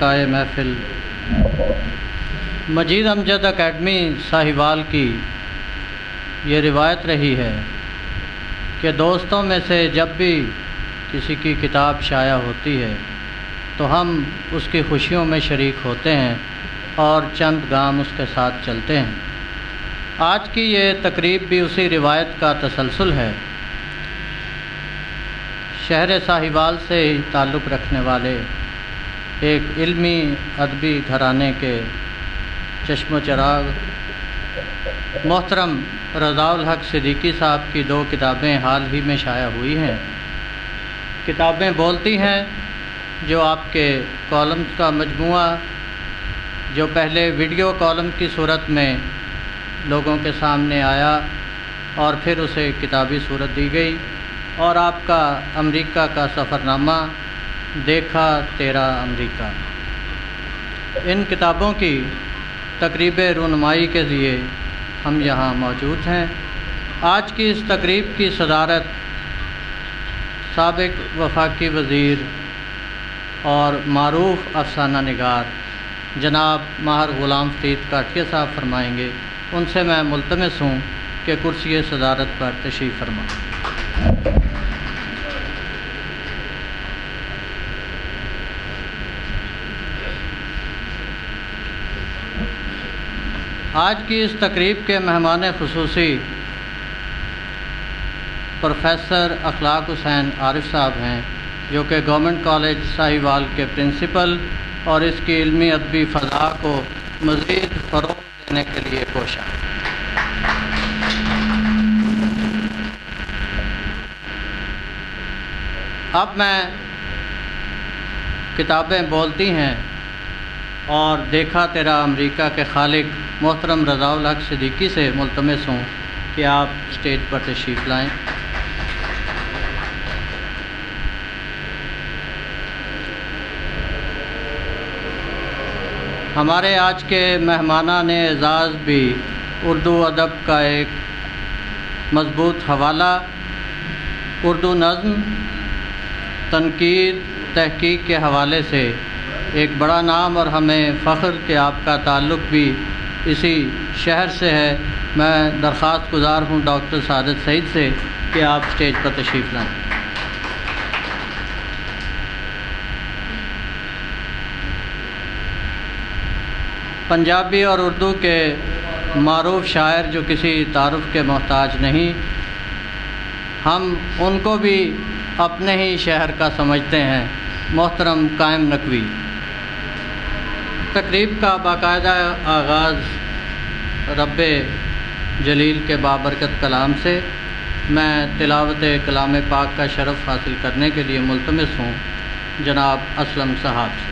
کائے محفل مجید امجد اکیڈمی ساہیوال کی یہ روایت رہی ہے کہ دوستوں میں سے جب بھی کسی کی کتاب شائع ہوتی ہے تو ہم اس کی خوشیوں میں شریک ہوتے ہیں اور چند گام اس کے ساتھ چلتے ہیں۔ آج کی یہ تقریب بھی اسی روایت کا تسلسل ہے۔ شہر ساہیوال سے ہی تعلق رکھنے والے ایک علمی ادبی گھرانے کے چشم و چراغ محترم رضا الحق صدیقی صاحب کی 2 کتابیں حال ہی میں شائع ہوئی ہیں۔ کتابیں بولتی ہیں جو آپ کے کالمز کا مجموعہ جو پہلے ویڈیو کالم کی صورت میں لوگوں کے سامنے آیا اور پھر اسے کتابی صورت دی گئی، اور آپ کا امریکہ کا سفرنامہ دیکھا تیرا امریکہ۔ ان کتابوں کی تقریب رونمائی کے لیے ہم یہاں موجود ہیں۔ آج کی اس تقریب کی صدارت سابق وفاقی وزیر اور معروف افسانہ نگار جناب ماہر غلام فرید کاٹھیا صاحب فرمائیں گے۔ ان سے میں ملتمس ہوں کہ کرسی صدارت پر تشریف فرمائیں۔ آج کی اس تقریب کے مہمان خصوصی پروفیسر اخلاق حسین عارف صاحب ہیں، جو کہ گورنمنٹ کالج ساہیوال کے پرنسپل اور اس کی علمی ادبی فضا کو مزید فروغ دینے کے لیے کوشاں۔ اب میں کتابیں بولتی ہیں اور دیکھا تیرا امریکہ کے خالق محترم رضا الحق صدیقی سے ملتمس ہوں کہ آپ اسٹیج پر تشریف لائیں۔ ہمارے آج کے مہمانان اعزاز بھی اردو ادب کا ایک مضبوط حوالہ، اردو نظم، تنقید، تحقیق کے حوالے سے ایک بڑا نام، اور ہمیں فخر کہ آپ کا تعلق بھی اسی شہر سے ہے۔ میں درخواست گزار ہوں ڈاکٹر سعادت سعید سے کہ آپ اسٹیج پر تشریف لائیں۔ پنجابی اور اردو کے معروف شاعر جو کسی تعارف کے محتاج نہیں، ہم ان کو بھی اپنے ہی شہر کا سمجھتے ہیں، محترم قائم نقوی۔ تقریب کا باقاعدہ آغاز رب جلیل کے بابرکت کلام سے، میں تلاوت کلام پاک کا شرف حاصل کرنے کے لیے ملتمس ہوں جناب اسلم صاحب سے۔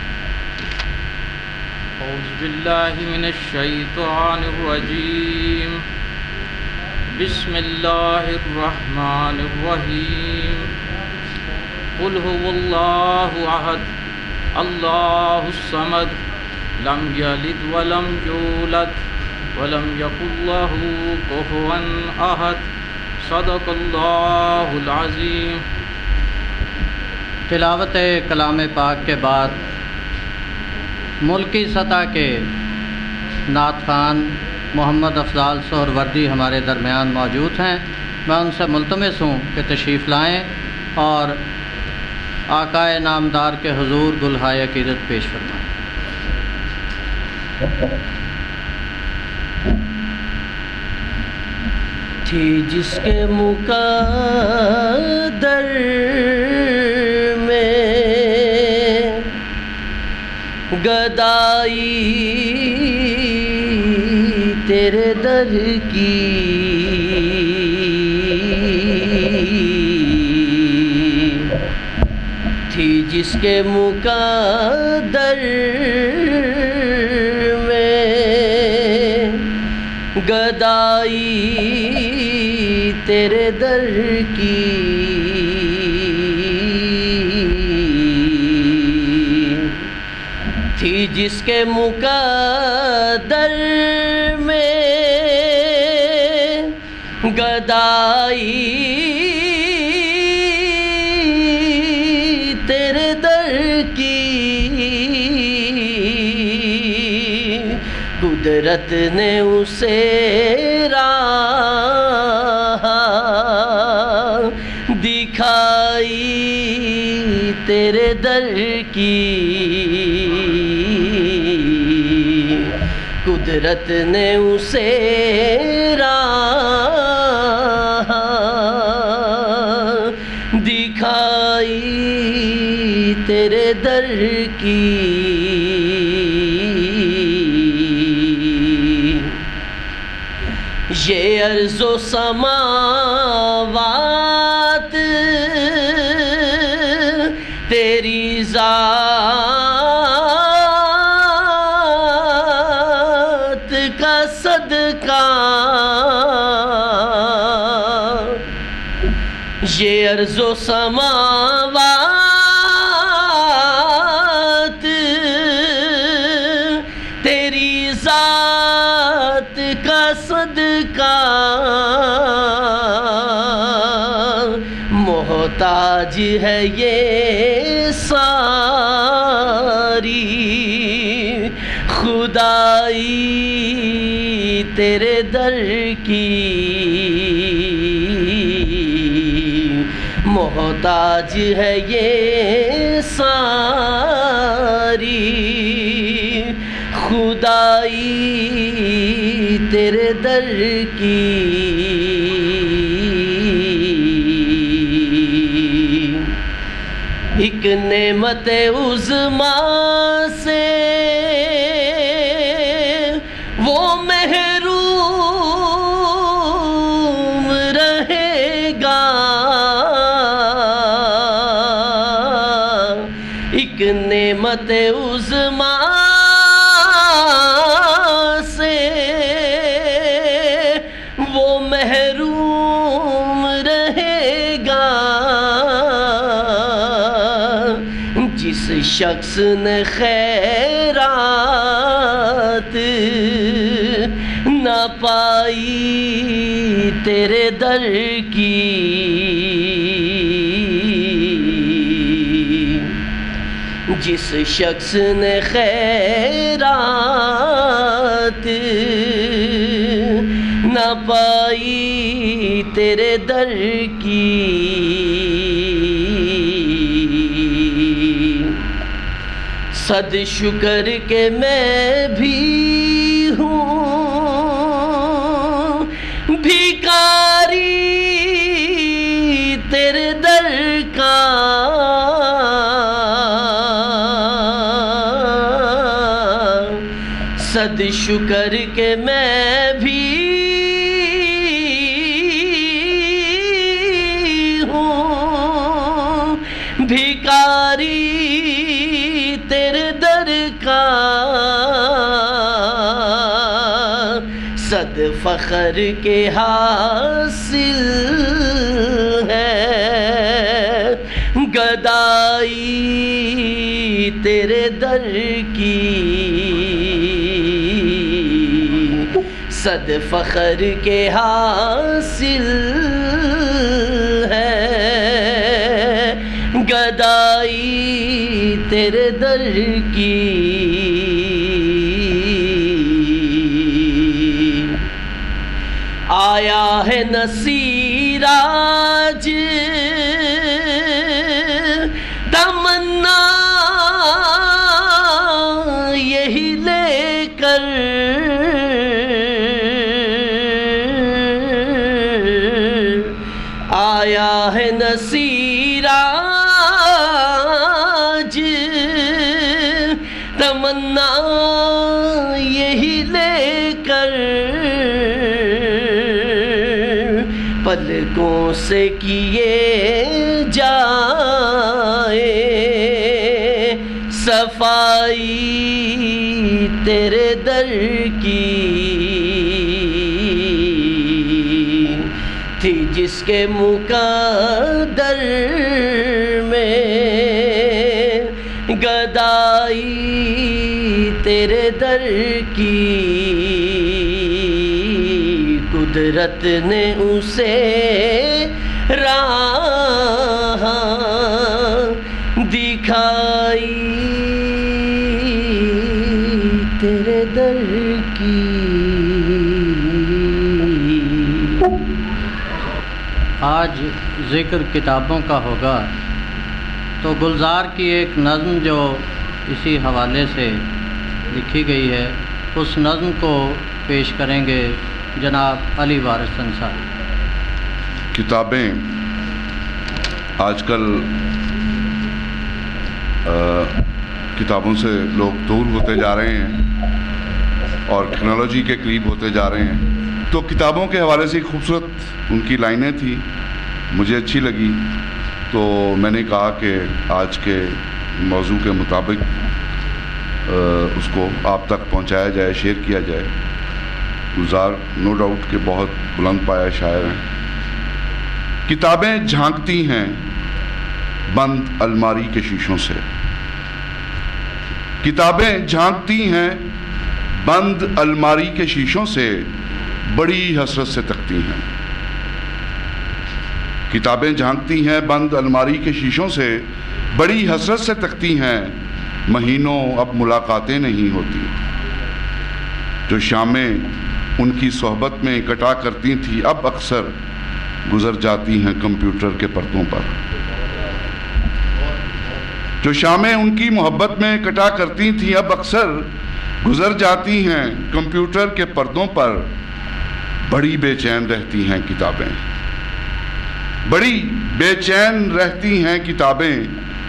اعوذ باللہ من الشیطان الرجیم، بسم اللہ الرحمن الرحیم، قل هو اللہ احد اللہ الصمد لم یلد ولم یولد ولم یکن لہ کفوا احد، صدق اللہ العظیم۔ تلاوت کلام پاک کے بعد ملکی سطح کے نعت خوان محمد افضال سہروردی ہمارے درمیان موجود ہیں۔ میں ان سے ملتمس ہوں کہ تشریف لائیں اور آقائے نامدار کے حضور گلہائے عقیدت پیش فرمائیں۔ تھی جس کے مقدر میں گدائی تیرے در کی، تھی جس کے مقدر میں گدائی تیرے در کی، تھی جس کے مقدر میں گدائی تیرے در کی، قدرت نے اسے راہ دکھائی تیرے در کی، قدرت نے اسے راہ دکھائی تیرے در کی۔ یہ ارض و سماوات تیری ذات کا صدقہ، یہ ارض و سماوات تیری ذات کا صدقہ، محتاج ہے یہ ساری خدائی تیرے در کی، محتاج ہے یہ ساری خدائی تیرے در کی۔ ایک نعمت عظمیٰ سے وہ محروم رہے گا، ایک نعمت عظمیٰ سے وہ محروم رہے گا، جس شخص نے خیرات نہ پائی تیرے در کی، جس شخص نے خیرات نہ پائی تیرے در کی، صد شکر کہ میں بھی ہوں بھیکاری تیرے در کا، صد شکر کہ میں بھی ہوں بھیکاری تیرے در کا، صد فخر کے حاصل ہے گدائی تیرے در کی، صد فخر کے حاصل ہے گدائی تیرے در کی۔ آیا ہے نصیر آج تمنا یہی لے کر، آیا ہے نصیر آج تمنا یہی لے کر، پلکوں سے کیے جائے صفائی تیرے در کی، تھی جس کے مقدر میں گدائی تیرے در کی، قدرت نے اسے راہ دکھائی تیرے در کی. آج ذکر کتابوں کا ہوگا تو گلزار کی ایک نظم جو اسی حوالے سے لکھی گئی ہے اس نظم کو پیش کریں گے جناب علی وارث انصاری. کتابیں آج کل کتابوں سے لوگ دور ہوتے جا رہے ہیں اور ٹیکنالوجی کے قریب ہوتے جا رہے ہیں. تو کتابوں کے حوالے سے خوبصورت ان کی لائنیں تھیں, مجھے اچھی لگی, تو میں نے کہا کہ آج کے موضوع کے مطابق اس کو آپ تک پہنچایا جائے, شیئر کیا جائے. گلزار نو ڈاؤٹ کہ بہت بلند پایا شاعر ہیں. کتابیں جھانکتی ہیں بند الماری کے شیشوں سے. کتابیں جھانکتی ہیں بند الماری کے شیشوں سے, بڑی حسرت سے تکتی ہیں. کتابیں جھانکتی ہیں بند الماری کے شیشوں سے, بڑی حسرت سے تکتی ہیں. مہینوں اب ملاقاتیں نہیں ہوتی. جو شامیں ان کی صحبت میں کٹا کرتی تھیں اب اکثر گزر جاتی ہیں کمپیوٹر کے پردوں پر. جو شامیں ان کی محبت میں کٹا کرتی تھیں اب اکثر گزر جاتی ہیں کمپیوٹر کے پردوں پر. بڑی بے چین رہتی ہیں کتابیں, بڑی بے چین رہتی ہیں کتابیں.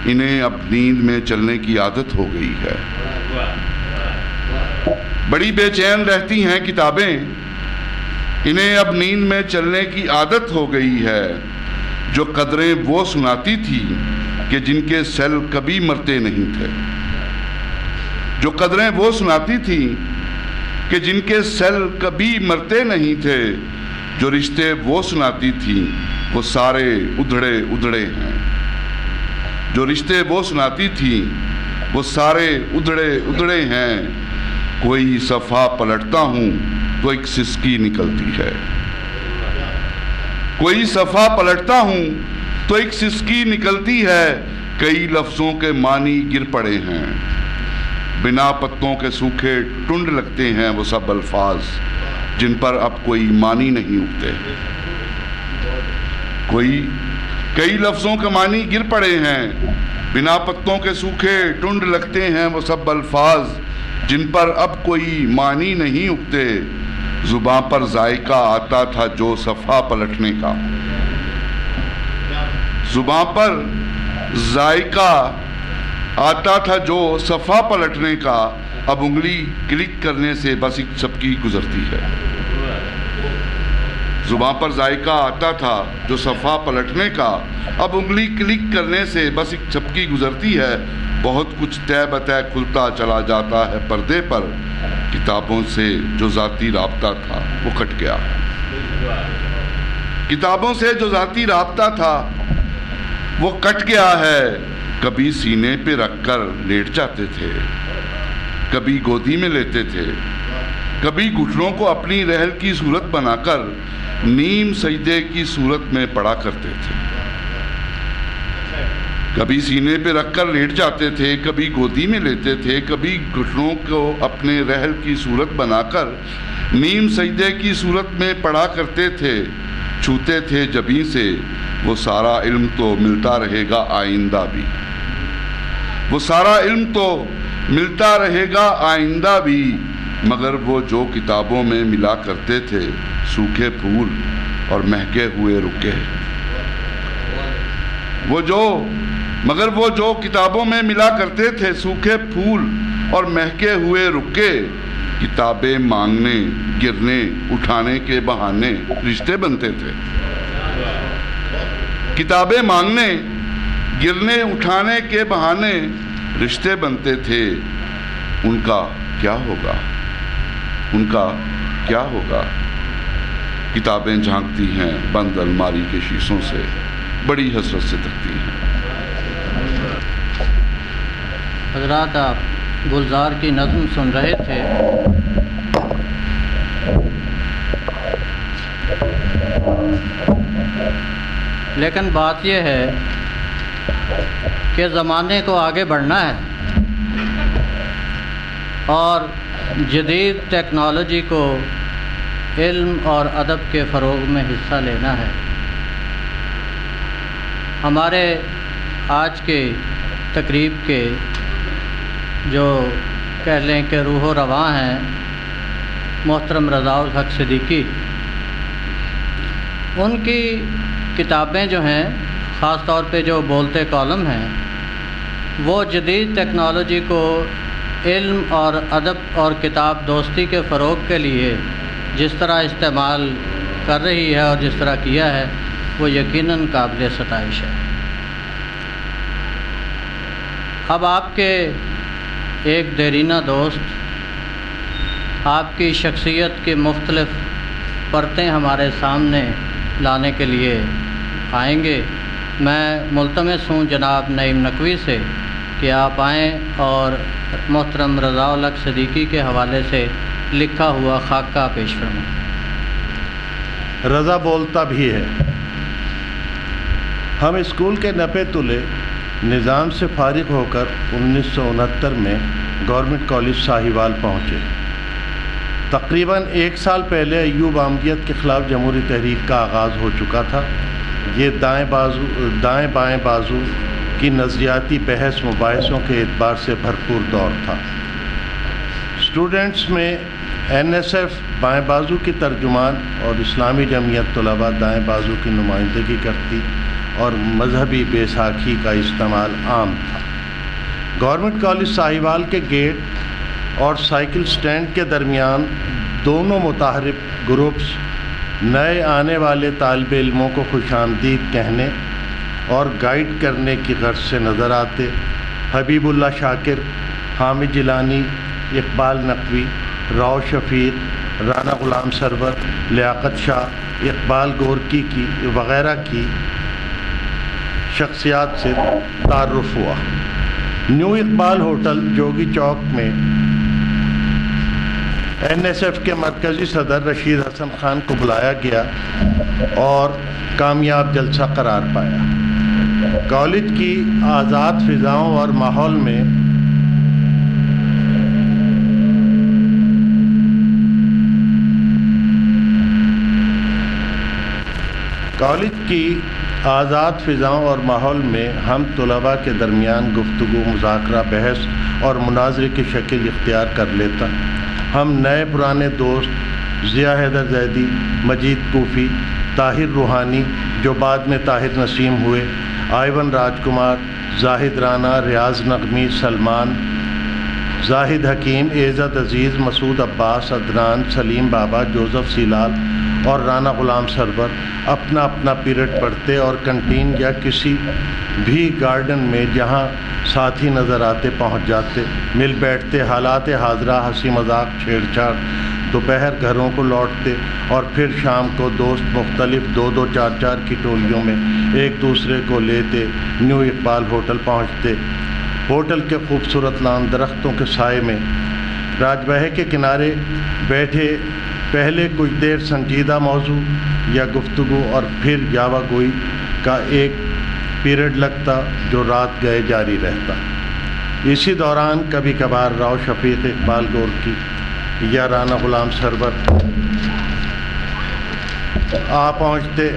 انہیں اب نیند میں چلنے کی عادت ہو گئی ہے. بڑی بے چین رہتی ہیں کتابیں, انہیں اب نیند میں چلنے کی عادت ہو گئی ہے. جو قدریں وہ سناتی تھی کہ جن کے سیل کبھی مرتے نہیں تھے. جو قدریں وہ سناتی تھی کہ جن کے سیل کبھی مرتے نہیں تھے. جو رشتے وہ سناتی تھی وہ سارے ادھڑے ادھڑے ہیں. جو رشتے وہ سناتی تھی وہ سارے ادھڑے ادھڑے ہیں. کوئی صفحہ پلٹتا ہوں تو ایک سسکی نکلتی ہے. کوئی صفحہ پلٹتا ہوں تو ایک سسکی نکلتی ہے. کئی لفظوں کے معنی گر پڑے ہیں. بنا پتوں کے سوکھے ٹنڈ لگتے ہیں وہ سب الفاظ جن پر اب کوئی معنی نہیں اگتے. کئی لفظوں کے معنی گر پڑے ہیں. بنا پتوں کے سوکھے ٹنڈ لگتے ہیں وہ سب الفاظ جن پر اب کوئی معنی نہیں اگتے. زباں پر ذائقہ آتا تھا جو صفحہ پلٹنے کا. زباں پر ذائقہ آتا تھا جو صفحہ پلٹنے کا. اب انگلی کلک کرنے سے بس ایک چپکی گزرتی ہے. زباں پر ذائقہ آتا تھا جو صفحہ پلٹنے کا. اب انگلی کلک کرنے سے بس ایک چپکی گزرتی ہے. بہت کچھ طے بطے کھلتا چلا جاتا ہے پردے پر. کتابوں سے جو ذاتی رابطہ تھا وہ کٹ گیا. کتابوں سے جو ذاتی رابطہ تھا وہ کٹ گیا ہے. کبھی سینے پہ رکھ کر لیٹ جاتے تھے, کبھی گودی میں لیتے تھے, کبھی گھٹنوں کو اپنی رحل کی صورت بنا کر نیم سجدے کی صورت میں پڑا کرتے تھے. کبھی سینے پہ رکھ کر لیٹ جاتے تھے, کبھی گودی میں لیتے تھے, کبھی گھٹنوں کو اپنے رحل کی صورت بنا کر نیم سجدے کی صورت میں پڑا کرتے تھے. چھوتے تھے جبیں سے وہ سارا علم تو ملتا رہے گا آئندہ بھی. وہ سارا علم تو ملتا رہے گا آئندہ بھی. مگر وہ جو کتابوں میں ملا کرتے تھے سوکھے پھول اور مہکے ہوئے رکے. مگر وہ جو کتابوں میں ملا کرتے تھے سوکھے پھول اور مہکے ہوئے رکے. کتابیں مانگنے گرنے اٹھانے کے بہانے رشتے بنتے تھے. کتابیں مانگنے گرنے اٹھانے کے بہانے رشتے بنتے تھے. ان کا کیا ہوگا, ان کا کیا ہوگا. کتابیں جھانکتی ہیں بند الماری کے شیشوں سے, بڑی حسرت سے تکتی ہیں. حضرات, آپ گلزار کی نظم سن رہے تھے. لیکن بات یہ ہے کہ زمانے کو آگے بڑھنا ہے اور جدید ٹیکنالوجی کو علم اور ادب کے فروغ میں حصہ لینا ہے۔ ہمارے آج کے تقریب کے جو کہہ لیں کہ روح و رواں ہیں محترم رضا الحق صدیقی، ان کی کتابیں جو ہیں خاص طور پہ جو بولتے کالم ہیں وہ جدید ٹیکنالوجی کو علم اور ادب اور کتاب دوستی کے فروغ کے لیے جس طرح استعمال کر رہی ہے اور جس طرح کیا ہے وہ یقیناً قابل ستائش ہے۔ اب آپ کے ایک دیرینہ دوست آپ کی شخصیت کی مختلف پرتیں ہمارے سامنے لانے کے لیے آئیں گے۔ میں ملتمس ہوں جناب نعیم نقوی سے کہ آپ آئیں اور محترم رضا الحق صدیقی کے حوالے سے لکھا ہوا خاکہ پیش فرمائیں۔ رضا بولتا بھی ہے۔ ہم اسکول کے نپے تلے نظام سے فارغ ہو کر 1969 میں گورنمنٹ کالج ساہیوال پہنچے۔ تقریباً 1 سال پہلے ایوب احمدیت کے خلاف جمہوری تحریک کا آغاز ہو چکا تھا۔ یہ دائیں بائیں بازو کی نظریاتی بحث مباحثوں کے اعتبار سے بھرپور دور تھا۔ اسٹوڈنٹس میں NSF بائیں بازو کی ترجمان اور اسلامی جمعیت طلباء دائیں بازو کی نمائندگی کرتی اور مذہبی بیساکھی کا استعمال عام تھا۔ گورنمنٹ کالج ساہیوال کے گیٹ اور سائیکل سٹینڈ کے درمیان دونوں متحرک گروپس نئے آنے والے طالب علموں کو خوش آمدید کہنے اور گائیڈ کرنے کی غرض سے نظر آتے۔ حبیب اللہ شاکر، حامد جیلانی، اقبال نقوی، راؤ شفیق، رانا غلام سرور، لیاقت شاہ، اقبال گورکی کی وغیرہ کی شخصیات سے تعارف ہوا۔ نیو اقبال ہوٹل جوگی چوک میں NSF کے مرکزی صدر رشید حسن خان کو بلایا گیا اور کامیاب جلسہ قرار پایا۔ کالج کی آزاد فضاؤں اور ماحول میں ہم طلباء کے درمیان گفتگو، مذاکرہ، بحث اور مناظرے کی شکل اختیار کر لیتا۔ ہم نئے پرانے دوست ضیاء حیدر زیدی، مجید کوفی، طاہر روحانی جو بعد میں طاہر نسیم ہوئے، آئیون راج کمار، زاہد رانا، ریاض نغمی، سلمان، زاہد حکیم، اعزت عزیز، مسعود عباس، عدنان، سلیم بابا، جوزف سیلال اور رانا غلام سرور اپنا اپنا پیریڈ پڑھتے اور کنٹین یا کسی بھی گارڈن میں جہاں ساتھی نظر آتے پہنچ جاتے، مل بیٹھتے، حالات حاضرہ، ہنسی مذاق، چھیڑ چھاڑ، دوپہر گھروں کو لوٹتے اور پھر شام کو دوست مختلف 2-2 4-4 کی ٹولیوں میں ایک دوسرے کو لیتے نیو اقبال ہوٹل پہنچتے۔ ہوٹل کے خوبصورت لان درختوں کے سائے میں راج بہے کے کنارے بیٹھے پہلے کچھ دیر سنجیدہ موضوع یا گفتگو اور پھر یاوہ گوئی کا ایک پیریڈ لگتا جو رات گئے جاری رہتا۔ اسی دوران کبھی کبھار راؤ شفیق، اقبال گورکی یا رانا غلام سرور آ پہنچتے۔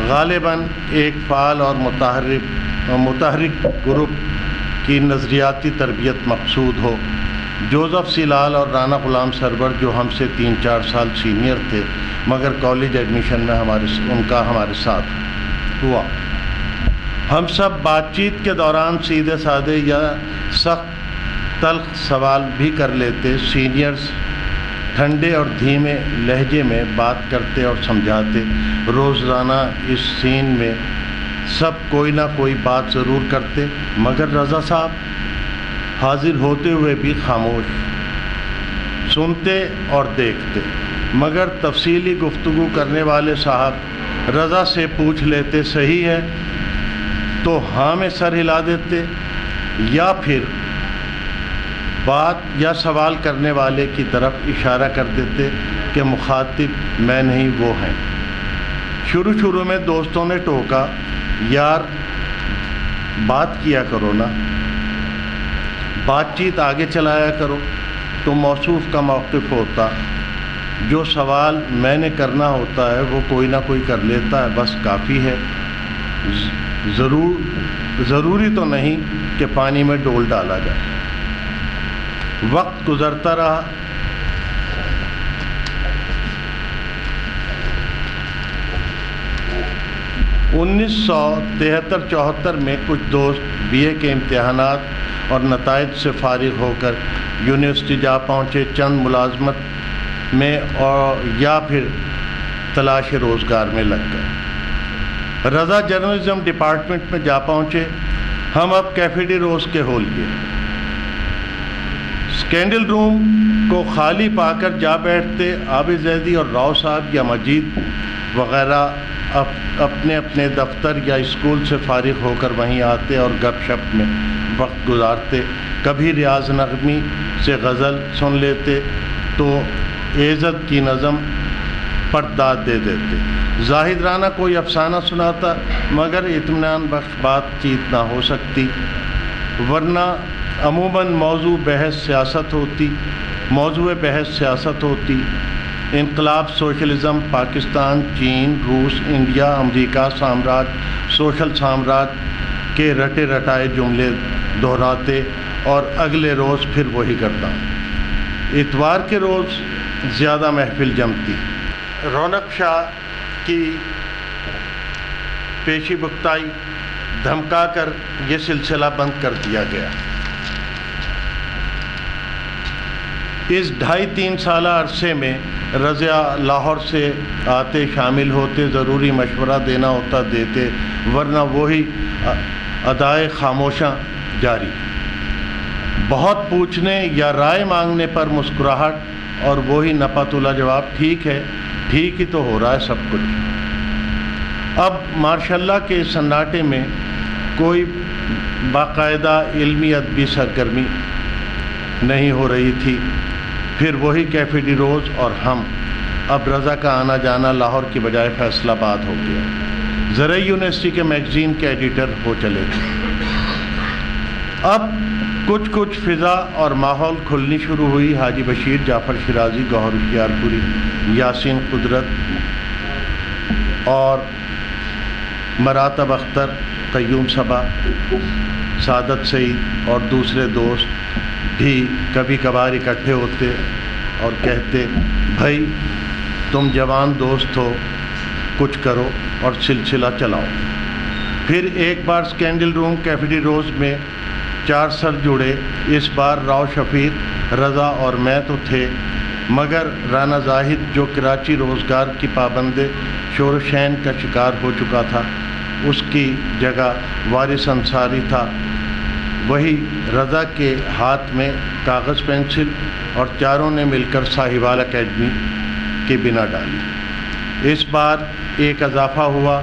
غالباً ایک فعال اور متحرک گروپ کی نظریاتی تربیت مقصود ہو۔ جوزف سیلال اور رانا غلام سرور جو ہم سے 3-4 سال سینئر تھے مگر کالج ایڈمیشن میں ان کا ہمارے ساتھ ہوا۔ ہم سب بات چیت کے دوران سیدھے سادے یا سخت تلخ سوال بھی کر لیتے۔ سینئرز ٹھنڈے اور دھیمے لہجے میں بات کرتے اور سمجھاتے۔ روزانہ اس سین میں سب کوئی نہ کوئی بات ضرور کرتے مگر رضا صاحب حاضر ہوتے ہوئے بھی خاموش، سنتے اور دیکھتے۔ مگر تفصیلی گفتگو کرنے والے صاحب رضا سے پوچھ لیتے صحیح ہے تو ہاں میں سر ہلا دیتے یا پھر بات یا سوال کرنے والے کی طرف اشارہ کر دیتے کہ مخاطب میں نہیں وہ ہیں۔ شروع میں دوستوں نے ٹوکا، یار بات کیا کرو نا، بات چیت آگے چلایا کرو، تو موصوف کا موقف ہوتا، جو سوال میں نے کرنا ہوتا ہے وہ کوئی نہ کوئی کر لیتا ہے، بس کافی ہے، ضروری تو نہیں کہ پانی میں ڈول ڈالا جائے۔ وقت گزرتا رہا، انیس سو 73-74 میں کچھ دوست بی اے کے امتحانات اور نتائج سے فارغ ہو کر یونیورسٹی جا پہنچے، چند ملازمت میں اور یا پھر تلاش روزگار میں لگ گئے۔ رضا جرنلزم ڈپارٹمنٹ میں جا پہنچے، ہم اب کیفے ڈی روز کے ہول کے اسکینڈل روم کو خالی پا کر جا بیٹھتے۔ عابد زیدی اور راؤ صاحب یا مجید وغیرہ اپنے اپنے دفتر یا اسکول سے فارغ ہو کر وہیں آتے اور گپ شپ میں وقت گزارتے۔ کبھی ریاض نغمی سے غزل سن لیتے تو عزت کی نظم پر داد دے دیتے۔ زاہد رانا کوئی افسانہ سناتا مگر اطمینان بخش بات چیت نہ ہو سکتی، ورنہ عموماً موضوع بحث سیاست ہوتی۔ انقلاب، سوشلزم، پاکستان، چین، روس، انڈیا، امریکہ، سامراج، سوشل سامراج کے رٹے رٹائے جملے دہراتے اور اگلے روز پھر وہی کرتا۔ اتوار کے روز زیادہ محفل جمتی۔ رونق شاہ کی پیشی بکتائی دھمکا کر یہ سلسلہ بند کر دیا گیا۔ اس 2.5-3 سالہ عرصے میں رضا لاہور سے آتے، شامل ہوتے، ضروری مشورہ دینا ہوتا دیتے، ورنہ وہی ادائے خاموشاں جاری۔ بہت پوچھنے یا رائے مانگنے پر مسکراہٹ اور وہی نپا تلا جواب، ٹھیک ہے، ٹھیک ہی تو ہو رہا ہے سب کچھ۔ اب ماشاءاللہ کے سناٹے میں کوئی باقاعدہ علمی ادبی سرگرمی نہیں ہو رہی تھی۔ پھر وہی کیفے ڈی روز اور ہم۔ اب رضا کا آنا جانا لاہور کی بجائے فیصل آباد ہو گیا۔ زرعی یونیورسٹی کے میگزین کے ایڈیٹر ہو چلے تھے۔ اب کچھ فضا اور ماحول کھلنی شروع ہوئی۔ حاجی بشیر، جعفر شیرازی، گوہر ہوشیارپوری، یاسین قدرت اور مراتب اختر، قیوم صبا، سعادت سعید اور دوسرے دوست بھی کبھی کبھار اکٹھے ہوتے اور کہتے، بھائی تم جوان دوست ہو، کچھ کرو اور سلسلہ چلاؤ۔ پھر ایک بار اسکینڈل روم کیفے ڈی روز میں 4 سر جڑے۔ اس بار راؤ شفیق، رضا اور میں تو تھے، مگر رانا زاہد جو کراچی روزگار کی پابند شور و شین کا شکار ہو چکا تھا، اس کی جگہ وارث انصاری تھا۔ وہی رضا کے ہاتھ میں کاغذ پینسل اور چاروں نے مل کر ساہیوال اکیڈمی کی بنا ڈالی۔ اس بار ایک اضافہ ہوا،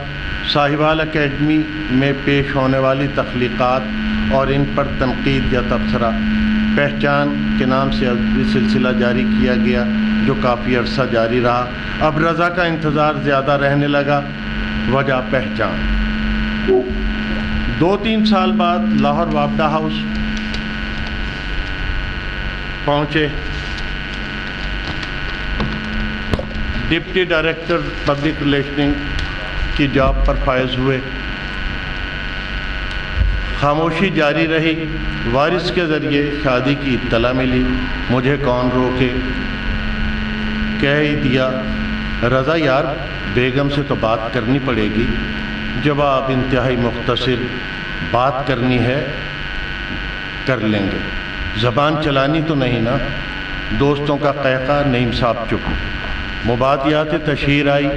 ساہیوال اکیڈمی میں پیش ہونے والی تخلیقات اور ان پر تنقید یا تبصرہ پہچان کے نام سے سلسلہ جاری کیا گیا، جو کافی عرصہ جاری رہا۔ اب رضا کا انتظار زیادہ رہنے لگا، وجہ پہچان۔ 2-3 سال بعد لاہور وابڈا ہاؤس پہنچے۔ ڈپٹی ڈائریکٹر پبلک ریلیشننگ کی جاب پر فائز ہوئے۔ خاموشی جاری رہی۔ وارث کے ذریعے شادی کی اطلاع ملی، مجھے کون روکے، کہہ ہی دیا، رضا یار بیگم سے تو بات کرنی پڑے گی۔ جواب انتہائی مختصر، بات کرنی ہے کر لیں گے، زبان چلانی تو نہیں نا۔ دوستوں کا قہقہ، نعیم صاحب چپ۔ مبادیات تشہیر آئی،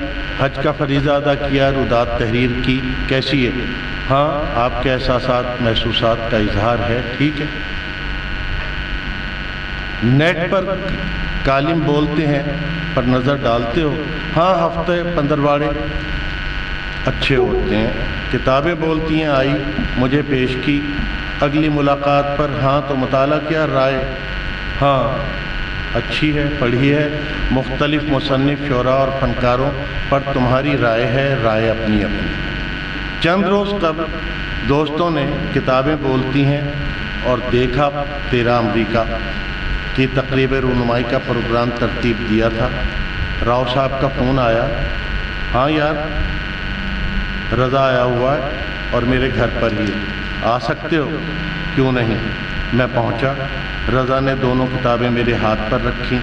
حج کا فریضہ ادا کیا، رودات تحریر کی، کیسی ہے؟ ہاں آپ کے احساسات محسوسات کا اظہار ہے، ٹھیک ہے۔ نیٹ پر کالم بولتے ہیں پر نظر ڈالتے ہو؟ ہاں ہفتے 15 اچھے ہوتے ہیں۔ کتابیں بولتی ہیں، آئی مجھے پیش کی، اگلی ملاقات پر ہاں تو مطالعہ کیا، رائے؟ ہاں اچھی ہے، پڑھی ہے، مختلف مصنف شعراء اور فنکاروں پر تمہاری رائے ہے، رائے اپنی اپنی۔ چند روز قبل دوستوں نے کتابیں بولتی ہیں اور دیکھا تیرا امریکہ کی تقریب رونمائی کا پروگرام ترتیب دیا تھا۔ راؤ صاحب کا فون آیا، ہاں یار رضا آیا ہوا ہے اور میرے گھر پر ہی ہے، آ سکتے ہو؟ کیوں نہیں۔ میں پہنچا، رضا نے دونوں کتابیں میرے ہاتھ پر رکھیں،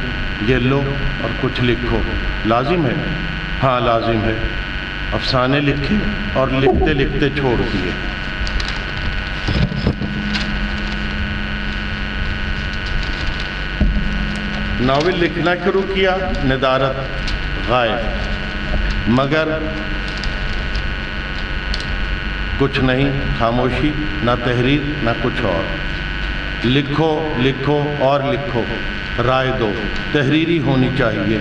یہ لو اور کچھ لکھو۔ لازم ہے؟ ہاں لازم ہے۔ افسانے لکھے اور لکھتے لکھتے چھوڑ دیے۔ ناول لکھنا شروع کیا، ندارت غائب، مگر کچھ نہیں، خاموشی، نہ تحریر نہ کچھ اور۔ لکھو لکھو اور لکھو، رائے دو، تحریری ہونی چاہیے،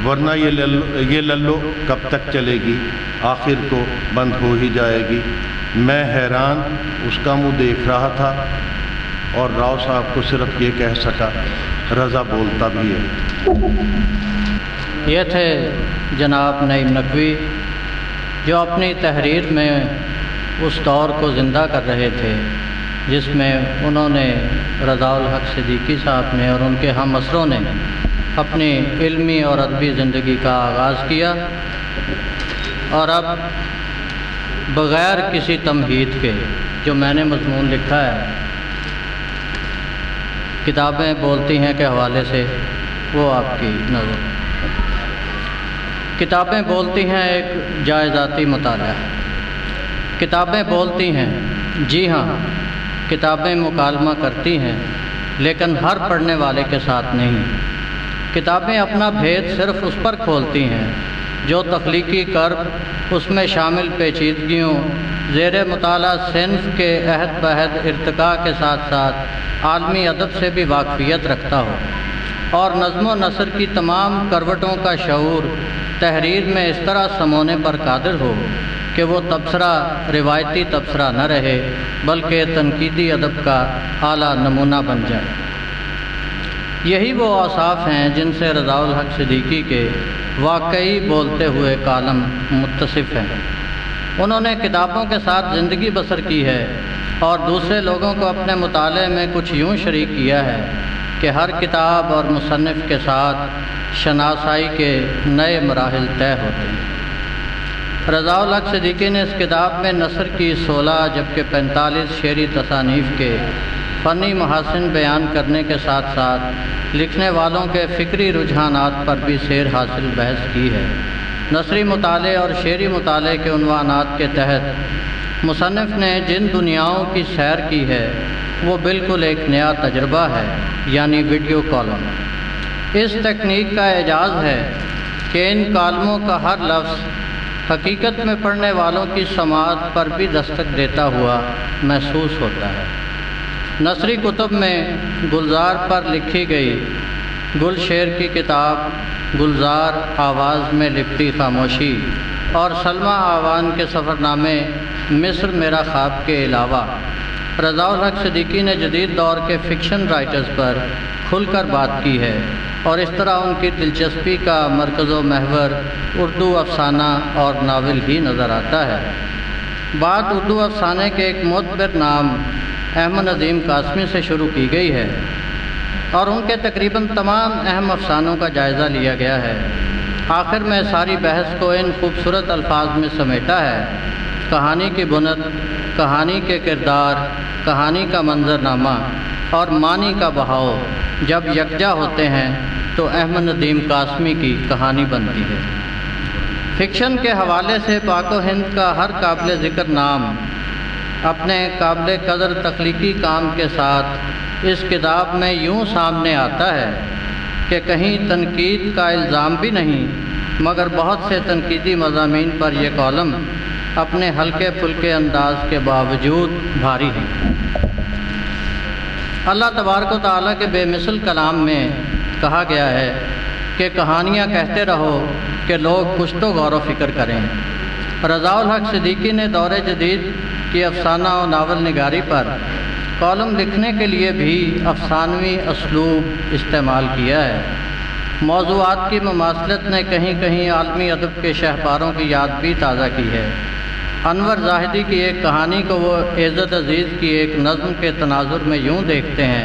ورنہ یہ للو کب تک چلے گی، آخر کو بند ہو ہی جائے گی۔ میں حیران اس کا منہ دیکھ رہا تھا اور راؤ صاحب کو صرف یہ کہہ سکا، رضا بولتا بھی ہے۔ یہ تھے جناب نعیم نقوی، جو اپنی تحریر میں اس دور کو زندہ کر رہے تھے جس میں انہوں نے رضا الحق صدیقی صاحب نے اور ان کے ہم عصروں نے اپنی علمی اور ادبی زندگی کا آغاز کیا، اور اب بغیر کسی تمہید کے جو میں نے مضمون لکھا ہے کتابیں بولتی ہیں کے حوالے سے، وہ آپ کی نظر۔ کتابیں بولتی ہیں ایک جائزاتی مطالعہ۔ کتابیں بولتی ہیں، جی ہاں کتابیں مکالمہ کرتی ہیں، لیکن ہر پڑھنے والے کے ساتھ نہیں۔ کتابیں اپنا بھید صرف اس پر کھولتی ہیں جو تخلیقی کرب، اس میں شامل پیچیدگیوں، زیر مطالعہ صنف کے عہد بہد ارتقاء کے ساتھ ساتھ عالمی ادب سے بھی واقفیت رکھتا ہو، اور نظم و نثر کی تمام کروٹوں کا شعور تحریر میں اس طرح سمونے پر قادر ہو کہ وہ تبصرہ روایتی تبصرہ نہ رہے بلکہ تنقیدی ادب کا اعلیٰ نمونہ بن جائے۔ یہی وہ اوصاف ہیں جن سے رضا الحق صدیقی کے واقعی بولتے ہوئے کالم متصف ہیں۔ انہوں نے کتابوں کے ساتھ زندگی بسر کی ہے اور دوسرے لوگوں کو اپنے مطالعے میں کچھ یوں شریک کیا ہے کہ ہر کتاب اور مصنف کے ساتھ شناسائی کے نئے مراحل طے ہوتے ہیں۔ رضا الحق صدیقی نے اس کتاب میں نثر کی 16 جبکہ 45 شعری تصانیف کے فنی محاسن بیان کرنے کے ساتھ ساتھ لکھنے والوں کے فکری رجحانات پر بھی سیر حاصل بحث کی ہے۔ نثری مطالعے اور شعری مطالعے کے عنوانات کے تحت مصنف نے جن دنیاؤں کی سیر کی ہے وہ بالکل ایک نیا تجربہ ہے، یعنی ویڈیو کالم۔ اس تکنیک کا اعجاز ہے کہ ان کالموں کا ہر لفظ حقیقت میں پڑھنے والوں کی سماعت پر بھی دستک دیتا ہوا محسوس ہوتا ہے۔ نثری کتب میں گلزار پر لکھی گئی گل شعر کی کتاب، گلزار آواز میں لپٹی خاموشی اور سلمیٰ آوان کے سفرنامے مصر میرا خواب کے علاوہ رضا الحق صدیقی نے جدید دور کے فکشن رائٹرز پر کھل کر بات کی ہے، اور اس طرح ان کی دلچسپی کا مرکز و محور اردو افسانہ اور ناول ہی نظر آتا ہے۔ بات اردو افسانے کے ایک معتبر نام احمد ندیم قاسمی سے شروع کی گئی ہے، اور ان کے تقریباً تمام اہم افسانوں کا جائزہ لیا گیا ہے۔ آخر میں ساری بحث کو ان خوبصورت الفاظ میں سمیٹا ہے: کہانی کی بنت، کہانی کے کردار، کہانی کا منظرنامہ اور معنی کا بہاؤ جب یکجا ہوتے ہیں تو احمد ندیم قاسمی کی کہانی بنتی ہے۔ فکشن کے حوالے سے پاک و ہند کا ہر قابل ذکر نام اپنے قابل قدر تخلیقی کام کے ساتھ اس کتاب میں یوں سامنے آتا ہے کہ کہیں تنقید کا الزام بھی نہیں، مگر بہت سے تنقیدی مضامین پر یہ کالم اپنے ہلکے پھلکے انداز کے باوجود بھاری ہیں۔ اللہ تبارک و تعالیٰ کے بے مثل کلام میں کہا گیا ہے کہ کہانیاں کہتے رہو کہ لوگ کچھ تو غور و فکر کریں۔ رضا الحق صدیقی نے دور جدید کی افسانہ و ناول نگاری پر کالم لکھنے کے لیے بھی افسانوی اسلوب استعمال کیا ہے۔ موضوعات کی مماثلت نے کہیں کہیں عالمی ادب کے شہپاروں کی یاد بھی تازہ کی ہے۔ انور زاہدی کی ایک کہانی کو وہ عزت عزیز کی ایک نظم کے تناظر میں یوں دیکھتے ہیں: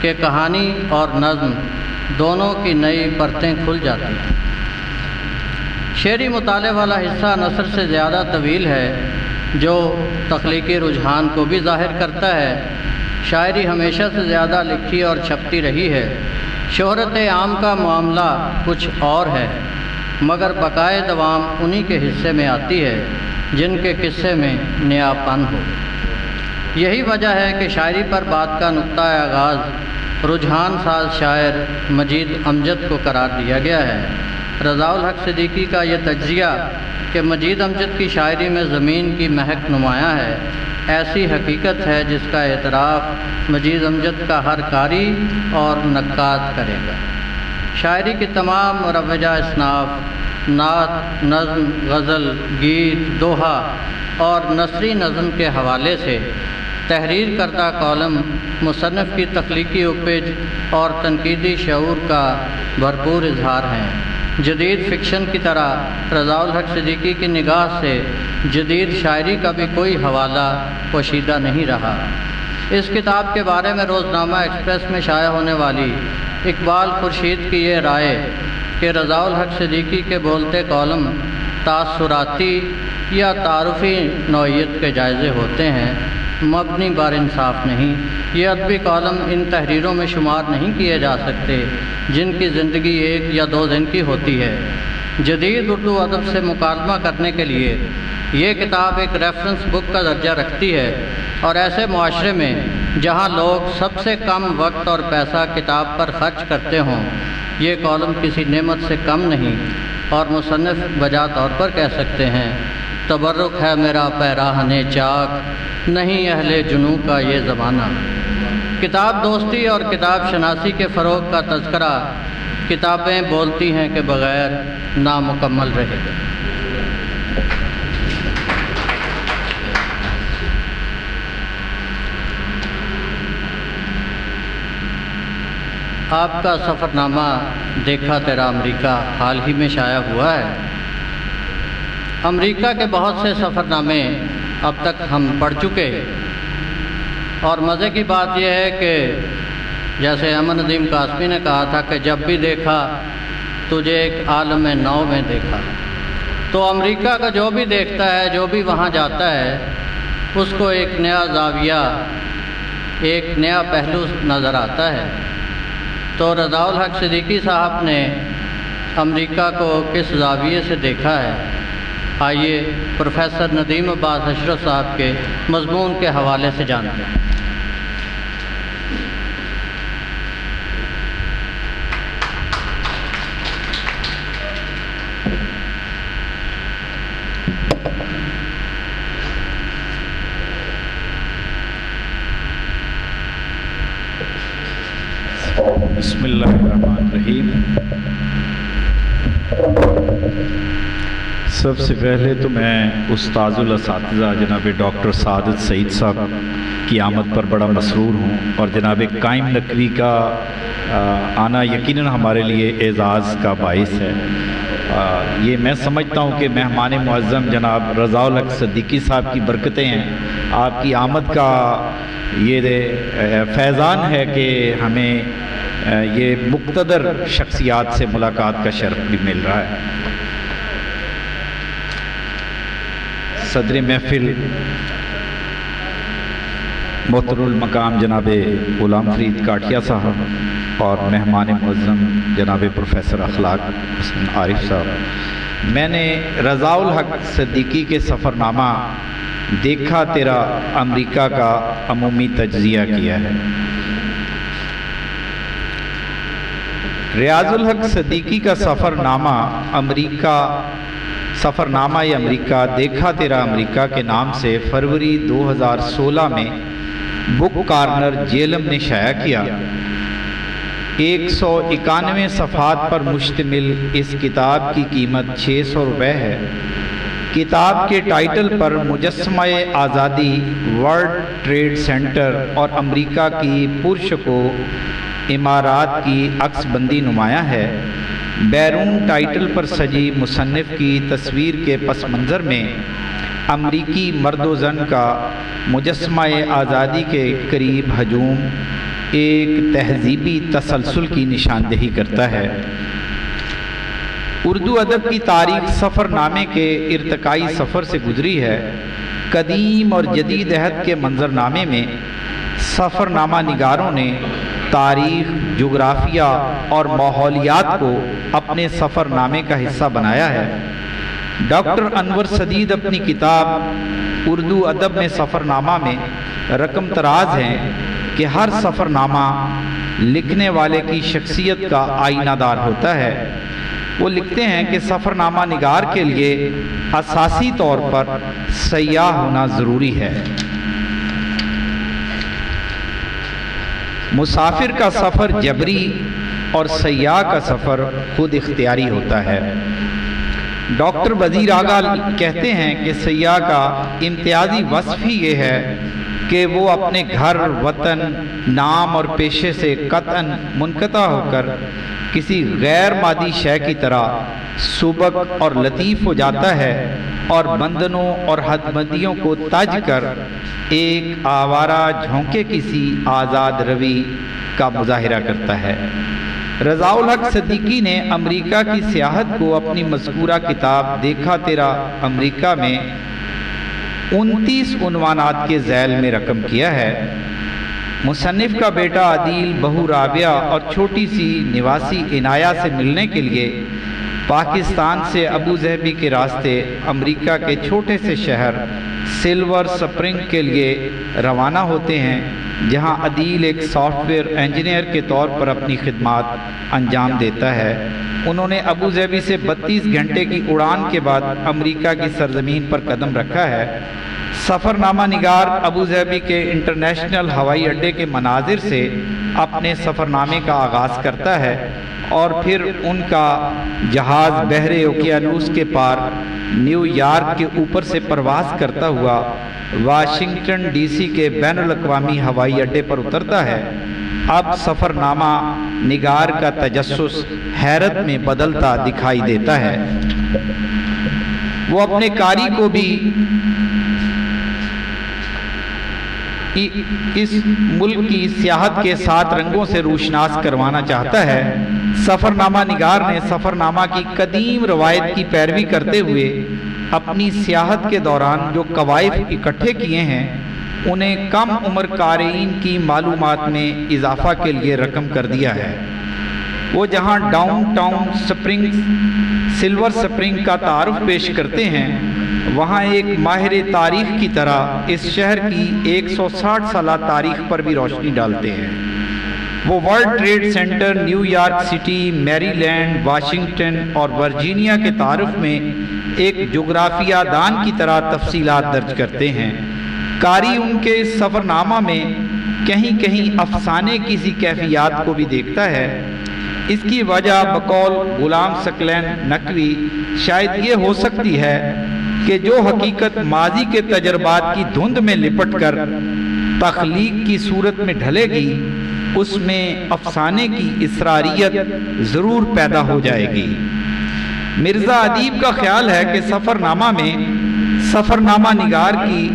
کہ کہانی اور نظم دونوں کی نئی پرتیں کھل جاتی ہیں۔ شعری مطالعے والا حصہ نثر سے زیادہ طویل ہے، جو تخلیقی رجحان کو بھی ظاہر کرتا ہے۔ شاعری ہمیشہ سے زیادہ لکھی اور چھپتی رہی ہے۔ شہرت عام کا معاملہ کچھ اور ہے، مگر بقائے دوام انہی کے حصے میں آتی ہے جن کے قصے میں نیا پن ہو۔ یہی وجہ ہے کہ شاعری پر بات کا نقطہ آغاز رجحان ساز شاعر مجید امجد کو قرار دیا گیا ہے۔ رضا الحق صدیقی کا یہ تجزیہ کہ مجید امجد کی شاعری میں زمین کی مہک نمایاں ہے، ایسی حقیقت ہے جس کا اعتراف مجید امجد کا ہر قاری اور نقاد کرے گا۔ شاعری کی تمام مروجہ اصناف، نعت، نظم، غزل، گیت، دوہا اور نثری نظم کے حوالے سے تحریر کردہ کالم مصنف کی تخلیقی اپج اور تنقیدی شعور کا بھرپور اظہار ہیں۔ جدید فکشن کی طرح رضا الحق صدیقی کی نگاہ سے جدید شاعری کا بھی کوئی حوالہ پوشیدہ نہیں رہا۔ اس کتاب کے بارے میں روزنامہ ایکسپریس میں شائع ہونے والی اقبال خورشید کی یہ رائے کہ رضا الحق صدیقی کے بولتے کالم تاثراتی یا تعارفی نوعیت کے جائزے ہوتے ہیں، مبنی بر انصاف نہیں۔ یہ ادبی کالم ان تحریروں میں شمار نہیں کیے جا سکتے جن کی زندگی 1 یا 2 دن کی ہوتی ہے۔ جدید اردو ادب سے مکالمہ کرنے کے لیے یہ کتاب ایک ریفرنس بک کا درجہ رکھتی ہے، اور ایسے معاشرے میں جہاں لوگ سب سے کم وقت اور پیسہ کتاب پر خرچ کرتے ہوں، یہ کالم کسی نعمت سے کم نہیں، اور مصنف بجا طور پر کہہ سکتے ہیں، تبرک ہے میرا پیراہن چاک، نہیں اہل جنوں کا یہ زمانہ۔ کتاب دوستی اور کتاب شناسی کے فروغ کا تذکرہ کتابیں بولتی ہیں کہ بغیر نامکمل رہے گا۔ آپ کا سفر نامہ دیکھا تیرا امریکہ حال ہی میں شائع ہوا ہے۔ امریکہ کے بہت سے سفر نامے اب تک ہم پڑھ چکے، اور مزے کی بات یہ ہے کہ جیسے امن ندیم قاسمی نے کہا تھا کہ جب بھی دیکھا تجھے ایک عالم نو میں دیکھا، تو امریکہ کا جو بھی دیکھتا ہے، جو بھی وہاں جاتا ہے، اس کو ایک نیا زاویہ، ایک نیا پہلو نظر آتا ہے۔ تو رضا الحق صدیقی صاحب نے امریکہ کو کس زاویے سے دیکھا ہے، آئیے پروفیسر ندیم عباس اشرف صاحب کے مضمون کے حوالے سے جانتے ہیں۔ بسم اللہ الرحمن الرحیم۔ سب سے پہلے تو میں استاذ الاساتذہ جناب ڈاکٹر سعادت سعید صاحب کی آمد پر بڑا مسرور ہوں، اور جناب قائم نقوی کا آنا یقیناً ہمارے لیے اعزاز کا باعث ہے۔ یہ میں سمجھتا ہوں کہ مہمان معظم جناب رضا الحق صدیقی صاحب کی برکتیں ہیں۔ آپ کی آمد کا یہ فیضان ہے کہ ہمیں یہ مقتدر شخصیات سے ملاقات کا شرف بھی مل رہا ہے۔ صدر محفل محترم المقام جناب غلام فرید کاٹیا صاحب اور مہمان معظم جناب پروفیسر اخلاق حسن عارف صاحب، میں نے رضا الحق صدیقی کے سفر نامہ دیکھا تیرا امریکہ کا عمومی تجزیہ کیا ہے۔ ریاض الحق صدیقی کا سفر نامہ امریکہ دیکھا تیرا امریکہ کے نام سے فروری 2016 میں بک کارنر جیلم نے شائع کیا۔ 191 صفحات پر مشتمل اس کتاب کی قیمت 600 روپے ہے۔ کتاب کے ٹائٹل پر مجسمہ آزادی، ورلڈ ٹریڈ سینٹر اور امریکہ کی پرشکو عمارات کی عکس بندی نمایاں ہے۔ بیرون ٹائٹل پر سجی مصنف کی تصویر کے پس منظر میں امریکی مرد و زن کا مجسمہ آزادی کے قریب ہجوم ایک تہذیبی تسلسل کی نشاندہی کرتا ہے۔ اردو ادب کی تاریخ سفر نامے کے ارتقائی سفر سے گزری ہے۔ قدیم اور جدید عہد کے منظر نامے میں سفر نامہ نگاروں نے تاریخ، جغرافیہ اور ماحولیات کو اپنے سفر نامے کا حصہ بنایا ہے۔ ڈاکٹر انور سدید اپنی کتاب اردو ادب میں سفر نامہ میں رقم تراز ہیں کہ ہر سفر نامہ لکھنے والے کی شخصیت کا آئینہ دار ہوتا ہے۔ وہ لکھتے ہیں کہ سفر نامہ نگار کے لیے اساسی طور پر سیاح ہونا ضروری ہے۔ مسافر کا سفر جبری اور سیاح کا سفر خود اختیاری ہوتا ہے۔ ڈاکٹر وزیر آغا کہتے ہیں کہ سیاح کا امتیازی وصف ہی یہ ہے کہ وہ اپنے گھر، وطن، نام اور پیشے سے قطعاً منقطع ہو کر کسی غیر مادی شے کی طرح سبک اور لطیف ہو جاتا ہے اور بندنوں اور حد بندیوں کو تج کر ایک آوارہ جھونکے کسی آزاد روی کا مظاہرہ کرتا ہے۔ رضا الحق صدیقی نے امریکہ کی سیاحت کو اپنی مذکورہ کتاب دیکھا تیرا امریکہ میں 29 عنوانات کے ذیل میں رقم کیا ہے۔ مصنف کا بیٹا عدیل، بہو رابعہ اور چھوٹی سی نواسی عنایہ سے ملنے کے لیے پاکستان سے ابو ظہبی کے راستے امریکہ کے چھوٹے سے شہر سلور سپرنگ کے لیے روانہ ہوتے ہیں، جہاں عدیل ایک سافٹ ویئر انجینئر کے طور پر اپنی خدمات انجام دیتا ہے۔ انہوں نے ابو ظہبی سے 32 گھنٹے کی اڑان کے بعد امریکہ کی سرزمین پر قدم رکھا ہے۔ سفر نامہ نگار ابو ظہبی کے انٹرنیشنل ہوائی اڈے کے مناظر سے اپنے سفر نامے کا آغاز کرتا ہے اور پھر ان کا جہاز بحر اوقیانوس کے پار نیو یارک کے اوپر سے پرواز کرتا ہوا واشنگٹن ڈی سی کے بین الاقوامی ہوائی اڈے پر اترتا ہے۔ اب سفر نامہ نگار کا تجسس حیرت میں بدلتا دکھائی دیتا ہے۔ وہ اپنے قاری کو بھی اس ملک کی سیاحت کے 7 رنگوں سے روشناس کروانا چاہتا ہے۔ سفر نامہ نگار نے سفر نامہ کی قدیم روایت کی پیروی کرتے ہوئے اپنی سیاحت کے دوران جو قوائف اکٹھے کیے ہیں انہیں کم عمر قارئین کی معلومات میں اضافہ کے لیے رقم کر دیا ہے۔ وہ جہاں down town spring silver spring کا تعارف پیش کرتے ہیں، وہاں ایک ماہر تاریخ کی طرح اس شہر کی 160 سالہ تاریخ پر بھی روشنی ڈالتے ہیں۔ وہ World Trade Center, New York City, Maryland, Washington اور ورجینیا کے تعارف میں ایک جغرافیہ دان کی طرح تفصیلات درج کرتے ہیں۔ قاری ان کے اس سفر نامہ میں کہیں کہیں افسانے کی سی کیفیات کو بھی دیکھتا ہے۔ اس کی وجہ بقول غلام ثقلین نقوی شاید یہ ہو سکتی ہے کہ جو حقیقت ماضی کے تجربات کی دھند میں لپٹ کر تخلیق کی صورت میں ڈھلے گی، اس میں افسانے کی اسراریت ضرور پیدا ہو جائے گی۔ مرزا ادیب کا خیال ہے کہ سفر نامہ میں سفر نامہ نگار کی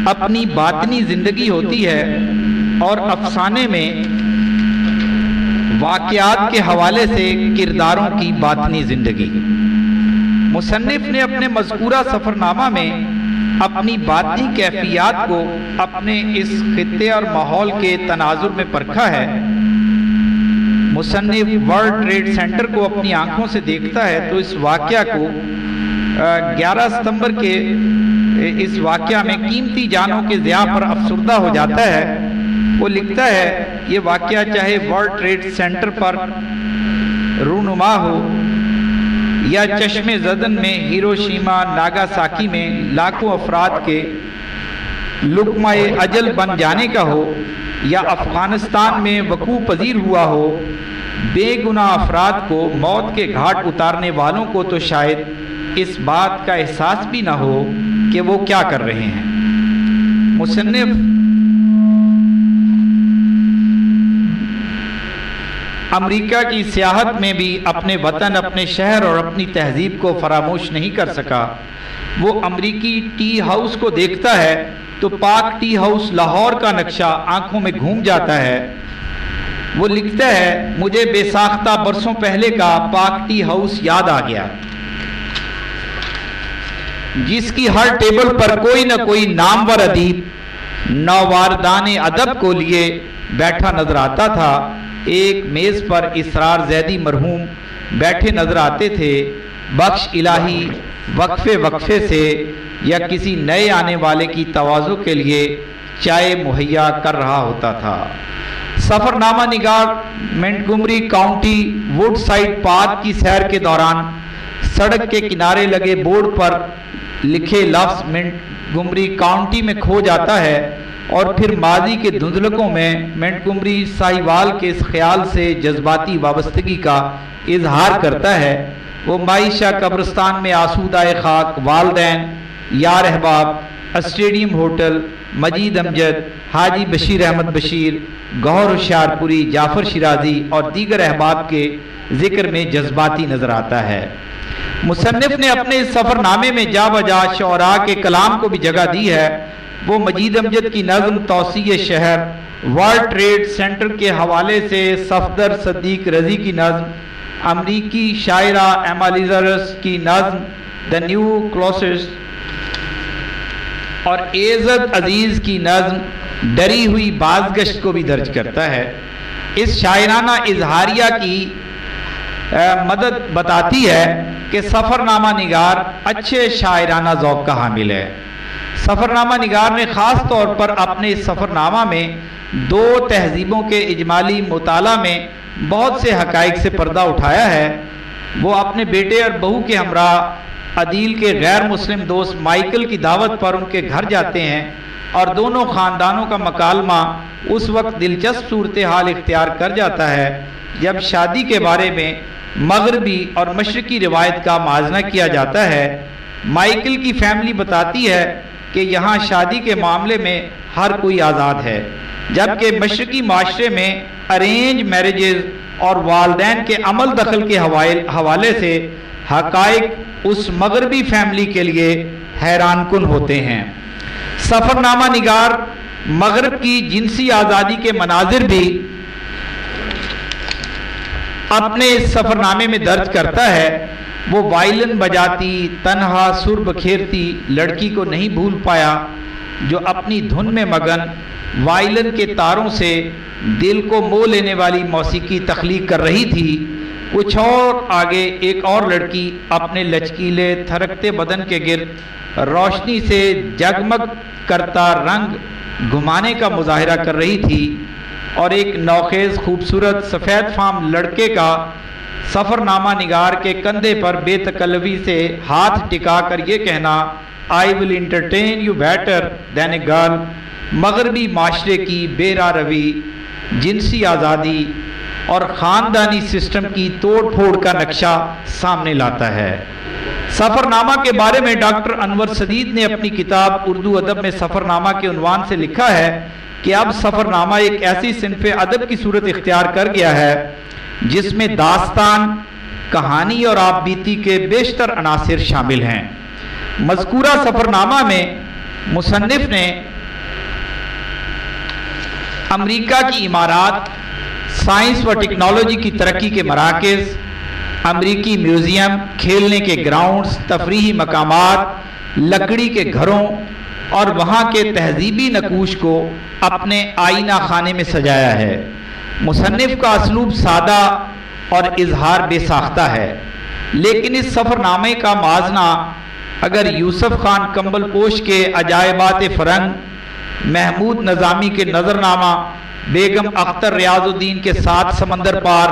اپنی باطنی زندگی ہوتی ہے اور افسانے میں واقعات کے حوالے سے کرداروں کی باطنی زندگی۔ مصنف نے اپنے مذکورہ سفر نامہ میں اپنی باطنی کیفیات کو اپنے اس خطے اور ماحول کے تناظر میں پرکھا ہے۔ مصنف ورلڈ ٹریڈ سینٹر کو اپنی آنکھوں سے دیکھتا ہے تو اس واقعہ کو 11 ستمبر کے اس واقعہ میں قیمتی جانوں کے ضیاع پر افسردہ ہو جاتا ہے۔ وہ لکھتا ہے یہ واقعہ چاہے ورلڈ ٹریڈ سینٹر پر رونما ہو یا چشم زدن میں ہیروشیما ناگاساکی میں لاکھوں افراد کے لقمہ اجل بن جانے کا ہو یا افغانستان میں وقوع پذیر ہوا ہو، بے گناہ افراد کو موت کے گھاٹ اتارنے والوں کو تو شاید اس بات کا احساس بھی نہ ہو کہ وہ کیا کر رہے ہیں۔ مصنف امریکہ کی سیاحت میں بھی اپنے وطن، اپنے شہر اور اپنی تہذیب کو فراموش نہیں کر سکا۔ وہ امریکی ٹی ہاؤس کو دیکھتا ہے تو پاک ٹی ہاؤس لاہور کا نقشہ آنکھوں میں گھوم جاتا ہے۔ وہ لکھتا ہے مجھے بے ساختہ برسوں پہلے کا پاک ٹی ہاؤس یاد آ گیا، جس کی ہر ٹیبل پر کوئی نہ کوئی نامور ادیب نوواردان ادب کو لیے بیٹھا نظر آتا تھا۔ ایک میز پر اسرار زیدی مرحوم بیٹھے نظر آتے تھے، بخش الہی وقفے وقفے سے یا کسی نئے آنے والے کی تواضع کے لیے چائے مہیا کر رہا ہوتا تھا۔ سفر نامہ نگار Montgomery County Woodside park کی سیر کے دوران سڑک کے کنارے لگے بورڈ پر لکھے لفظ منٹگومری کاؤنٹی میں کھو جاتا ہے اور پھر ماضی کے دھندلکوں میں منٹگومری ساہیوال کے اس خیال سے جذباتی وابستگی کا اظہار کرتا ہے۔ وہ معیشہ قبرستان میں آسودہ خاک، والدین، یار احباب، اسٹیڈیم ہوٹل، مجید امجد، حاجی بشیر احمد بشیر، گوہر ہوشیارپوری، جعفر شیرازی اور دیگر احباب کے ذکر میں جذباتی نظر آتا ہے۔ مصنف نے اپنے اس سفر نامے میں جا بجا شعراء کے کلام کو بھی جگہ دی ہے۔ وہ مجید امجد کی نظم توسیع شہر، ورلڈ ٹریڈ سینٹر کے حوالے سے صفدر صدیق رضی کی نظم، امریکی شاعرہ ایما لیزرس کی نظم دا نیو کلوسس اور ایزد عزیز کی نظم ڈری ہوئی بازگشت کو بھی درج کرتا ہے۔ اس شاعرانہ اظہاریہ کی مدد بتاتی ہے کہ سفر نامہ نگار اچھے شاعرانہ ذوق کا حامل ہے۔ سفر نامہ نگار نے خاص طور پر اپنے اس سفر نامہ میں دو تہذیبوں کے اجمالی مطالعہ میں بہت سے حقائق سے پردہ اٹھایا ہے۔ وہ اپنے بیٹے اور بہو کے ہمراہ عدیل کے غیر مسلم دوست مائیکل کی دعوت پر ان کے گھر جاتے ہیں اور دونوں خاندانوں کا مکالمہ اس وقت دلچسپ صورتحال اختیار کر جاتا ہے جب شادی کے بارے میں مغربی اور مشرقی روایت کا موازنہ کیا جاتا ہے۔ مائیکل کی فیملی بتاتی ہے کہ یہاں شادی کے معاملے میں ہر کوئی آزاد ہے، جبکہ مشرقی معاشرے میں ارینج میرجز اور والدین کے عمل دخل کے حوالے سے حقائق اس مغربی فیملی کے لیے حیران کن ہوتے ہیں۔ سفر نامہ نگار مغرب کی جنسی آزادی کے مناظر بھی اپنے اس سفر نامے میں درج کرتا ہے۔ وہ وائلن بجاتی تنہا سر بکھیرتی لڑکی کو نہیں بھول پایا جو اپنی دھن میں مگن وائلن کے تاروں سے دل کو مو لینے والی موسیقی تخلیق کر رہی تھی۔ کچھ اور آگے ایک اور لڑکی اپنے لچکیلے تھرکتے بدن کے گرد روشنی سے جگمگ کرتا رنگ گھمانے کا مظاہرہ کر رہی تھی، اور ایک نوخیز خوبصورت سفید فام لڑکے کا سفر نامہ نگار کے کندھے پر بے تکلفی سے ہاتھ ٹکا کر یہ کہنا I will entertain you better than a girl مغربی معاشرے کی بے راہ روی، جنسی آزادی اور خاندانی سسٹم کی توڑ پھوڑ کا نقشہ سامنے لاتا ہے۔ سفر نامہ کے بارے میں ڈاکٹر انور سدید نے اپنی کتاب اردو ادب میں سفر نامہ کے عنوان سے لکھا ہے کہ اب سفر نامہ ایک ایسی صنف ادب کی صورت اختیار کر گیا ہے جس میں داستان، کہانی اور آپ بیتی کے بیشتر عناصر شامل ہیں۔ مذکورہ سفر نامہ میں مصنف نے امریکہ کی عمارات، سائنس و ٹیکنالوجی کی ترقی کے مراکز، امریکی میوزیم، کھیلنے کے گراؤنڈز، تفریحی مقامات، لکڑی کے گھروں اور وہاں کے تہذیبی نقوش کو اپنے آئینہ خانے میں سجایا ہے۔ مصنف کا اسلوب سادہ اور اظہار بے ساختہ ہے، لیکن اس سفر نامے کا موازنہ اگر یوسف خان کمبل پوش کے عجائبات فرنگ، محمود نظامی کے نظرنامہ، بیگم اختر ریاض الدین کے سات سمندر پار،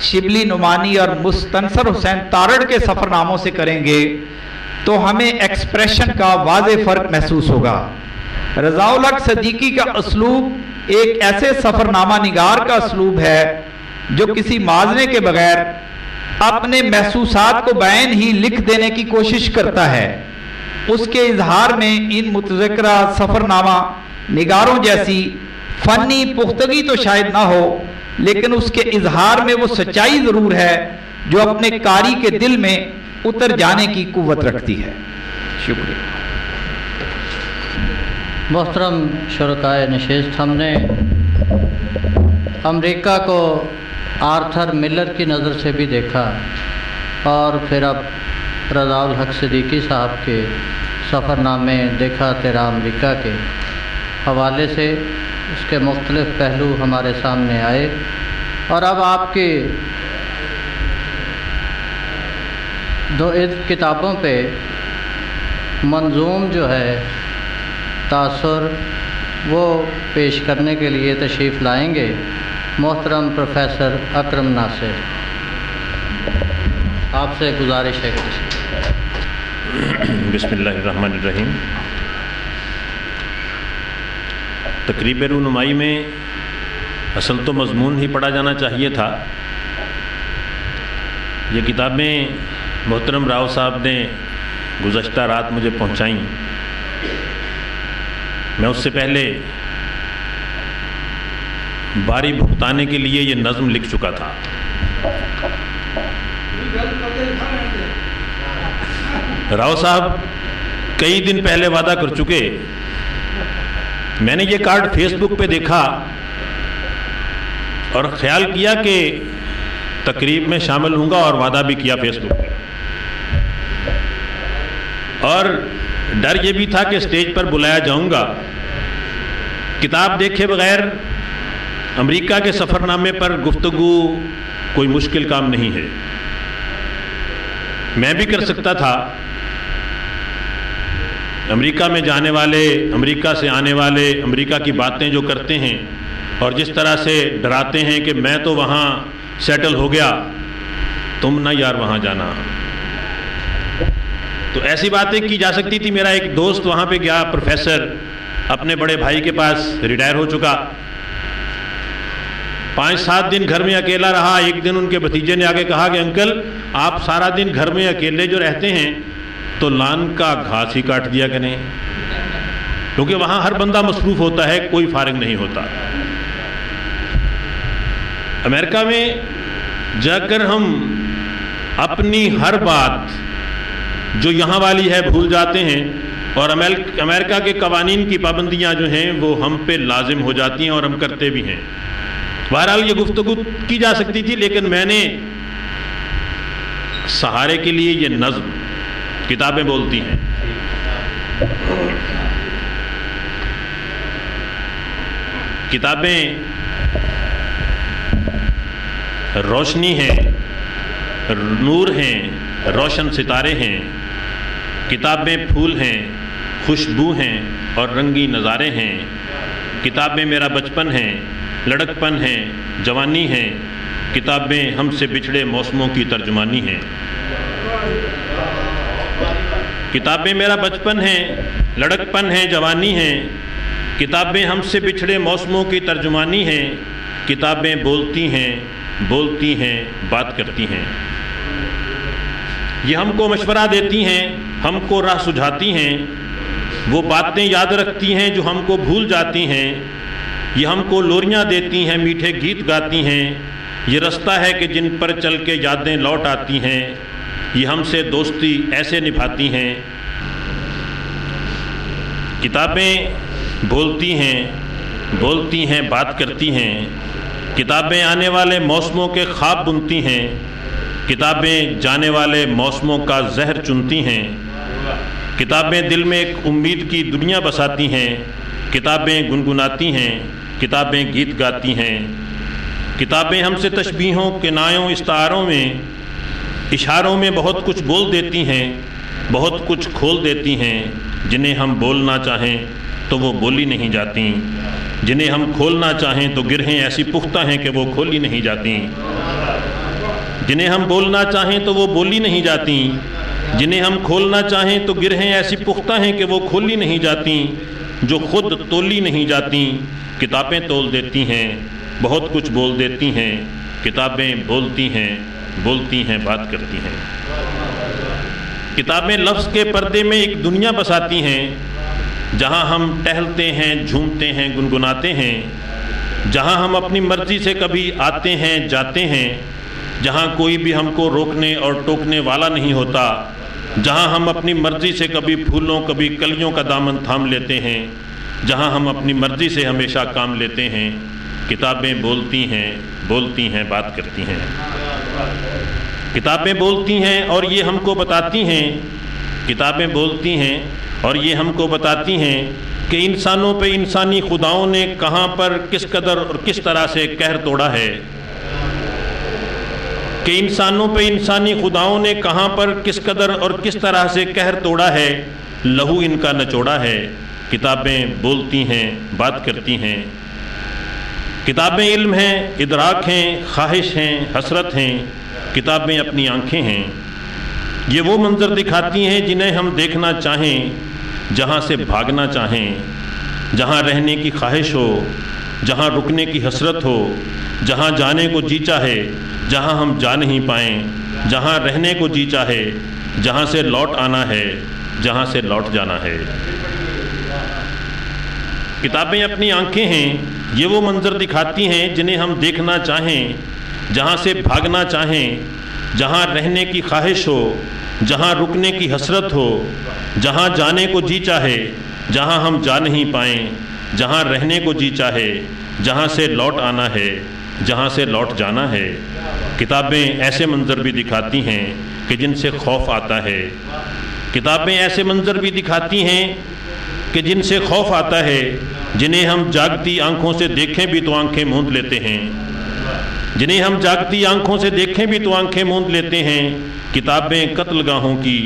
شبلی نعمانی اور مستنصر حسین تارڑ کے سفر ناموں سے کریں گے تو ہمیں ایکسپریشن کا واضح فرق محسوس ہوگا۔ رضا الحق صدیقی کا اسلوب ایک ایسے سفر نامہ نگار کا اسلوب ہے جو کسی موازنے کے بغیر اپنے محسوسات کو بعین ہی لکھ دینے کی کوشش کرتا ہے۔ اس کے اظہار میں ان متذکرہ سفر نامہ نگاروں جیسی فنی پختگی تو شاید نہ ہو، لیکن اس کے اظہار میں وہ سچائی ضرور ہے جو اپنے قاری کے دل میں اتر جانے کی قوت رکھتی ہے۔ شکریہ۔ محترم شرکائے نشست، ہم نے امریکہ کو آرتھر ملر کی نظر سے بھی دیکھا اور پھر اب رضا الحق صدیقی صاحب کے سفر نامے دیکھا تیرا امریکہ کے حوالے سے اس کے مختلف پہلو ہمارے سامنے آئے، اور اب آپ کی دو کتابوں پہ منظوم جو ہے تاثر وہ پیش کرنے کے لیے تشریف لائیں گے محترم پروفیسر اکرم ناصر۔ آپ سے گزارش ہے کہ بسم اللہ الرحمن الرحیم۔ تقریب رونمائی میں اصل تو مضمون ہی پڑھا جانا چاہیے تھا۔ یہ کتابیں محترم راؤ صاحب نے گزشتہ رات مجھے پہنچائیں۔ میں اس سے پہلے باری بھگتانے کے لیے یہ نظم لکھ چکا تھا۔ راؤ صاحب کئی دن پہلے وعدہ کر چکے، میں نے یہ کارڈ فیس بک پہ دیکھا اور خیال کیا کہ تقریب میں شامل ہوں گا، اور وعدہ بھی کیا فیس بک پہ، اور ڈر یہ بھی تھا کہ اسٹیج پر بلایا جاؤں گا۔ کتاب دیکھے بغیر امریکہ کے سفر نامے پر گفتگو کوئی مشکل کام نہیں ہے۔ میں بھی کر سکتا تھا، امریکہ میں جانے والے، امریکہ سے آنے والے، امریکہ کی باتیں جو کرتے ہیں اور جس طرح سے ڈراتے ہیں کہ میں تو وہاں سیٹل ہو گیا، تم نہ یار وہاں جانا، تو ایسی باتیں کی جا سکتی تھی۔ میرا ایک دوست وہاں پہ گیا، پروفیسر، اپنے بڑے بھائی کے پاس ریٹائر ہو چکا، 5-7 دن گھر میں اکیلا رہا۔ ایک دن ان کے بھتیجے نے آگے کہا کہ انکل آپ سارا دن گھر میں اکیلے جو رہتے ہیں تو لان کا گھاس ہی کاٹ دیا کریں، کیونکہ وہاں ہر بندہ مصروف ہوتا ہے، کوئی فارغ نہیں ہوتا۔ امریکہ میں جا کر ہم اپنی ہر بات جو یہاں والی ہے بھول جاتے ہیں، اور امریکہ کے قوانین کی پابندیاں جو ہیں وہ ہم پہ لازم ہو جاتی ہیں اور ہم کرتے بھی ہیں۔ بہرحال یہ گفتگو کی جا سکتی تھی، لیکن میں نے سہارے کے لیے یہ نظم کتابیں بولتی ہیں۔ کتابیں روشنی ہیں، نور ہیں، روشن ستارے ہیں، کتابیں پھول ہیں، خوشبو ہیں اور رنگی نظارے ہیں۔ کتابیں میرا بچپن ہیں، لڑکپن ہیں، جوانی ہیں، کتابیں ہم سے بچھڑے موسموں کی ترجمانی ہیں۔ کتابیں میرا بچپن ہیں، لڑکپن ہیں، جوانی ہیں، کتابیں ہم سے بچھڑے موسموں کی ترجمانی ہیں۔ کتابیں بولتی ہیں، بات کرتی ہیں، یہ ہم کو مشورہ دیتی ہیں، ہم کو راہ سجھاتی ہیں، وہ باتیں یاد رکھتی ہیں جو ہم کو بھول جاتی ہیں، یہ ہم کو لوریاں دیتی ہیں، میٹھے گیت گاتی ہیں، یہ رستہ ہے کہ جن پر چل کے یادیں لوٹ آتی ہیں، یہ ہم سے دوستی ایسے نبھاتی ہیں۔ کتابیں بولتی ہیں، بات کرتی ہیں، کتابیں آنے والے موسموں کے خواب بنتی ہیں، کتابیں جانے والے موسموں کا زہر چنتی ہیں، کتابیں دل میں ایک امید کی دنیا بساتی ہیں، کتابیں گنگناتی ہیں، کتابیں گیت گاتی ہیں، کتابیں ہم سے تشبیہوں، کنایوں، استعاروں میں، اشاروں میں بہت کچھ بول دیتی ہیں، بہت کچھ کھول دیتی ہیں، جنہیں ہم بولنا چاہیں تو وہ بولی نہیں جاتی، جنہیں ہم کھولنا چاہیں تو گرہیں ایسی پختہ ہیں کہ وہ کھولی نہیں جاتی، جنہیں ہم بولنا چاہیں تو وہ بولی نہیں جاتی، جنہیں ہم کھولنا چاہیں تو گرہیں ایسی پختہ ہیں کہ وہ کھولی نہیں جاتی، جو خود تولی نہیں جاتی کتابیں تول دیتی ہیں، بہت کچھ بول دیتی ہیں، کتابیں بولتی ہیں، بات کرتی ہیں۔ کتابیں لفظ کے پردے میں ایک دنیا بساتی ہیں، جہاں ہم ٹہلتے ہیں، جھومتے ہیں، گنگناتے ہیں، جہاں ہم اپنی مرضی سے کبھی آتے ہیں، جاتے ہیں، جہاں کوئی بھی ہم کو روکنے اور ٹوکنے والا نہیں ہوتا، جہاں ہم اپنی مرضی سے کبھی پھولوں کبھی کلیوں کا دامن تھام لیتے ہیں، جہاں ہم اپنی مرضی سے ہمیشہ کام لیتے ہیں۔ کتابیں بولتی ہیں بات کرتی ہیں۔ کتابیں بولتی ہیں اور یہ ہم کو بتاتی ہیں، کتابیں بولتی ہیں اور یہ ہم کو بتاتی ہیں کہ انسانوں پہ انسانی خداؤں نے کہاں پر کس قدر اور کس طرح سے قہر توڑا ہے، کہ انسانوں پہ انسانی خداؤں نے کہاں پر کس قدر اور کس طرح سے قہر توڑا ہے، لہو ان کا نچوڑا ہے۔ کتابیں بولتی ہیں بات کرتی ہیں۔ کتابیں علم ہیں، ادراک ہیں، خواہش ہیں، حسرت ہیں۔ کتابیں اپنی آنکھیں ہیں، یہ وہ منظر دکھاتی ہیں جنہیں ہم دیکھنا چاہیں، جہاں سے بھاگنا چاہیں، جہاں رہنے کی خواہش ہو، جہاں رکنے کی حسرت ہو، جہاں جانے کو جی چاہے، جہاں ہم جا نہیں پائیں، جہاں رہنے کو جی چاہے، جہاں سے لوٹ آنا ہے، جہاں سے لوٹ جانا ہے۔ کتابیں اپنی آنکھیں ہیں، یہ وہ منظر دکھاتی ہیں جنہیں ہم دیکھنا چاہیں، جہاں سے بھاگنا چاہیں، جہاں رہنے کی خواہش ہو، جہاں رکنے کی حسرت ہو، جہاں جانے کو جی چاہے، جہاں ہم جا نہیں پائیں، جہاں رہنے کو جی چاہے، جہاں سے لوٹ آنا ہے، جہاں سے لوٹ جانا ہے۔ کتابیں ایسے منظر بھی دکھاتی ہیں کہ جن سے خوف آتا ہے۔ کتابیں ایسے منظر بھی دکھاتی ہیں کہ جن سے خوف آتا ہے، جنہیں ہم جاگتی آنکھوں سے دیکھیں بھی تو آنکھیں موند لیتے ہیں، جنہیں ہم جاگتی آنکھوں سے دیکھیں بھی تو آنکھیں موند لیتے ہیں۔ کتابیں قتل گاہوں کی،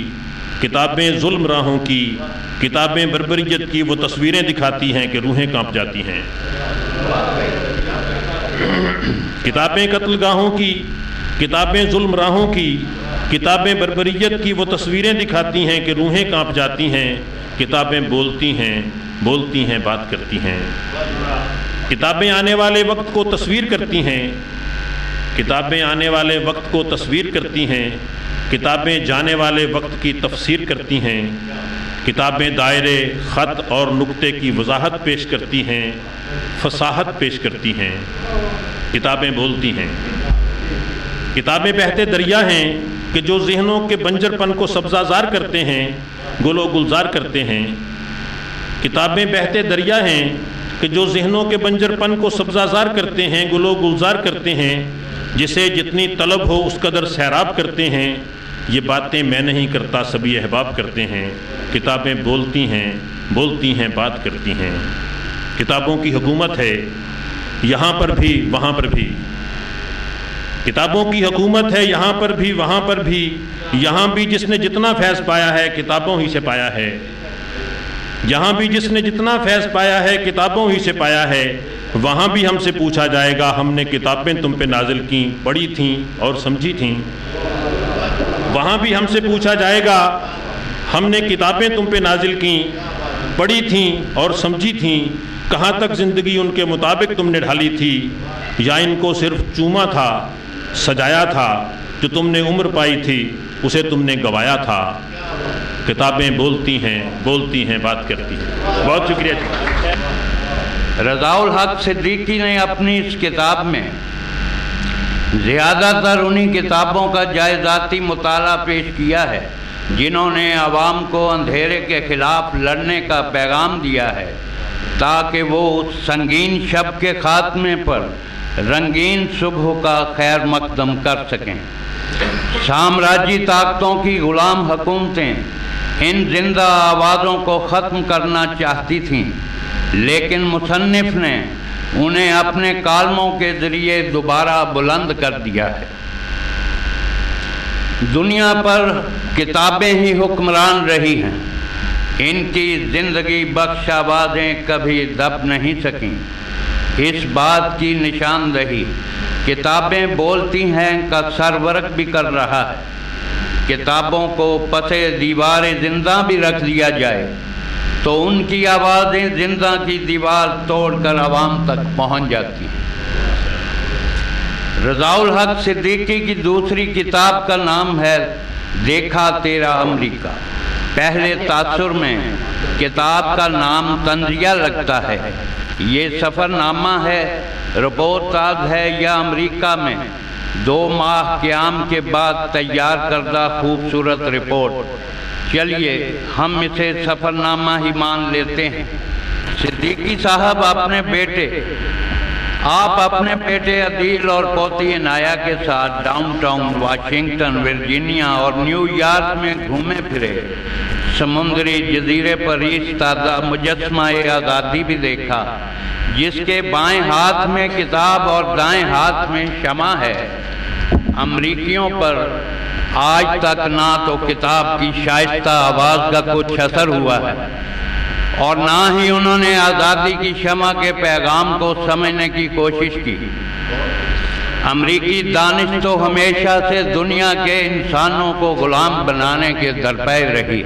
کتابیں ظلم راہوں کی، کتابیں بربریت کی وہ تصویریں دکھاتی ہیں کہ روحیں کانپ جاتی ہیں۔ کتابیں قتل گاہوں کی، کتابیں ظلم راہوں کی، کتابیں بربریت کی وہ تصویریں دکھاتی ہیں کہ روحیں کانپ جاتی ہیں۔ کتابیں بولتی ہیں بات کرتی ہیں۔ کتابیں آنے والے وقت کو تصویر کرتی ہیں، کتابیں آنے والے وقت کو تصویر کرتی ہیں، کتابیں جانے والے وقت کی تفسیر کرتی ہیں۔ کتابیں دائرے، خط اور نقطے کی وضاحت پیش کرتی ہیں، فصاحت پیش کرتی ہیں۔ کتابیں بولتی ہیں۔ کتابیں بہتے دریا ہیں کہ جو ذہنوں کے بنجر پن کو سبزہ زار کرتے ہیں، گل و گلزار کرتے ہیں۔ کتابیں بہتے دریا ہیں کہ جو ذہنوں کے بنجر پن کو سبزہ زار کرتے ہیں، گل و گلزار کرتے ہیں، جسے جتنی طلب ہو اس قدر سیراب کرتے ہیں۔ یہ باتیں میں نہیں کرتا سبھی احباب کرتے ہیں۔ کتابیں بولتی ہیں بات کرتی ہیں۔ کتابوں کی حکومت ہے یہاں پر بھی وہاں پر بھی، کتابوں کی حکومت ہے یہاں پر بھی وہاں پر بھی، یہاں بھی جس نے جتنا فیض پایا ہے کتابوں ہی سے پایا ہے، یہاں بھی جس نے جتنا فیض پایا ہے کتابوں ہی سے پایا ہے۔ وہاں بھی ہم سے پوچھا جائے گا ہم نے کتابیں تم پہ نازل کیں، پڑھی تھیں اور سمجھی تھیں۔ وہاں بھی ہم سے پوچھا جائے گا ہم نے کتابیں تم پہ نازل کیں، پڑھی تھیں اور سمجھی تھیں، کہاں تک زندگی ان کے مطابق تم نے ڈھالی تھی، یا ان کو صرف چوما تھا، سجایا تھا، جو تم نے عمر پائی تھی اسے تم نے گوایا تھا۔ کتابیں بولتی ہیں بات کرتی ہیں۔ بہت شکریہ جی۔ رضا الحق صدیقی نے اپنی اس کتاب میں زیادہ تر انہی کتابوں کا جائزاتی مطالعہ پیش کیا ہے جنہوں نے عوام کو اندھیرے کے خلاف لڑنے کا پیغام دیا ہے، تاکہ وہ اس سنگین شب کے خاتمے پر رنگین صبح کا خیر مقدم کر سکیں۔ سامراجی طاقتوں کی غلام حکومتیں ان زندہ آوازوں کو ختم کرنا چاہتی تھیں، لیکن مصنف نے انہیں اپنے کالموں کے ذریعے دوبارہ بلند کر دیا ہے۔ دنیا پر کتابیں ہی حکمران رہی ہیں، ان کی زندگی بخش آوازیں کبھی دب نہیں سکیں۔ اس بات کی نشاندہی کتابیں بولتی ہیں کا سرورق بھی کر رہا ہے۔ کتابوں کو پسے دیوار زندہ بھی رکھ دیا جائے تو ان کی آوازیں زندہ کی دیوار توڑ کر عوام تک پہنچ جاتی ہیں۔ رضا الحق صدیقی کی دوسری کتاب کا نام ہے دیکھا تیرا امریکہ۔ پہلے تاثر میں کتاب کا نام تنزیہ لگتا ہے، یہ سفر نامہ ہے، رپورٹ تاز ہے یا امریکہ میں 2 ماہ قیام کے بعد تیار کردہ خوبصورت رپورٹ۔ چلیے ہم اسے سفر نامہ ہی مان لیتے ہیں۔ صدیقی صاحب اپنے بیٹے آپ اپنے بیٹے عدیل اور پوتی عنایہ کے ساتھ ڈاؤن ٹاؤن واشنگٹن، ورجینیا اور نیو یارک میں گھومے پھرے، سمندری جزیرے پر ایستادہ مجسمہ آزادی بھی دیکھا، جس کے بائیں ہاتھ میں کتاب اور دائیں ہاتھ میں شمع ہے۔ امریکیوں پر آج تک نہ تو کتاب کی شائستہ آواز کا کچھ اثر ہوا ہے اور نہ ہی انہوں نے آزادی کی شمع کے پیغام کو سمجھنے کی کوشش کی۔ امریکی دانش تو ہمیشہ سے دنیا کے انسانوں کو غلام بنانے کے درپے رہی۔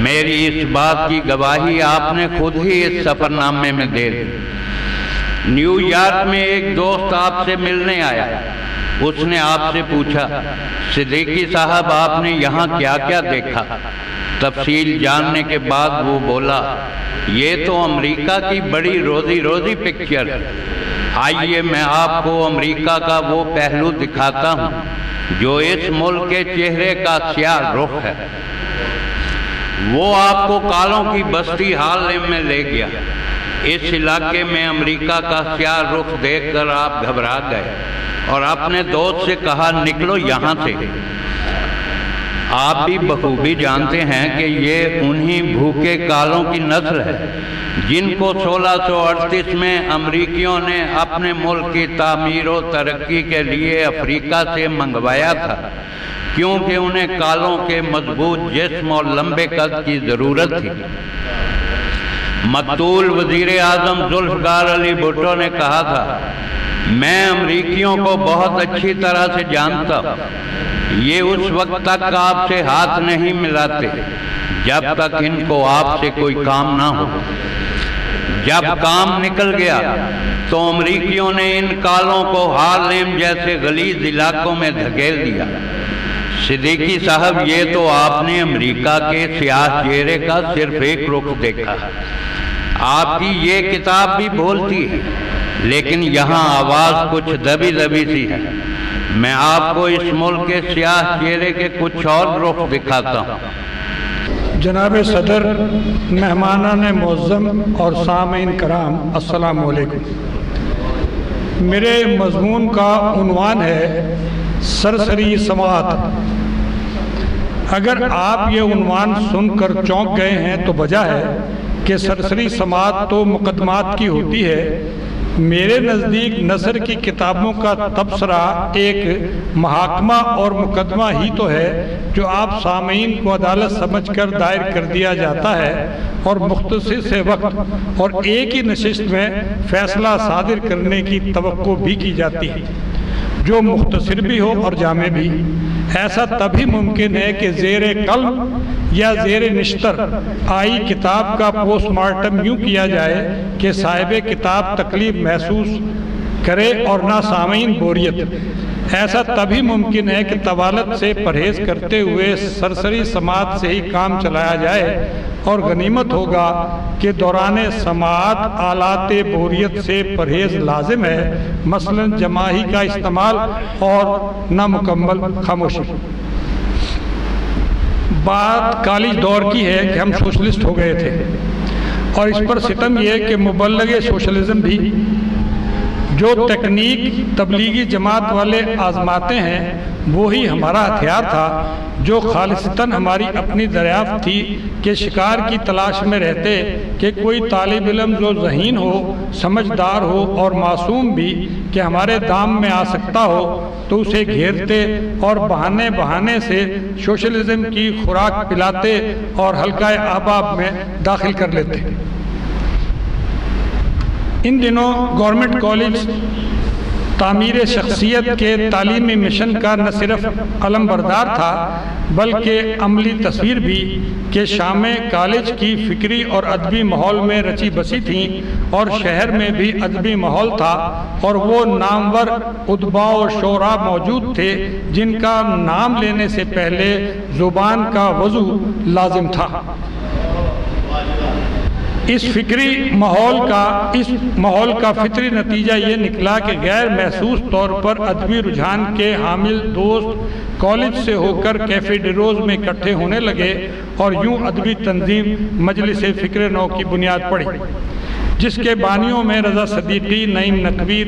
میری اس بات کی گواہی آپ نے خود ہی اس سفر نامے میں دے دی۔ نیو یارک میں ایک دوست آپ سے ملنے آیا، اس نے آپ سے پوچھا، صدیقی صاحب آپ نے یہاں کیا کیا دیکھا؟ تفصیل جاننے کے بعد وہ بولا، یہ تو امریکہ کی بڑی روزی پکچر ہے۔ آئیے میں آپ کو امریکہ کا وہ پہلو دکھاتا ہوں جو اس ملک کے چہرے کا سیاہ رخ ہے۔ وہ آپ کو کالوں کی بستی ہارلم میں لے گیا۔ اس علاقے میں امریکہ کا سیاہ رخ دیکھ کر آپ گھبرا گئے اور اپنے دوست سے کہا، نکلو یہاں سے۔ آپ بھی بخوبی جانتے ہیں کہ یہ انہی بھوکے کالوں کی نسل ہے جن کو 1638 میں امریکیوں نے اپنے ملک کی تعمیر و ترقی کے لیے افریقہ سے منگوایا تھا، کیونکہ انہیں کالوں کے مضبوط جسم اور لمبے قد کی ضرورت تھی۔ مقتول وزیر اعظم ذوالفقار علی بھٹو نے کہا تھا، میں امریکیوں کو بہت اچھی طرح سے جانتا ہوں، یہ اس وقت تک آپ سے ہاتھ نہیں ملاتے جب تک ان کو آپ سے کوئی کام نہ ہو۔ جب کام نکل گیا تو امریکیوں نے ان کالوں کو ہارلم جیسے غلیظ علاقوں میں دھکیل دیا۔ صدیقی صاحب، یہ تو آپ نے امریکہ کے سیاہ چہرے کا صرف ایک رخ دیکھا۔ آپ کی یہ کتاب بھی بولتی ہے، لیکن یہاں آواز کچھ دبی دبی سی ہے۔ میں آپ کو اس ملک کے سیاہ چہرے کے کچھ اور رخ دکھاتا ہوں۔ جناب صدر، مہمانان معظم اور سامعین کرام، السلام علیکم۔ میرے مضمون کا عنوان ہے سرسری سماعت۔ اگر آپ یہ عنوان سن کر چونک گئے ہیں تو وجہ ہے کہ سرسری سماعت تو مقدمات کی ہوتی ہے۔ میرے نزدیک نثر کی کتابوں کا تبصرہ ایک محاکمہ اور مقدمہ ہی تو ہے جو آپ سامعین کو عدالت سمجھ کر دائر کر دیا جاتا ہے اور مختصر سے وقت اور ایک ہی نشست میں فیصلہ صادر کرنے کی توقع بھی کی جاتی ہے، جو مختصر بھی ہو اور جامع بھی۔ ایسا تبھی ممکن ہے کہ زیر قلم یا زیر نشتر آئی کتاب کا پوسٹ مارٹم یوں کیا جائے کہ صاحب کتاب تکلیف محسوس کرے اور نہ سامعین بوریت۔ ایسا تبھی ممکن ہے کہ طوالت سے پرہیز کرتے ہوئے سرسری سماعت سے ہی کام چلایا جائے، اور غنیمت ہوگا کہ دوران سماعت آلات بوریت سے پرہیز لازم ہے، مثلا جماعی کا استعمال اور نامکمل خاموشی۔ بات کالج دور کی ہے کہ ہم سوشلسٹ ہو گئے تھے، اور اس پر ستم یہ کہ مبلغ سوشلزم بھی جو تکنیک تبلیغی جماعت والے آزماتے ہیں وہی ہمارا ہتھیار تھا، جو خالصتاً ہماری اپنی دریافت تھی کہ شکار کی تلاش میں رہتے کہ کوئی طالب علم جو ذہین ہو، سمجھدار ہو اور معصوم بھی کہ ہمارے دام میں آ سکتا ہو تو اسے گھیرتے اور بہانے سے سوشلزم کی خوراک پلاتے اور حلقہ احباب میں داخل کر لیتے۔ ان دنوں گورنمنٹ کالج تعمیر شخصیت کے تعلیمی مشن کا نہ صرف علم بردار تھا بلکہ عملی تصویر بھی کہ شامیں کالج کی فکری اور ادبی ماحول میں رچی بسی تھیں، اور شہر میں بھی ادبی ماحول تھا، اور وہ نامور ادباء و شعراء موجود تھے جن کا نام لینے سے پہلے زبان کا وضو لازم تھا۔ اس ماحول کا فطری نتیجہ یہ نکلا کہ غیر محسوس طور پر ادبی رجحان کے حامل دوست کالج سے ہو کر کیفے ڈیروز میں اکٹھے ہونے لگے، اور یوں ادبی تنظیم مجلس فکر نو کی بنیاد پڑی۔ جس کے بانیوں میں رضا صدیقی، نعیم نقوی،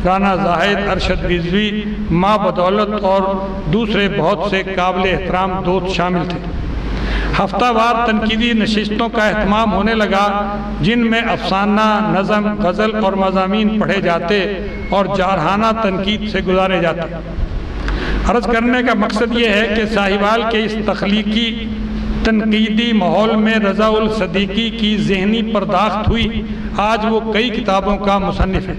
رانا زاہد، ارشد رضوی، ماں بدولت اور دوسرے بہت سے قابل احترام دوست شامل تھے۔ ہفتہ وار تنقیدی نشستوں کا اہتمام ہونے لگا، جن میں افسانہ، نظم، غزل اور مضامین پڑھے جاتے اور جارحانہ تنقید سے گزارے جاتے۔ عرض کرنے کا مقصد یہ ہے کہ ساہیوال کے اس تخلیقی تنقیدی ماحول میں رضا الصدیقی کی ذہنی پرداخت ہوئی۔ آج وہ کئی کتابوں کا مصنف ہے۔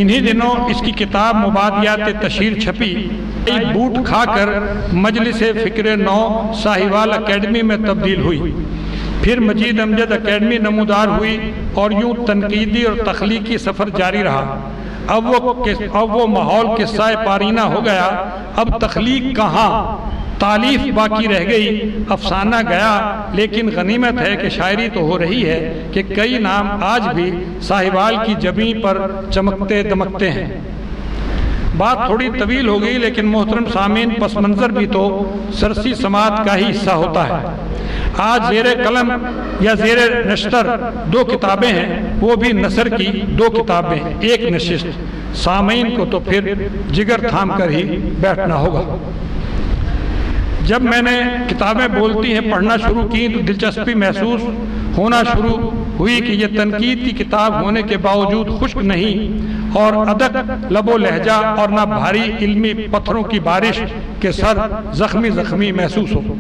انہی دنوں اس کی کتاب مبادیات تشہیر چھپی۔ بوٹ کھا کر مجلس فکر نو ساہیوال اکیڈمی میں تبدیل ہوئی، پھر مجید امجد اکیڈمی نمودار ہوئی، اور یوں تنقیدی اور تخلیقی سفر جاری رہا۔ اب وہ ماحول قصہ پارینہ ہو گیا۔ اب تخلیق کہاں، تالیف باقی رہ گئی، افسانہ گیا، لیکن غنیمت ہے کہ شاعری تو ہو رہی ہے کہ کئی نام آج بھی ساہیوال کی جبیں پر چمکتے دمکتے ہیں۔ بات تھوڑی طویل ہو گئی، لیکن محترم سامعین، پس منظر بھی تو سرسی سماعت کا ہی حصہ ہوتا ہے۔ آج زیر قلم یا زیر نشتر 2 کتابیں ہیں، وہ بھی نثر کی 2 کتابیں، 1 نشست۔ سامعین کو تو پھر جگر تھام کر ہی بیٹھنا ہوگا۔ جب میں نے کتابیں بولتی ہیں پڑھنا شروع کی تو دلچسپی محسوس ہونا شروع ہوئی کہ یہ تنقید کی کتاب ہونے کے باوجود خشک نہیں اور ادق لب و لہجہ اور نہ بھاری علمی پتھروں کی بارش کے سر زخمی محسوس ہو۔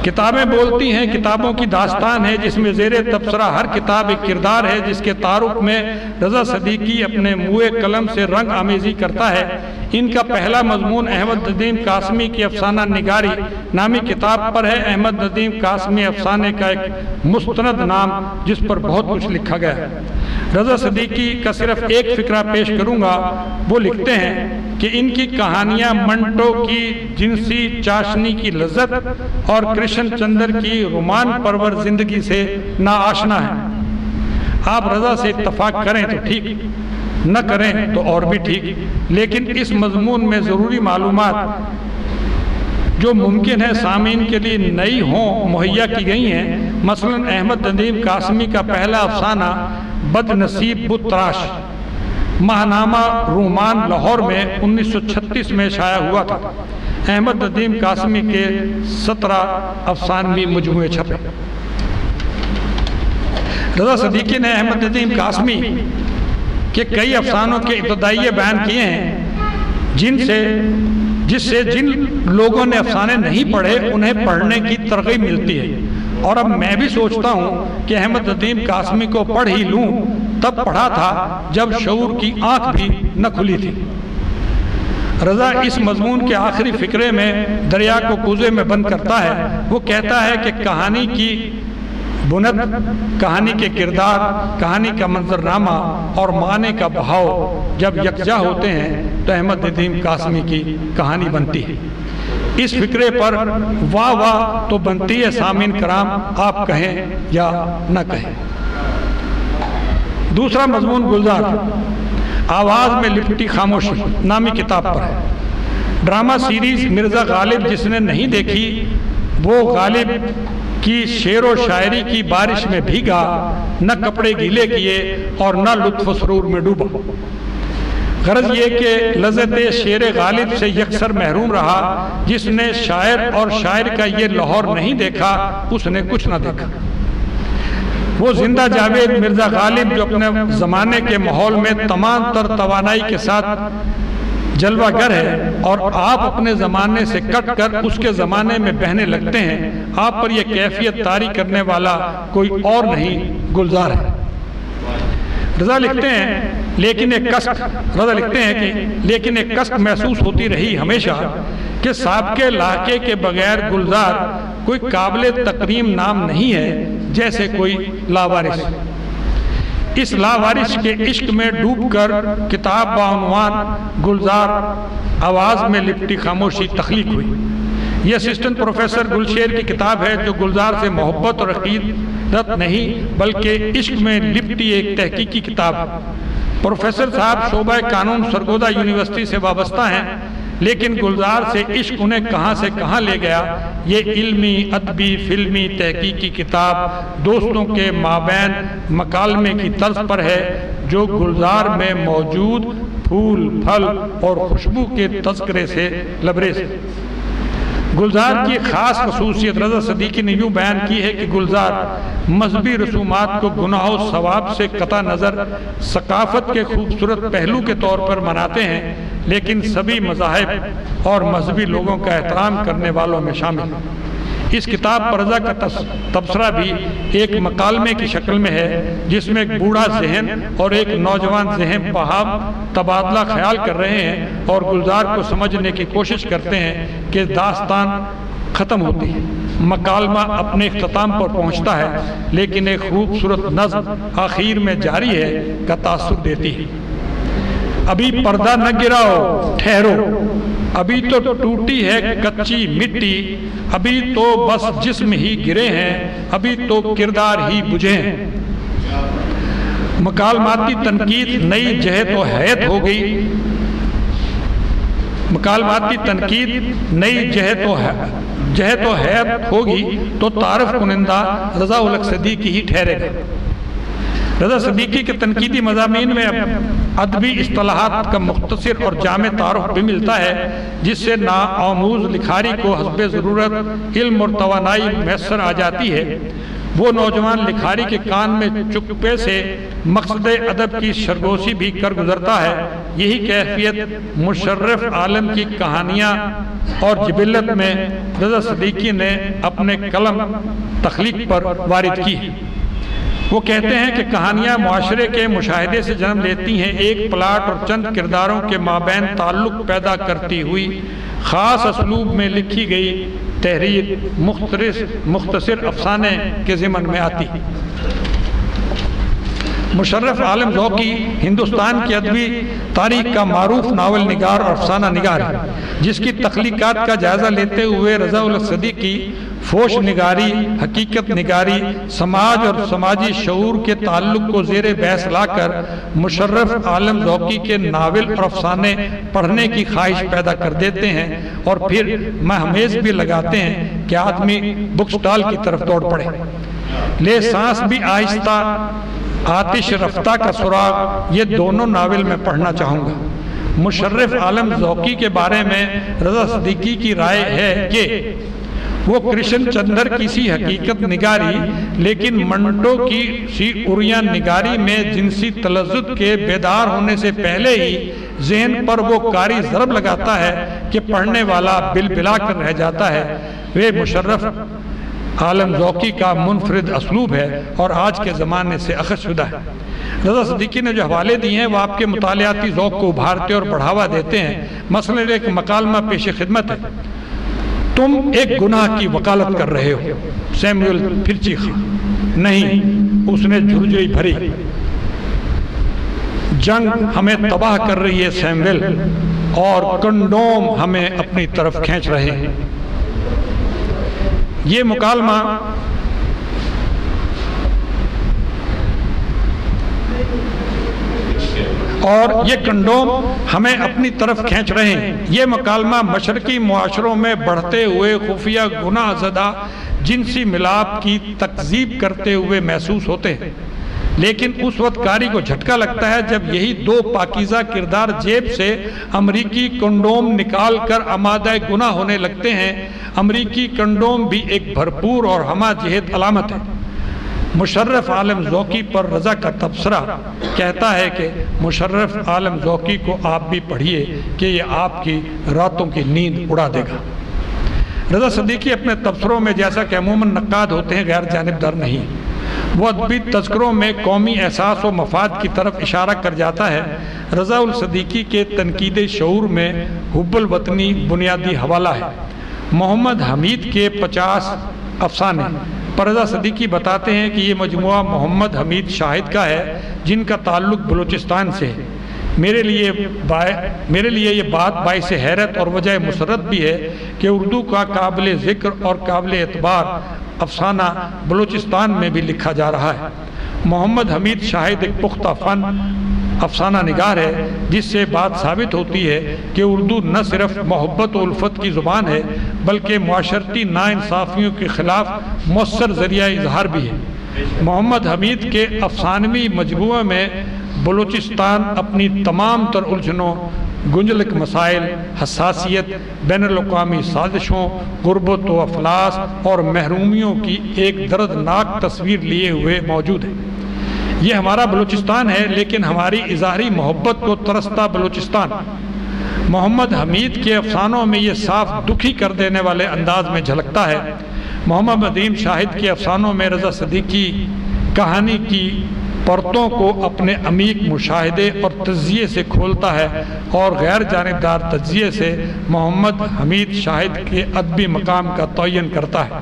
کتابیں بولتی ہیں کتابوں کی داستان ہے، جس میں زیر تبصرہ ہر کتاب ایک کردار ہے، جس کے تعارف میں رضا صدیقی اپنے منہ قلم سے رنگ آمیزی کرتا ہے۔ ان کا پہلا مضمون احمد ندیم قاسمی کی افسانہ نگاری نامی کتاب پر ہے۔ احمد ندیم قاسمی افسانے کا ایک مستند نام جس پر بہت کچھ لکھا گیا ہے۔ رضا صدیقی کا صرف ایک فقرہ پیش کروں گا۔ وہ لکھتے ہیں کہ ان کی کہانیاں منٹو کی جنسی چاشنی کی لذت اور کرشن چندر کی رومان پرور زندگی سے ناآشنا ہیں۔ آپ رضا سے اتفاق کریں تو ٹھیک، نہ کریں تو اور بھی ٹھیک، لیکن اس مضمون میں ضروری معلومات جو ممکن ہے سامعین کے لیے نئی ہوں مہیا کی گئی ہیں۔ مثلا احمد ندیم قاسمی کا پہلا افسانہ بد نصیب بت تراش ماہنامہ رومان لاہور میں 1936 میں شائع ہوا تھا۔ احمد ندیم قاسمی کے 17 افسانوی مجموعے چھپے۔ رضا صدیقی نے احمد ندیم قاسمی کے کئی افسانوں کے ابتدائیے بیان کیے ہیں، جس سے جن لوگوں نے افسانے نہیں پڑھے انہیں پڑھنے کی ترغیب ملتی ہے۔ اور اب میں بھی سوچتا ہوں کہ احمد ندیم قاسمی کو پڑھ ہی لوں، تب پڑھا تھا جب شعور کی آنکھ بھی نہ کھلی تھی۔ رضا اس مضمون کے آخری فقرے میں دریا کو کوزے میں بند کرتا ہے۔ وہ کہتا ہے کہ کہانی کی بنت، کہانی کے کردار، کہانی کا منظرنامہ اور معنی کا بہاؤ جب یکجا ہوتے ہیں تو احمد ندیم قاسمی کی کہانی بنتی ہے۔ اس فقرے پر واہ واہ تو بنتی ہے سامعین کرام، آپ کہیں یا نہ کہیں۔ دوسرا مضمون گلزار آواز میں لپٹی خاموشی نامی کتاب پر ہے۔ ڈرامہ سیریز مرزا غالب جس نے نہیں دیکھی وہ غالب کی شعر و شاعری کی بارش میں بھیگا، نہ کپڑے گیلے کیے اور نہ لطف و سرور میں ڈوبا۔ غرض یہ کہ لذت شعر غالب سے یکسر محروم رہا۔ جس نے شاعر اور شاعر کا یہ لاہور نہیں دیکھا اس نے کچھ نہ دیکھا۔ وہ زندہ جاوید مرزا غالب جو اپنے زمانے کے ماحول میں تمام تر توانائی کے ساتھ جلوہ گر ہے، اور آپ اپنے زمانے سے کٹ کر اس کے زمانے میں بہنے لگتے ہیں۔ آپ پر یہ کیفیت طاری کرنے والا کوئی اور نہیں، گلزار ہے۔ رضا لکھتے ہیں لیکن ایک کسک محسوس ہوتی رہی ہمیشہ کہ سابقے لاحقے کے بغیر گلزار کوئی قابل تقریم نام نہیں ہے، جیسے کوئی لاوارث۔ اس لاوارث کے عشق میں ڈوب کر کتاب بعنوان گلزار آواز میں لپٹی خاموشی تخلیق ہوئی۔ یہ اسسٹنٹ پروفیسر گلشیر کی کتاب ہے جو گلزار سے محبت اور عقیدت نہیں بلکہ عشق میں لپٹی ایک تحقیقی کتاب ہے۔ پروفیسر صاحب شعبہ قانون سرگودا یونیورسٹی سے وابستہ ہیں۔ لیکن گلزار سے عشق انہیں کہاں سے کہاں لے گیا۔ یہ علمی، ادبی، فلمی، تحقیقی کتاب دوستوں کے مابین مکالمے کی طرز پر ہے، جو گلزار میں موجود پھول، پھل اور خوشبو کے تذکرے سے لبریز ہے۔ گلزار کی خاص خصوصیت رضا صدیقی نے یوں بیان کی ہے کہ گلزار مذہبی رسومات کو گناہ و ثواب سے قطع نظر ثقافت کے خوبصورت پہلو کے طور پر مناتے ہیں، لیکن سبھی مذاہب اور مذہبی لوگوں کا احترام کرنے والوں میں شامل ہیں۔ اس کتاب پر رضا کا تبصرہ بھی ایک مکالمے کی شکل میں ہے، جس میں ایک بوڑھا ذہن اور ایک نوجوان ذہن باہم تبادلہ خیال کر رہے ہیں اور گلزار کو سمجھنے کی کوشش کرتے ہیں کہ داستان ختم ہوتی ہے، مکالمہ اپنے اختتام پر پہنچتا ہے، لیکن ایک خوبصورت نظم آخر میں جاری ہے کا تاثر دیتی ہے۔ ابھی پردہ نہ گراؤ، ٹھہرو، ابھی تو ٹوٹی ہے کچی مٹی، ابھی تو بس جسم ہی گرے ہیں، ابھی تو کردار ہی بجھے ہیں۔ مکالماتی تنقید نئی جہت و حیت ہو گئی، مکالماتی تنقید نئی جہت و حیت ہوگی تو تعارف کنندہ رضا الحق صدیقی ہی ٹھہرے گا۔ رضا صدیقی کے تنقیدی مضامین میں ادبی اصطلاحات کا مختصر اور جامع تعارف بھی ملتا ہے، جس سے ناآموز لکھاری کو حسب ضرورت علم اور توانائی میسر آ جاتی ہے۔ وہ نوجوان لکھاری کے کان میں چپکے سے مقصد ادب کی سرگوشی بھی کر گزرتا ہے۔ یہی کیفیت مشرف عالم کی کہانیاں اور جبلت میں رضا صدیقی نے اپنے قلم تخلیق پر وارد کی ہے۔ وہ کہتے ہیں کہ کہانیاں معاشرے کے مشاہدے سے جنم لیتی ہیں، ایک پلاٹ اور چند کرداروں کے مابین تعلق پیدا کرتی ہوئی خاص اسلوب میں لکھی گئی تحریر مختصر افسانے کے ضمن میں آتی ہے۔ مشرف عالم ذوقی ہندوستان کی ادبی تاریخ کا معروف ناول نگار اور افسانہ نگار ہے، جس کی تخلیقات کا جائزہ لیتے ہوئے رضا الحق صدیقی فوش نگاری، حقیقت نگاری، سماج اور سماجی شعور کے تعلق کو زیر بحث لا کر مشرف عالم ذوقی کے ناول اور افسانے پڑھنے کی خواہش پیدا کر دیتے ہیں، اور پھر مہمیز بھی لگاتے ہیں کہ آدمی بک سٹال کی طرف دوڑ پڑے۔ لے سانس بھی آہستہ، آتش رفتہ کا سراغ، یہ دونوں ناول میں پڑھنا چاہوں گا۔ مشرف عالم ذوقی کے بارے میں رضا صدیقی کی رائے ہے کہ وہ کرشن چندر کی سی حقیقت نگاری، لیکن منٹو کی سی اریاں نگاری میں جنسی تلذذ کے بیدار ہونے سے پہلے ہی ذہن پر وہ کاری ضرب لگاتا ہے کہ پڑھنے والا بل بلا کر رہ جاتا ہے۔ وہ مشرف عالم ذوقی کا منفرد اسلوب ہے اور آج کے زمانے سے اخذ شدہ ہے۔ رضا صدیقی نے جو حوالے دیے ہیں وہ آپ کے مطالعاتی ذوق کو ابھارتے اور بڑھاوا دیتے ہیں۔ مثلا ایک مکالمہ پیش خدمت ہے، تم ایک گناہ کی وکالت کر رہے ہو، سیموئل پھر چیخا، نہیں، اس نے جھرجھری بھری، جنگ ہمیں تباہ کر رہی ہے سیموئل، اور کنڈوم ہمیں اپنی طرف کھینچ رہے ہیں۔ یہ مکالمہ اور یہ کنڈوم ہمیں اپنی طرف کھینچ رہے ہیں، یہ مکالمہ مشرقی معاشروں میں بڑھتے ہوئے خفیہ گناہ زدہ جنسی ملاپ کی تکذیب کرتے ہوئے محسوس ہوتے ہیں، لیکن اس وقت قاری کو جھٹکا لگتا ہے جب یہی دو پاکیزہ کردار جیب سے امریکی کنڈوم نکال کر آمادہ گناہ ہونے لگتے ہیں۔ امریکی کنڈوم بھی ایک بھرپور اور ہمہ جہت علامت ہے۔ مشرف عالم ذوقی پر رضا کا تبصرہ کہتا ہے کہ مشرف عالم ذوقی کو آپ بھی پڑھیے کہ یہ آپ کی راتوں کی نیند اڑا دے گا۔ رضا صدیقی اپنے تبصروں میں جیسا کہ عموماً نقاد ہوتے ہیں غیر جانبدار نہیں، وہ ادبی تذکروں میں قومی احساس و مفاد کی طرف اشارہ کر جاتا ہے۔ رضا الصدیقی کے تنقید شعور میں حب الوطنی بنیادی حوالہ ہے۔ محمد حمید کے 50 افسانے پر رضا صدیقی بتاتے ہیں کہ یہ مجموعہ محمد حمید شاہد کا ہے، جن کا تعلق بلوچستان سے ہے۔ میرے لیے یہ بات باعث حیرت اور وجہ مسرت بھی ہے کہ اردو کا قابل ذکر اور قابل اعتبار افسانہ بلوچستان میں بھی لکھا جا رہا ہے۔ محمد حمید شاہد ایک پختہ فن افسانہ نگار ہے، جس سے بات ثابت ہوتی ہے کہ اردو نہ صرف محبت و الفت کی زبان ہے بلکہ معاشرتی ناانصافیوں کے خلاف مؤثر ذریعہ اظہار بھی ہے۔ محمد حمید کے افسانوی مجموعہ میں بلوچستان اپنی تمام تر الجھنوں، گنجلک مسائل، حساسیت، بین الاقوامی سازشوں، غربت و افلاس اور محرومیوں کی ایک دردناک تصویر لیے ہوئے موجود ہے۔ یہ ہمارا بلوچستان ہے، لیکن ہماری اظہاری محبت کو ترستا بلوچستان۔ محمد حمید کے افسانوں میں یہ صاف دکھی کر دینے والے انداز میں جھلکتا ہے۔ محمد ندیم شاہد کے افسانوں میں رضا صدیقی کہانی کی پرتوں کو اپنے عمیق مشاہدے اور تجزیے سے کھولتا ہے اور غیر جانبدار تجزیے سے محمد حمید شاہد کے ادبی مقام کا تعین کرتا ہے۔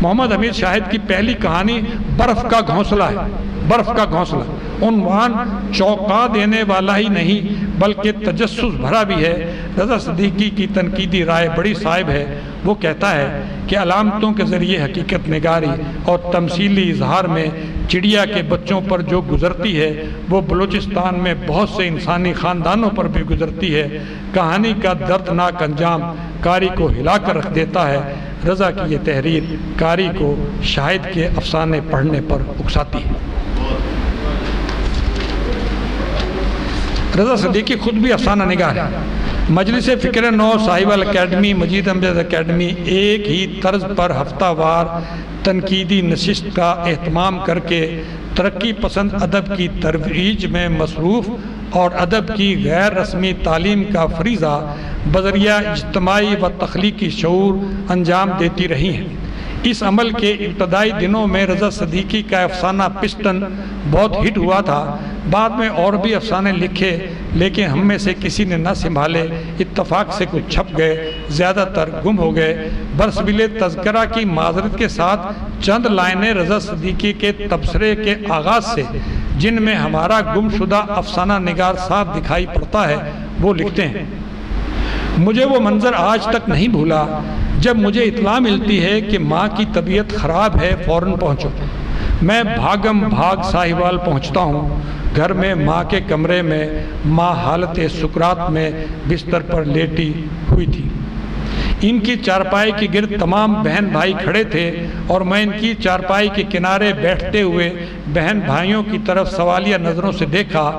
محمد حمید شاہد کی پہلی کہانی برف کا گھونسلہ ہے۔ برف کا گھونسلہ عنوان چونکا دینے والا ہی نہیں بلکہ تجسس بھرا بھی ہے۔ رضا صدیقی کی تنقیدی رائے بڑی صائب ہے۔ وہ کہتا ہے کہ علامتوں کے ذریعے حقیقت نگاری اور تمثیلی اظہار میں چڑیا کے بچوں پر جو گزرتی ہے وہ بلوچستان میں بہت سے انسانی خاندانوں پر بھی گزرتی ہے۔ کہانی کا دردناک انجام قاری کو ہلا کر رکھ دیتا ہے۔ رضا کی یہ تحریر قاری کو شاہد کے افسانے پڑھنے پر اکساتی ہے۔ رضا صدیقی خود بھی افسانہ نگار ہے۔ مجلس فکر نو، صاحب اکیڈمی، مجید امجد اکیڈمی ایک ہی طرز پر ہفتہ وار تنقیدی نشست کا اہتمام کر کے ترقی پسند ادب کی ترویج میں مصروف اور ادب کی غیر رسمی تعلیم کا فریضہ بذریعہ اجتماعی و تخلیقی شعور انجام دیتی رہی ہیں۔ اس عمل کے ابتدائی دنوں میں رضا صدیقی کا افسانہ پسٹن بہت ہٹ ہوا تھا۔ بعد میں اور بھی افسانے لکھے لیکن ہم میں سے کسی نے نہ سنبھالے، اتفاق سے کچھ چھپ گئے، زیادہ تر گم ہو گئے۔ برسبیل تذکرہ کی معذرت کے ساتھ چند لائنیں رضا صدیقی کے تبصرے کے آغاز سے جن میں ہمارا گم شدہ افسانہ نگار صاحب دکھائی پڑتا ہے وہ لکھتے ہیں: مجھے وہ منظر آج تک نہیں بھولا جب مجھے اطلاع ملتی ہے کہ ماں کی طبیعت خراب ہے، فوراً پہنچو۔ میں بھاگم بھاگ ساہیوال پہنچتا ہوں۔ گھر میں ماں کے کمرے میں ماں حالت سکرات میں بستر پر لیٹی ہوئی تھی۔ ان کی چارپائی کے گرد تمام بہن بھائی کھڑے تھے اور میں ان کی چارپائی کے کنارے بیٹھتے ہوئے بہن بھائیوں کی طرف سوالیہ نظروں سے دیکھا۔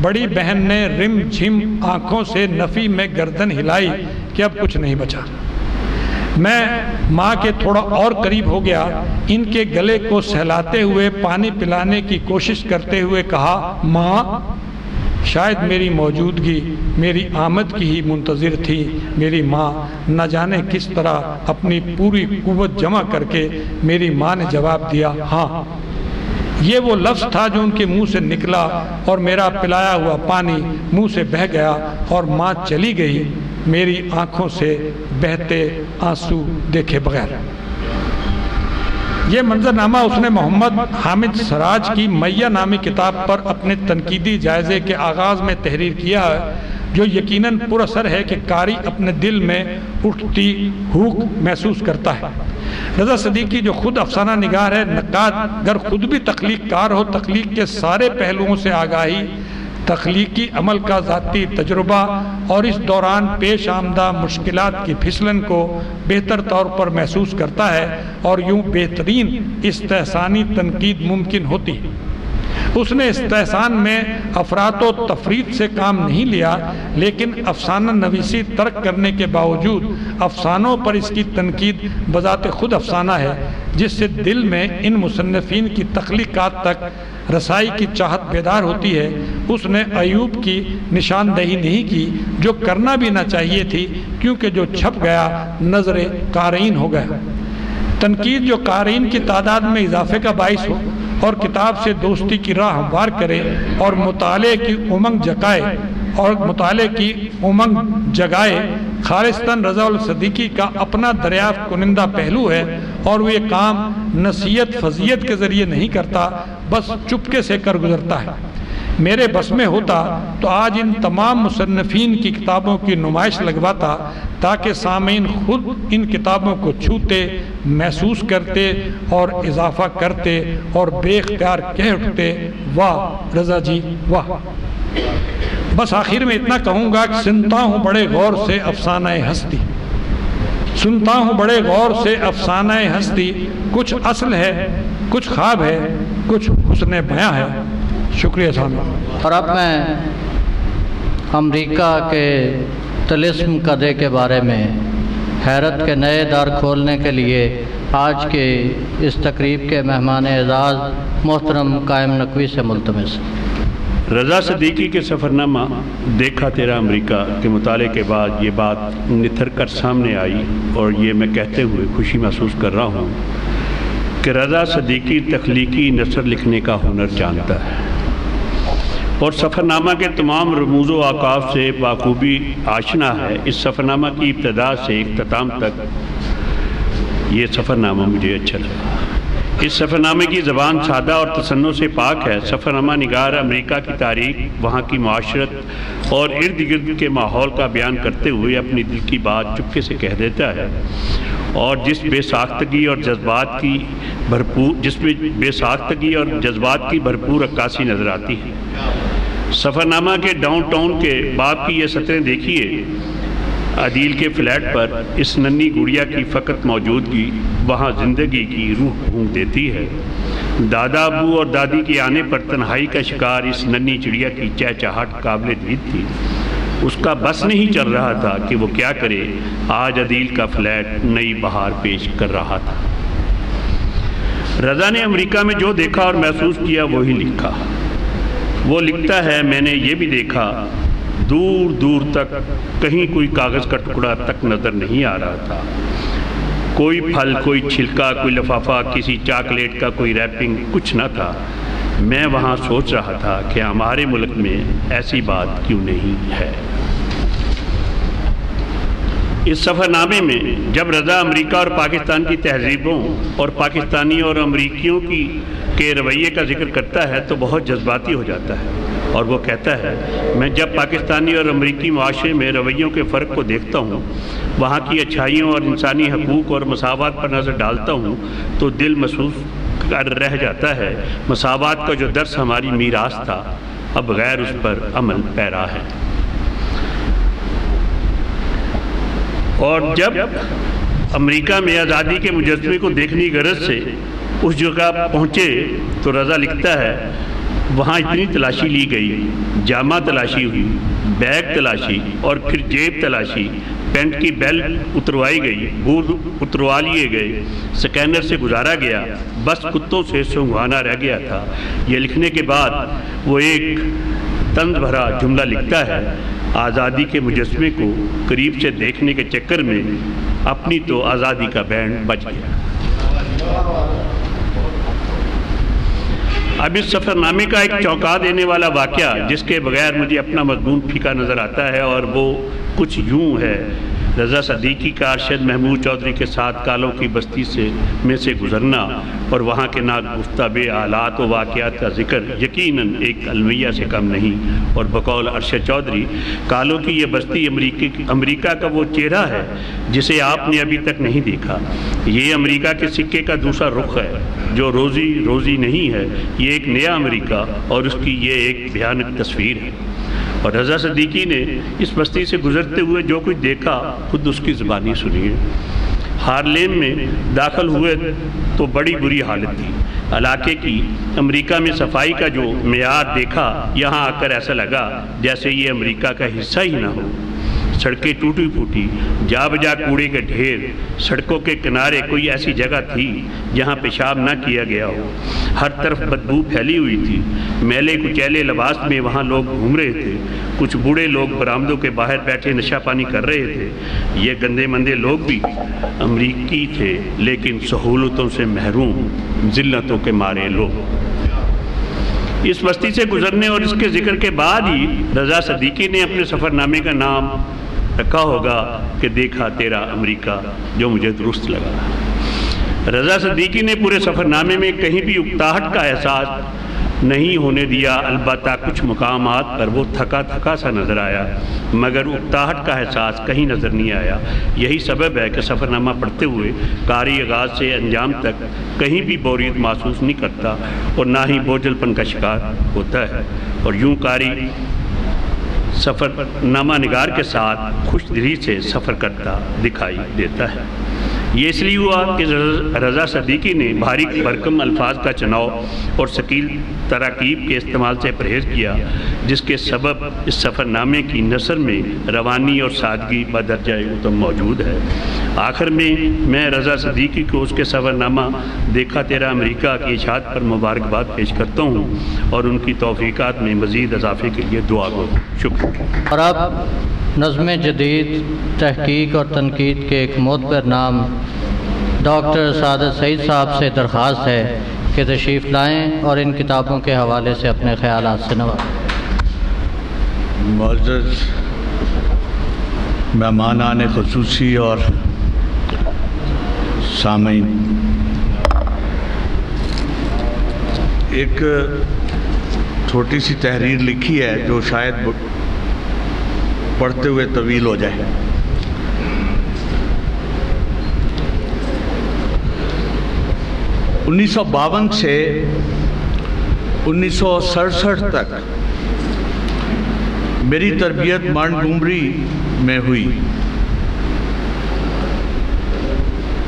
بڑی بہن نے رم جھم آنکھوں سے نفی میں گردن ہلائی کہ اب کچھ نہیں بچا۔ میں ماں کے تھوڑا اور قریب ہو گیا، ان کے گلے کو سہلاتے ہوئے پانی پلانے کی کوشش کرتے ہوئے کہا: ماں! شاید میری موجودگی میری آمد کی ہی منتظر تھی۔ میری ماں نہ جانے کس طرح اپنی پوری قوت جمع کر کے میری ماں نے جواب دیا: ہاں۔ یہ وہ لفظ تھا جو ان کے منہ سے نکلا اور میرا پلایا ہوا پانی منہ سے بہہ گیا اور ماں چلی گئی، میری آنکھوں سے بہتے آنسو دیکھے بغیر۔ یہ منظرنامہ اس نے محمد حامد سراج کی میہ نامی کتاب پر اپنے تنقیدی جائزے کے آغاز میں تحریر کیا ہے، جو یقیناً پر اثر ہے کہ قاری اپنے دل میں اٹھتی ہوک محسوس کرتا ہے۔ رضا صدیقی جو خود افسانہ نگار ہے، نقاد گر خود بھی تخلیق کار ہو، تخلیق کے سارے پہلوؤں سے آگاہی، تخلیقی عمل کا ذاتی تجربہ اور اس دوران پیش آمدہ مشکلات کی پھسلن کو بہتر طور پر محسوس کرتا ہے اور یوں بہترین استحسانی تنقید ممکن ہوتی ہے۔ اس نے استحسان میں افراط و تفریط سے کام نہیں لیا، لیکن افسانہ نویسی ترک کرنے کے باوجود افسانوں پر اس کی تنقید بذات خود افسانہ ہے، جس سے دل میں ان مصنفین کی تخلیقات تک رسائی کی چاہت بیدار ہوتی ہے۔ اس نے ایوب کی نشاندہی نہیں کی، جو کرنا بھی نہ چاہیے تھی، کیونکہ جو چھپ گیا نظر قارئین ہو گیا۔ تنقید جو قارئین کی تعداد میں اضافے کا باعث ہو اور کتاب سے دوستی کی راہ ہموار کرے اور مطالعے کی امنگ جگائے، خالصتاً رضا صدیقی کا اپنا دریافت کنندہ پہلو ہے، اور وہ یہ کام نصیحت فضیت کے ذریعے نہیں کرتا، بس چپکے سے کر گزرتا ہے۔ میرے بس میں ہوتا تو آج ان تمام مصنفین کی کتابوں کی نمائش لگواتا، تاکہ سامعین خود ان کتابوں کو چھوتے، محسوس کرتے اور اضافہ کرتے اور بے اختیار کہہ اٹھتے: واہ رضا جی واہ۔ بس آخر میں اتنا کہوں گا کہ سنتا ہوں بڑے غور سے افسانہ ہستی، سنتا ہوں بڑے غور سے افسانہ ہستی، کچھ اصل ہے، کچھ خواب ہے، کچھ حسن بیاں ہے۔ شکریہ سامی۔ اور اب میں امریکہ کے طلسم قدے کے بارے میں حیرت کے نئے در کھولنے کے لیے آج کے اس تقریب کے مہمان اعزاز محترم قائم نقوی سے ملتمس۔ رضا صدیقی کے سفرنامہ دیکھا تیرا امریکہ کے مطالعے کے بعد یہ بات نتھر کر سامنے آئی، اور یہ میں کہتے ہوئے خوشی محسوس کر رہا ہوں کہ رضا صدیقی تخلیقی نثر لکھنے کا ہنر جانتا ہے، اور سفرنامہ کے تمام رموز و اوقاف سے بخوبی آشنا ہے۔ اس سفرنامہ کی ابتدا سے اختتام تک یہ سفرنامہ مجھے اچھا لگا۔ اس سفرنامے کی زبان سادہ اور تصنع سے پاک ہے۔ سفرنامہ نگار امریکہ کی تاریخ، وہاں کی معاشرت اور ارد گرد کے ماحول کا بیان کرتے ہوئے اپنی دل کی بات چپکے سے کہہ دیتا ہے، اور جس میں بے ساختگی اور جذبات کی بھرپور عکاسی نظر آتی ہے۔ سفرنامہ کے ڈاؤن ٹاؤن کے باب کی یہ سطریں دیکھیے۔ عدیل کے فلیٹ پر اس ننھی گڑیا کی فقط موجودگی وہاں زندگی کی روح پھونک دیتی ہے۔ دادا ابو اور دادی کے آنے پر تنہائی کا شکار اس ننھی چڑیا کی چہچہاہٹ قابل دید تھی۔ اس کا بس نہیں چل رہا تھا کہ وہ کیا کرے۔ آج عدیل کا فلیٹ نئی بہار پیش کر رہا تھا۔ رضا نے امریکہ میں جو دیکھا اور محسوس کیا وہی لکھا۔ وہ لکھتا ہے، میں نے یہ بھی دیکھا، دور دور تک کہیں کوئی کاغذ کا ٹکڑا تک نظر نہیں آ رہا تھا، کوئی پھل، کوئی چھلکا، کوئی لفافہ، کسی چاکلیٹ کا کوئی ریپنگ، کچھ نہ تھا۔ میں وہاں سوچ رہا تھا کہ ہمارے ملک میں ایسی بات کیوں نہیں ہے۔ اس سفرنامے میں جب رضا امریکہ اور پاکستان کی تہذیبوں اور پاکستانی اور امریکیوں کے رویے کا ذکر کرتا ہے تو بہت جذباتی ہو جاتا ہے، اور وہ کہتا ہے، میں جب پاکستانی اور امریکی معاشرے میں رویوں کے فرق کو دیکھتا ہوں، وہاں کی اچھائیوں اور انسانی حقوق اور مساوات پر نظر ڈالتا ہوں تو دل محسوس کر رہ جاتا ہے۔ مساوات کا جو درس ہماری میراث تھا اب غیر اس پر عمل پیرا ہے۔ اور جب امریکہ میں آزادی کے مجسمے کو دیکھنے کی غرض سے اس جگہ پہنچے تو رضا لکھتا ہے، وہاں اتنی تلاشی لی گئی، جامہ تلاشی ہوئی، بیگ تلاشی، اور پھر جیب تلاشی، پینٹ کی بیلٹ اتروائی گئی، بوٹ اتروا لیے گئے، سکینر سے گزارا گیا، بس کتوں سے سونگھانا رہ گیا تھا۔ یہ لکھنے کے بعد وہ ایک طنز بھرا جملہ لکھتا ہے، آزادی کے مجسمے کو قریب سے دیکھنے کے چکر میں اپنی تو آزادی کا بینڈ بج گیا۔ اب اس سفرنامے کا ایک چونکا دینے والا واقعہ جس کے بغیر مجھے اپنا مضمون پھیکا نظر آتا ہے، اور وہ کچھ یوں ہے۔ رضا صدیقی کا ارشد محمود چودھری کے ساتھ کالوں کی بستی میں سے گزرنا اور وہاں کے ناگفتہ بے حالات و واقعات کا ذکر یقیناً ایک المیہ سے کم نہیں، اور بقول ارشد چودھری، کالوں کی یہ بستی امریکہ کا وہ چہرہ ہے جسے آپ نے ابھی تک نہیں دیکھا۔ یہ امریکہ کے سکے کا دوسرا رخ ہے جو روزی نہیں ہے، یہ ایک نیا امریکہ اور اس کی یہ ایک بھیانک تصویر ہے۔ اور رضا صدیقی نے اس بستی سے گزرتے ہوئے جو کچھ دیکھا خود اس کی زبانی سنیے۔ ہارلیم میں داخل ہوئے تو بڑی بری حالت تھی علاقے کی۔ امریکہ میں صفائی کا جو معیار دیکھا، یہاں آ کر ایسا لگا جیسے یہ امریکہ کا حصہ ہی نہ ہو۔ سڑکیں ٹوٹی پھوٹی، جا بجا کوڑے کے ڈھیر، سڑکوں کے کنارے کوئی ایسی جگہ تھی جہاں پیشاب نہ کیا گیا ہو، ہر طرف بدبو پھیلی ہوئی تھی۔ میلے کچیلے لباس میں وہاں لوگ گھوم رہے تھے، کچھ بوڑھے لوگ برآمدوں کے باہر بیٹھے نشہ پانی کر رہے تھے۔ یہ گندے مندے لوگ بھی امریکی تھے لیکن سہولتوں سے محروم، ذلتوں کے مارے لوگ۔ اس بستی سے گزرنے اور اس کے ذکر کے بعد ہی رضا صدیقی نے اپنے سفرنامے کا نام رکھا ہوگا کہ دیکھا تیرا امریکہ، جو مجھے درست لگا۔ رضا صدیقی نے پورے سفرنامے میں کہیں بھی اکتاہٹ کا احساس نہیں ہونے دیا، البتہ کچھ مقامات پر وہ تھکا سا نظر آیا، مگر اکتاہٹ کا احساس کہیں نظر نہیں آیا۔ یہی سبب ہے کہ سفرنامہ پڑھتے ہوئے قاری آغاز سے انجام تک کہیں بھی بوریت محسوس نہیں کرتا اور نہ ہی بوجھل پن کا شکار ہوتا ہے، اور یوں قاری سفر نامہ نگار کے ساتھ خوش دلی سے سفر کرتا دکھائی دیتا ہے۔ یہ اس لیے ہوا کہ رضا صدیقی نے بھاری بھرکم الفاظ کا چناؤ اور ثقیل تراکیب کے استعمال سے پرہیز کیا، جس کے سبب اس سفر نامے کی نثر میں روانی اور سادگی بدرجہ اتم موجود ہے۔ آخر میں رضا صدیقی کو اس کے سفر نامہ دیکھا تیرا امریکہ کی اشاعت پر مبارکباد پیش کرتا ہوں اور ان کی توفیقات میں مزید اضافے کے لیے دعا گو۔ شکریہ۔ اور اب نظم جدید تحقیق اور تنقید کے ایک معتبر نام ڈاکٹر سعادت سعید صاحب سے درخواست ہے کہ تشریف لائیں اور ان کتابوں کے حوالے سے اپنے خیالات سے نوازیں۔ معزز مہمانان خصوصی اور سامعین، ایک چھوٹی سی تحریر لکھی ہے جو شاید پڑھتے ہوئے طویل ہو جائے۔ 1952 سے 1967 تک میری تربیت مانٹگومری میں ہوئی۔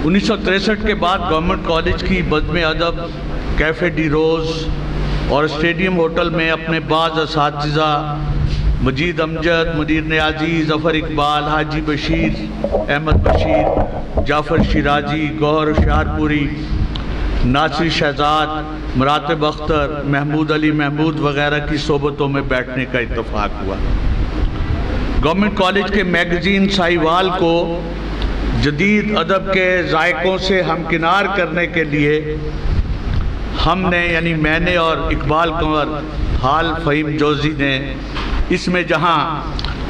1963 کے بعد گورنمنٹ کالج کی بزم ادب، کیفے ڈی روز اور اسٹیڈیم ہوٹل میں اپنے بعض اساتذہ مجید امجد، منیر نیازی، ظفر اقبال، حاجی بشیر احمد بشیر، جعفر شیرازی، گوہر ہوشیارپوری، ناصر شہزاد، مراتب اختر، محمود علی محمود وغیرہ کی صحبتوں میں بیٹھنے کا اتفاق ہوا۔ گورنمنٹ کالج کے میگزین ساہیوال کو جدید ادب کے ذائقوں سے ہمکنار کرنے کے لیے ہم نے یعنی میں نے اور اقبال کنور حال فہیم جوزی نے اس میں جہاں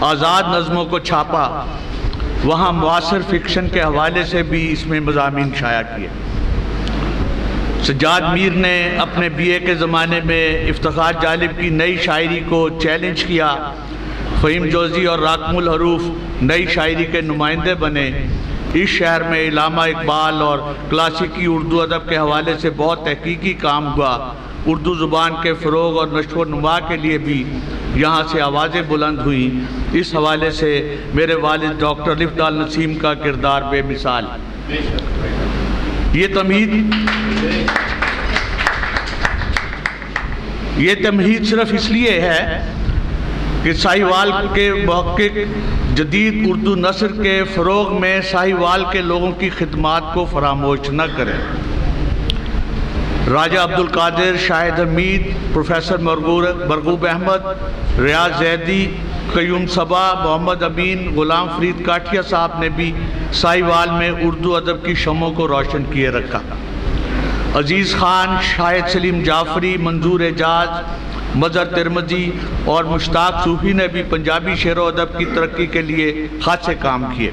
آزاد نظموں کو چھاپا، وہاں معاصر فکشن کے حوالے سے بھی اس میں مضامین شائع کیے۔ سجاد میر نے اپنے بی اے کے زمانے میں افتخار جالب کی نئی شاعری کو چیلنج کیا، فہیم جوزی اور راکم الحروف نئی شاعری کے نمائندے بنے۔ اس شہر میں علامہ اقبال اور کلاسیکی اردو ادب کے حوالے سے بہت تحقیقی کام ہوا۔ اردو زبان کے فروغ اور نشو و نما کے لیے بھی یہاں سے آوازیں بلند ہوئیں۔ اس حوالے سے میرے والد ڈاکٹر لفدال نسیم کا کردار بے مثال۔ یہ تمہید صرف اس لیے ہے کہ ساہیوال کے محقق جدید اردو نثر کے فروغ میں ساہیوال کے لوگوں کی خدمات کو فراموش نہ کریں۔ راجہ عبدالقادر، شاہد حمید، پروفیسر مرغوب احمد، ریاض زیدی، قیوم صبا، محمد امین، غلام فرید کاٹھیا صاحب نے بھی ساہیوال میں اردو ادب کی شمعوں کو روشن کیے رکھا۔ عزیز خان، شاہد سلیم جعفری، منظور اعجاز، مظہر ترمذی اور مشتاق صوفی نے بھی پنجابی شعر و ادب کی ترقی کے لیے خاصے کام کیے۔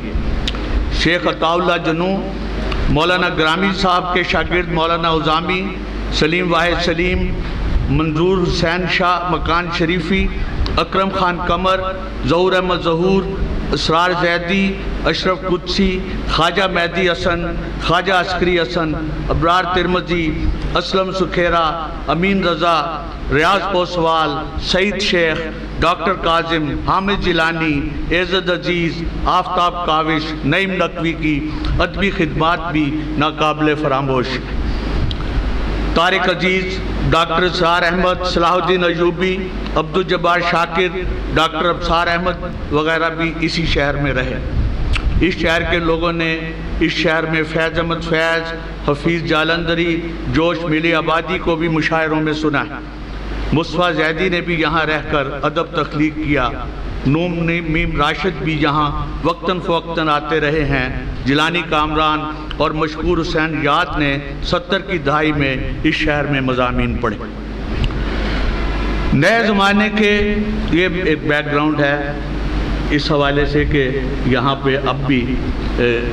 شیخ عطا اللہ جنوں، مولانا گرامی صاحب کے شاگرد مولانا عظامی، سلیم واحد سلیم، منظور حسین شاہ مکان شریفی، اکرم خان قمر، ظہور احمد ظہور، اسرار زیدی، اشرف قدسی، خواجہ مہدی حسن، خواجہ عسکری حسن، ابرار ترمذی، اسلم سکھیرا، امین رضا، ریاض پوسوال، سعید شیخ، ڈاکٹر کاظم، حامد جیلانی، عزت عزیز، آفتاب کاوش، نعیم نقوی کی ادبی خدمات بھی ناقابل فراموش۔ طارق عزیز، ڈاکٹر اسرار احمد، صلاح الدین ایوبی، عبدالجبار شاکر، ڈاکٹر ابصار احمد وغیرہ بھی اسی شہر میں رہے۔ اس شہر کے لوگوں نے اس شہر میں فیض احمد فیض، حفیظ جالندری، جوش ملی آبادی کو بھی مشاعروں میں سنا ہے۔ مصطفیٰ زیدی نے بھی یہاں رہ کر ادب تخلیق کیا۔ نوم میم راشد بھی یہاں وقتاً فوقتاً آتے رہے ہیں۔ جیلانی کامران اور مشکور حسین یاد نے 70 کی دہائی میں اس شہر میں مضامین پڑھے۔ نئے زمانے کے یہ ایک بیک گراؤنڈ ہے اس حوالے سے کہ یہاں پہ اب بھی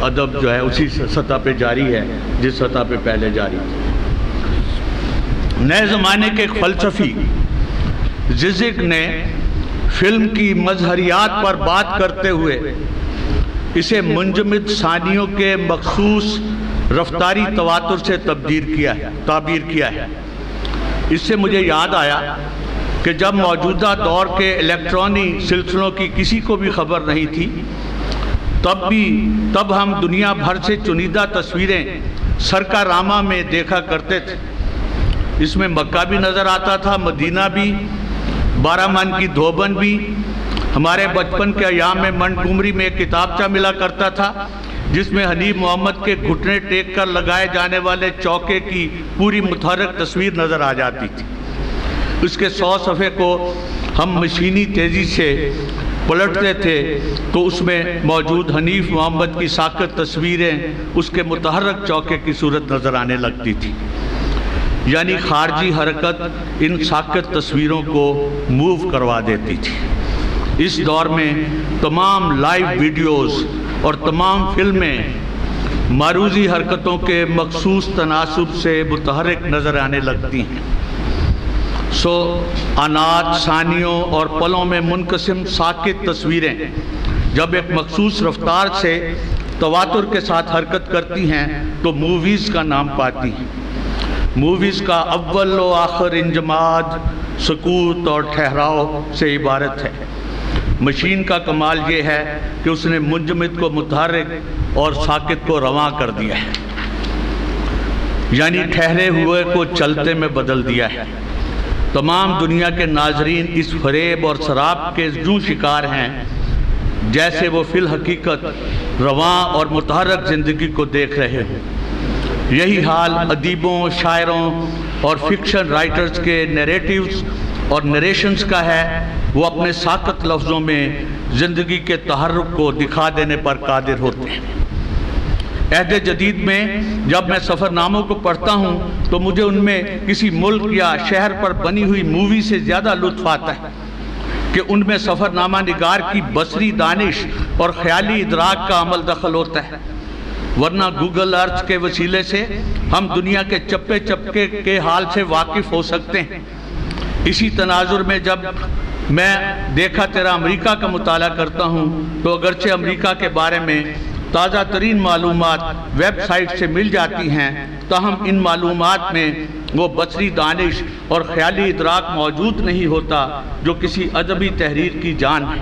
ادب جو ہے اسی سطح پہ جاری ہے جس سطح پہ پہلے جاری تھی۔ نئے زمانے کے فلسفی زیزک نے فلم کی مظہریات پر بات کرتے ہوئے اسے منجمد ثانیوں کے مخصوص رفتاری تواتر سے تعبیر کیا ہے۔ اس سے مجھے یاد آیا کہ کہ جب موجودہ دور کے الیکٹرانی سلسلوں کی کسی کو بھی خبر نہیں تھی، تب ہم دنیا بھر سے چنیدہ تصویریں سرکاراما میں دیکھا کرتے تھے۔ اس میں مکہ بھی نظر آتا تھا، مدینہ بھی، 12 من کی دھوبن بھی۔ ہمارے بچپن کے ایام میں منٹگومری میں ایک کتابچہ ملا کرتا تھا جس میں حنیف محمد کے گھٹنے ٹیک کر لگائے جانے والے چوکے کی پوری متحرک تصویر نظر آ جاتی تھی۔ اس کے 100 صفحے کو ہم مشینی تیزی سے پلٹتے تھے تو اس میں موجود حنیف محمد کی ساکت تصویریں اس کے متحرک چوکے کی صورت نظر آنے لگتی تھی۔ یعنی خارجی حرکت ان ساکت تصویروں کو موو کروا دیتی تھی۔ اس دور میں تمام لائیو ویڈیوز اور تمام فلمیں معروضی حرکتوں کے مخصوص تناسب سے متحرک نظر آنے لگتی ہیں۔ آنات، ثانیوں اور پلوں میں منقسم ساکت تصویریں جب ایک مخصوص رفتار سے تواتر کے ساتھ حرکت کرتی ہیں تو موویز کا نام پاتی ہیں۔ موویز کا اول و آخر انجماد، سکوت اور ٹھہراؤ سے عبارت ہے۔ مشین کا کمال یہ ہے کہ اس نے منجمد کو متحرک اور ساکت کو رواں کر دیا ہے، یعنی ٹھہرے ہوئے کو چلتے میں بدل دیا ہے۔ تمام دنیا کے ناظرین اس فریب اور سراب کے یوں شکار ہیں جیسے وہ فی الحقیقت رواں اور متحرک زندگی کو دیکھ رہے ہوں۔ یہی حال ادیبوں، شاعروں اور فکشن رائٹرز کے نیریٹیوز اور نریشنز کا ہے۔ وہ اپنے ساکت لفظوں میں زندگی کے تحرک کو دکھا دینے پر قادر ہوتے ہیں۔ عہد جدید میں جب میں سفر ناموں کو پڑھتا ہوں تو مجھے ان میں کسی ملک یا شہر پر بنی ہوئی مووی سے زیادہ لطف آتا ہے کہ ان میں سفر نامہ نگار کی بصری دانش اور خیالی ادراک کا عمل دخل ہوتا ہے، ورنہ گوگل ارتھ کے وسیلے سے ہم دنیا کے چپے چپکے کے حال سے واقف ہو سکتے ہیں۔ اسی تناظر میں جب میں دیکھا تیرا امریکہ کا مطالعہ کرتا ہوں تو اگرچہ امریکہ کے بارے میں تازہ ترین معلومات ویب سائٹ سے مل جاتی ہیں، تاہم ان معلومات میں وہ بصری دانش اور خیالی ادراک موجود نہیں ہوتا جو کسی ادبی تحریر کی جان ہے۔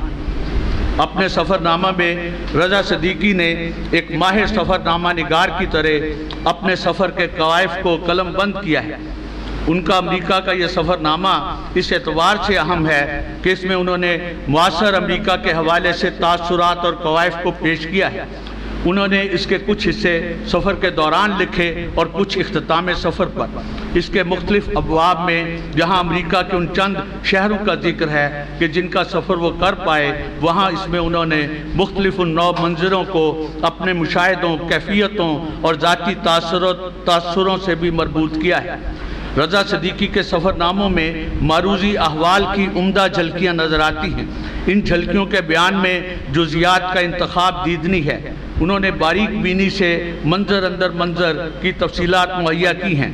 اپنے سفر نامہ میں رضا صدیقی نے ایک ماہر سفر نامہ نگار کی طرح اپنے سفر کے قوائف کو قلم بند کیا ہے۔ ان کا امریکہ کا یہ سفر نامہ اس اعتبار سے اہم ہے کہ اس میں انہوں نے معاصر امریکہ کے حوالے سے تاثرات اور قوائف کو پیش کیا ہے۔ انہوں نے اس کے کچھ حصے سفر کے دوران لکھے اور کچھ اختتام سفر پر۔ اس کے مختلف ابواب میں جہاں امریکہ کے ان چند شہروں کا ذکر ہے کہ جن کا سفر وہ کر پائے، وہاں اس میں انہوں نے مختلف نو منظروں کو اپنے مشاہدوں، کیفیتوں اور ذاتی تاثروں سے بھی مربوط کیا ہے۔ رضا صدیقی کے سفر ناموں میں معروضی احوال کی عمدہ جھلکیاں نظر آتی ہیں۔ ان جھلکیوں کے بیان میں جزیات کا انتخاب دیدنی ہے۔ انہوں نے باریک بینی سے منظر اندر منظر کی تفصیلات مہیا کی ہیں۔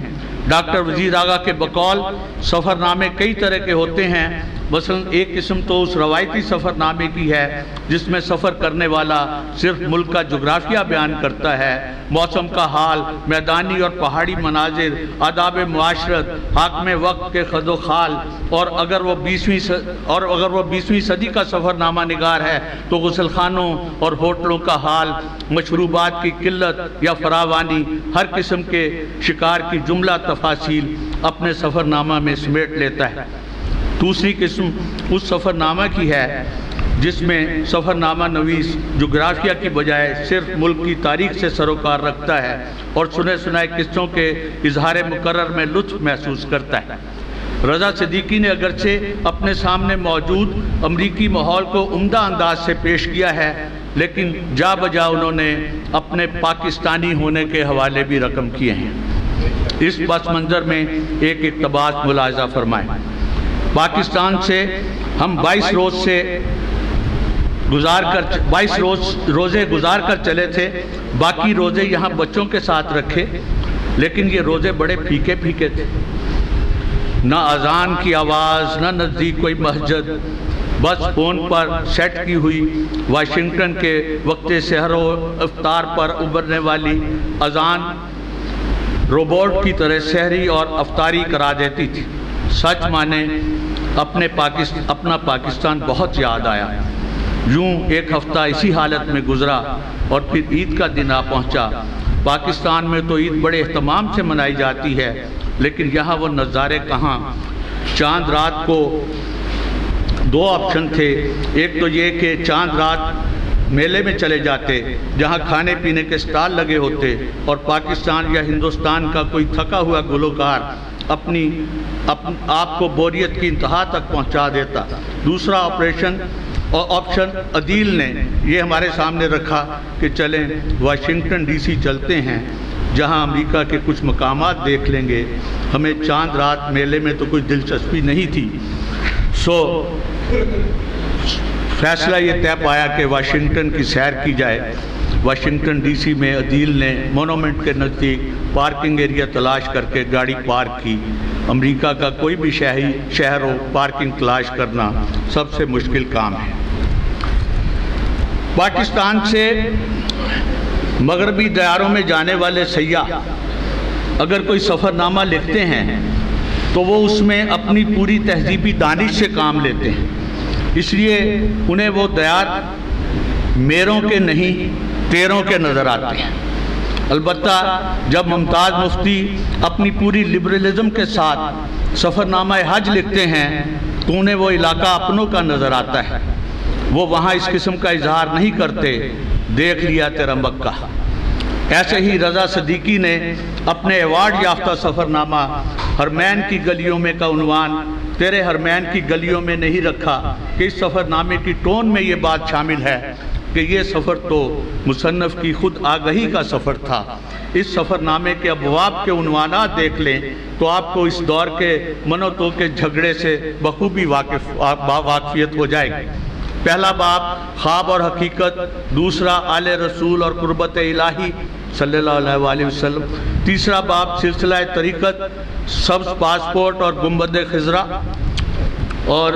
ڈاکٹر وزیر آغا کے بقول سفر نامے کئی طرح کے ہوتے ہیں۔ مثلا ایک قسم تو اس روایتی سفر نامے کی ہے جس میں سفر کرنے والا صرف ملک کا جغرافیہ بیان کرتا ہے، موسم کا حال، میدانی اور پہاڑی مناظر، آداب معاشرت، حاکم وقت کے خد و خال، اور اگر وہ 20ویں صدی کا سفر نامہ نگار ہے تو غسل خانوں اور ہوٹلوں کا حال، مشروبات کی قلت یا فراوانی، ہر قسم کے شکار کی جملہ تفاصیل اپنے سفر نامہ میں سمیٹ لیتا ہے۔ دوسری قسم اس سفر نامہ کی ہے جس میں سفر نامہ نویس جغرافیہ کی بجائے صرف ملک کی تاریخ سے سروکار رکھتا ہے اور سنے سنائے قصوں کے اظہار مقرر میں لطف محسوس کرتا ہے۔ رضا صدیقی نے اگرچہ اپنے سامنے موجود امریکی ماحول کو عمدہ انداز سے پیش کیا ہے، لیکن جا بجا انہوں نے اپنے پاکستانی ہونے کے حوالے بھی رقم کیے ہیں۔ اس پس منظر میں ایک اقتباس ملاحظہ فرمائیں۔ پاکستان سے ہم 22 روزے گزار کر چلے تھے، باقی روزے یہاں بچوں کے ساتھ رکھے، لیکن یہ روزے بڑے پھیکے پھیکے تھے۔ نہ اذان کی آواز، نہ نزدیک کوئی مسجد، بس فون پر سیٹ کی ہوئی واشنگٹن کے وقت سحر و افطار پر ابھرنے والی اذان روبوٹ کی طرح سحری اور افطاری کرا دیتی تھی۔ سچ مانے اپنا پاکستان بہت یاد آیا۔ یوں ایک ہفتہ اسی حالت میں گزرا اور پھر عید کا دن آ پہنچا۔ پاکستان میں تو عید بڑے اہتمام سے منائی جاتی ہے، لیکن یہاں وہ نظارے کہاں۔ چاند رات کو دو آپشن تھے، ایک تو یہ کہ چاند رات میلے میں چلے جاتے جہاں کھانے پینے کے سٹال لگے ہوتے اور پاکستان یا ہندوستان کا کوئی تھکا ہوا گلوکار آپ کو بوریت کی انتہا تک پہنچا دیتا۔ دوسرا آپشن عدیل نے یہ ہمارے سامنے رکھا کہ چلیں واشنگٹن ڈی سی چلتے ہیں، جہاں امریکہ کے کچھ مقامات دیکھ لیں گے۔ ہمیں چاند رات میلے میں تو کوئی دلچسپی نہیں تھی، سو فیصلہ یہ طے پایا کہ واشنگٹن کی سیر کی جائے۔ واشنگٹن ڈی سی میں عدیل نے مونومنٹ کے نزدیک پارکنگ ایریا تلاش کر کے گاڑی پارک کی۔ امریکہ کا کوئی بھی شہر ہو، پارکنگ تلاش کرنا سب سے مشکل کام ہے۔ پاکستان سے مغربی دیاروں میں جانے والے سیاح اگر کوئی سفر نامہ لکھتے ہیں تو وہ اس میں اپنی پوری تہذیبی دانش سے کام لیتے ہیں، اس لیے انہیں وہ دیار میروں کے نہیں تیروں کے نظر آتے ہیں۔ البتہ جب ممتاز مفتی اپنی پوری لبرلزم کے ساتھ سفر نامہ حج لکھتے ہیں تو انہیں وہ علاقہ اپنوں کا نظر آتا ہے، وہ وہاں اس قسم کا اظہار نہیں کرتے، دیکھ لیا تیرا مکہ۔ ایسے ہی رضا صدیقی نے اپنے ایوارڈ یافتہ سفر نامہ حرمین کی گلیوں میں کا عنوان تیرے حرمین کی گلیوں میں نہیں رکھا کہ اس سفر نامے کی ٹون میں یہ بات شامل ہے کہ یہ سفر تو مصنف کی خود آگہی کا سفر تھا۔ اس سفر نامے کے ابواب کے عنوانات دیکھ لیں تو آپ کو اس دور کے منوتوں کے جھگڑے سے بخوبی واقفیت ہو جائے گی۔ پہلا باب خواب اور حقیقت، دوسرا آل رسول اور قربت الہی صلی اللہ علیہ وسلم، تیسرا باب سلسلہ طریقت، سبز پاسپورٹ اور گنبد خضرا، اور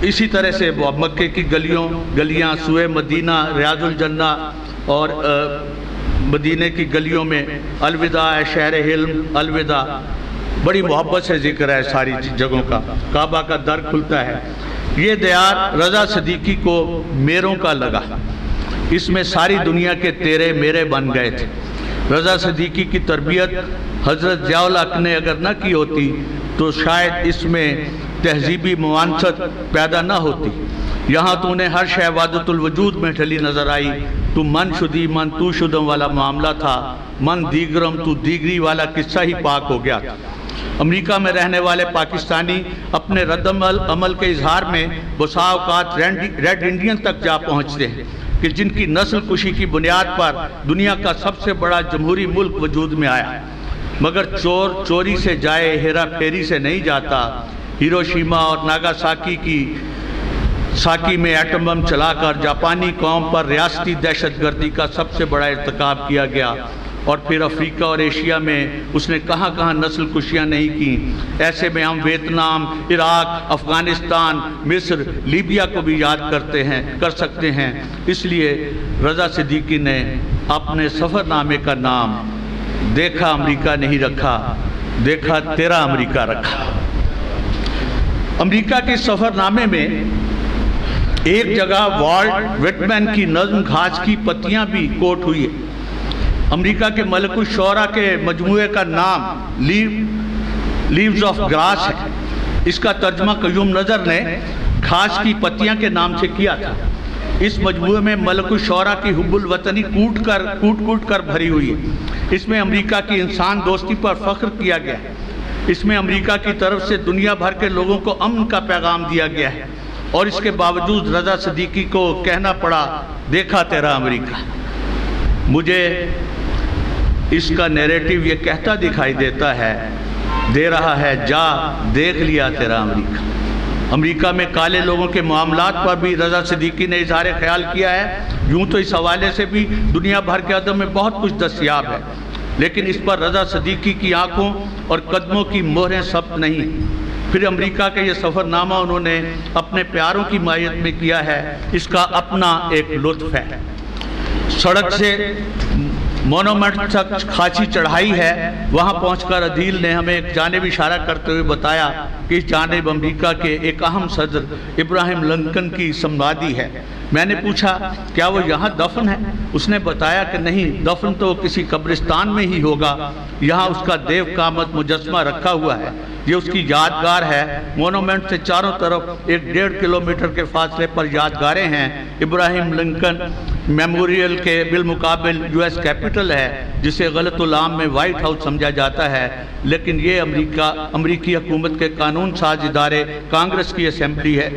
اسی طرح سے مکے کی گلیاں سوئے مدینہ، ریاض الجنہ اور مدینہ کی گلیوں میں الوداع اے شہر حلم، الوداع، بڑی محبت سے ذکر ہے ساری جگہوں کا۔ کعبہ کا در کھلتا ہے۔ یہ دیار رضا صدیقی کو میروں کا لگا، اس میں ساری دنیا کے تیرے میرے بن گئے تھے۔ رضا صدیقی کی تربیت حضرت ضیاء الحق نے اگر نہ کی ہوتی تو شاید اس میں تہذیبی موانست پیدا نہ ہوتی۔ یہاں تو انہیں ہر شے وحدت الوجود میں ڈھلی نظر آئی۔ تو من شدی من تو شدم والا معاملہ تھا، من دیگرم تو دیگری والا قصہ ہی پاک ہو گیا تھا۔ امریکہ میں رہنے والے پاکستانی اپنے رد عمل کے اظہار میں بسا اوقات ریڈ انڈین تک جا پہنچتے ہیں کہ جن کی نسل کشی کی بنیاد پر دنیا کا سب سے بڑا جمہوری ملک وجود میں آیا، مگر چور چوری سے جائے، ہیرا پھیری سے نہیں جاتا۔ ہیروشیما اور ناگاساکی میں ایٹم بم چلا کر جاپانی قوم پر ریاستی دہشت گردی کا سب سے بڑا ارتکاب کیا گیا، اور پھر افریقہ اور ایشیا میں اس نے کہاں کہاں نسل کشیاں نہیں کی۔ ایسے میں ہم ویتنام، عراق، افغانستان، مصر، لیبیا کو بھی یاد کر سکتے ہیں۔ اس لیے رضا صدیقی نے اپنے سفر نامے کا نام دیکھا امریکہ نہیں رکھا، دیکھا تیرا امریکہ رکھا۔ امریکہ کے سفر نامے میں ایک جگہ والٹ وٹمن کی نظم گھاس کی پتیاں بھی کوٹ ہوئی ہے۔ امریکہ کے ملک الشعراء کے مجموعے کا نام لیوز آف گراس ہے۔ اس کا ترجمہ قیوم نظر نے گھاس کی پتیاں کے نام سے کیا تھا۔ اس مجموعے میں ملک الشعراء کی حب الوطنی کوٹ کر بھری ہوئی ہے۔ اس میں امریکہ کی انسان دوستی پر فخر کیا گیا ہے۔ اس میں امریکہ کی طرف سے دنیا بھر کے لوگوں کو امن کا پیغام دیا گیا ہے، اور اس کے باوجود رضا صدیقی کو کہنا پڑا دیکھا تیرا امریکہ۔ مجھے اس کا نیریٹو یہ کہتا دکھائی دے رہا ہے جا دیکھ لیا تیرا امریکہ۔ امریکہ میں کالے لوگوں کے معاملات پر بھی رضا صدیقی نے اظہار خیال کیا ہے۔ یوں تو اس حوالے سے بھی دنیا بھر کے ادب میں بہت کچھ دستیاب ہے، لیکن اس پر رضا صدیقی کی آنکھوں اور قدموں کی مہریں ثبت نہیں۔ پھر امریکہ کا یہ سفر نامہ انہوں نے اپنے پیاروں کی مائیت میں کیا ہے، اس کا اپنا ایک لطف ہے۔ سڑک سے مونومنٹ تک خاصی چڑھائی ہے۔ وہاں پہنچ کر عدیل نے ہمیں ایک جانب اشارہ کرتے ہوئے بتایا کہ اس جانب امریکہ کے ایک اہم صدر ابراہیم لنکن کی سموادی ہے۔ میں نے پوچھا کیا وہ یہاں دفن ہے؟ اس نے بتایا کہ نہیں، دفن تو کسی قبرستان میں ہی ہوگا، یہاں اس کا دیو قامت مجسمہ رکھا ہوا ہے، یہ اس کی یادگار ہے۔ مونومنٹ سے چاروں طرف 1.5 کلومیٹر کے فاصلے پر یادگاریں ہیں۔ ابراہیم لنکن میموریل کے بالمقابل US کیپٹل ہے، جسے غلط العام میں وائٹ ہاؤس سمجھا جاتا ہے، لیکن یہ امریکی حکومت کے قانون ساز ادارے کانگریس کی اسمبلی ہے۔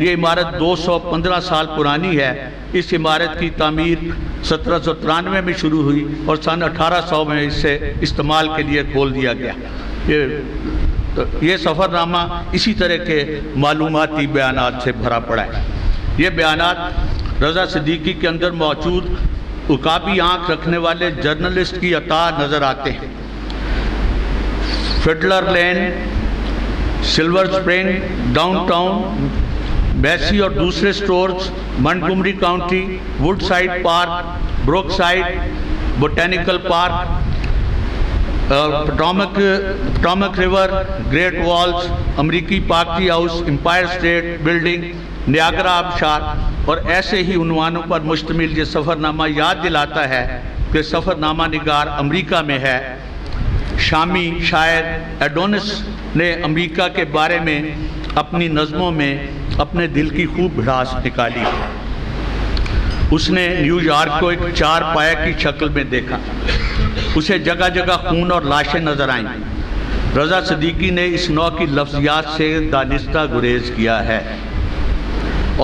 یہ عمارت 215 سال پرانی ہے۔ اس عمارت کی تعمیر 1793 میں شروع ہوئی اور سن 1800 میں اسے استعمال کے لیے کھول دیا گیا۔ یہ سفر نامہ اسی طرح کے معلوماتی بیانات سے بھرا پڑا ہے۔ یہ بیانات رضا صدیقی کے اندر موجود عقابی آنکھ رکھنے والے جرنلسٹ کی عطا نظر آتے ہیں۔ Fiddler Lane, Silver Spring, downtown, بیسی اور دوسرے stores, Montgomery County, Woodside park, Brookside, botanical park, Potomac River, Great Falls, امریکی party house, Empire State Building, Niagara آبشار اور ایسے ہی عنوانوں پر مشتمل یہ سفر نامہ یاد دلاتا ہے کہ سفر نامہ نگار امریکہ میں ہے۔ شامی شاعر ایڈونس نے امریکہ کے بارے میں اپنی نظموں میں اپنے دل کی خوب بھڑاس نکالی۔ اس نے نیو یارک کو ایک چار پائے کی شکل میں دیکھا، اسے جگہ جگہ خون اور لاشیں نظر آئیں۔ رضا صدیقی نے اس نوع کی لفظیات سے دانستہ گریز کیا ہے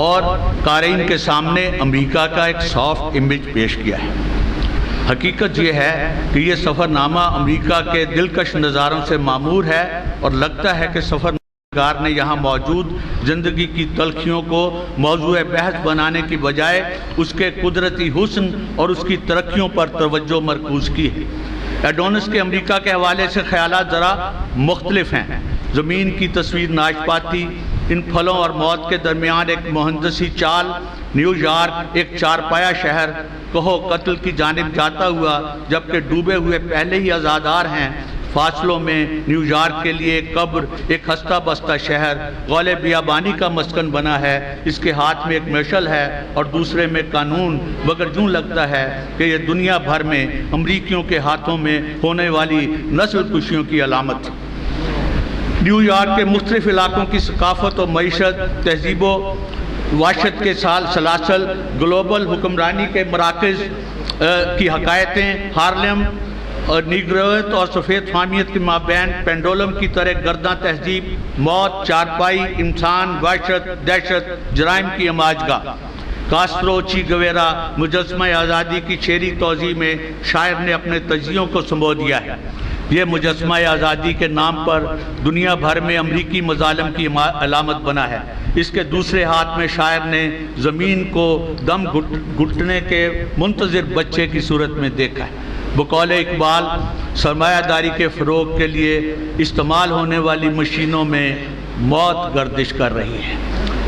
اور قارئین کے سامنے امریکہ کا ایک سافٹ امیج پیش کیا ہے۔ حقیقت یہ ہے کہ یہ سفر نامہ امریکہ کے دلکش نظاروں سے معمور ہے اور لگتا ہے کہ سفر نگار نے یہاں موجود زندگی کی تلخیوں کو موضوع بحث بنانے کی بجائے اس کے قدرتی حسن اور اس کی ترقیوں پر توجہ مرکوز کی ہے۔ ایڈونس کے امریکہ کے حوالے سے خیالات ذرا مختلف ہیں۔ زمین کی تصویر ناشپاتی، ان پھلوں اور موت کے درمیان ایک مہندسی چال، نیو یارک ایک چارپایا شہر، کہو قتل کی جانب جاتا ہوا جبکہ ڈوبے ہوئے پہلے ہی آزادار ہیں۔ فاصلوں میں نیو یارک کے لیے ایک قبر، ایک ہستہ بستہ شہر غول بیابانی کا مسکن بنا ہے۔ اس کے ہاتھ میں ایک مشعل ہے اور دوسرے میں قانون، مگر یوں لگتا ہے کہ یہ دنیا بھر میں امریکیوں کے ہاتھوں میں ہونے والی نسل کشیوں کی علامت ہے۔ نیو یارک کے مختلف علاقوں کی ثقافت و معیشت، تہذیب و معاشرت کے سلاسل، گلوبل حکمرانی کے مراکز کی حکایتیں، ہارلم اور نیگرویت اور سفید فاہمیت کے مابین پینڈولم کی طرح گرداں تہذیب، موت، چارپائی، انسان، وحشت، دہشت، جرائم کی اماجگاہ۔ کاسٹرو، چی گویرا، مجسمہ آزادی کی شعری توضیح میں شاعر نے اپنے تجزیوں کو سمو دیا ہے۔ یہ مجسمہ آزادی کے نام پر دنیا بھر میں امریکی مظالم کی علامت بنا ہے۔ اس کے دوسرے ہاتھ میں شاعر نے زمین کو دم گھٹنے کے منتظر بچے کی صورت میں دیکھا ہے۔ بقول اقبال، سرمایہ داری کے فروغ کے لیے استعمال ہونے والی مشینوں میں موت گردش کر رہی ہے۔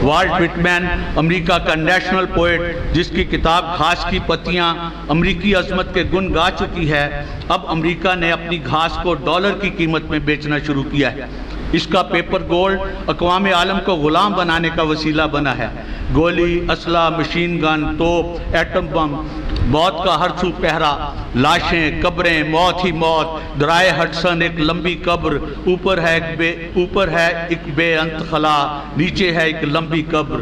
والٹ وٹمین، امریکہ کا نیشنل پوئٹ، جس کی کتاب گھاس کی پتیاں امریکی عظمت کے گن گا چکی ہے، اب امریکہ نے اپنی گھاس کو $1 کی قیمت میں بیچنا شروع کیا ہے۔ اس کا پیپر گولڈ اقوام عالم کو غلام بنانے کا وسیلہ بنا ہے۔ گولی، اسلحہ، مشین گن، توپ، ایٹم بم، موت کا ہر سو پہرا، لاشیں، قبریں، موت ہی موت، درائے ہڈسن ایک لمبی قبر، اوپر ہے ایک بے انت خلا، نیچے ہے ایک لمبی قبر۔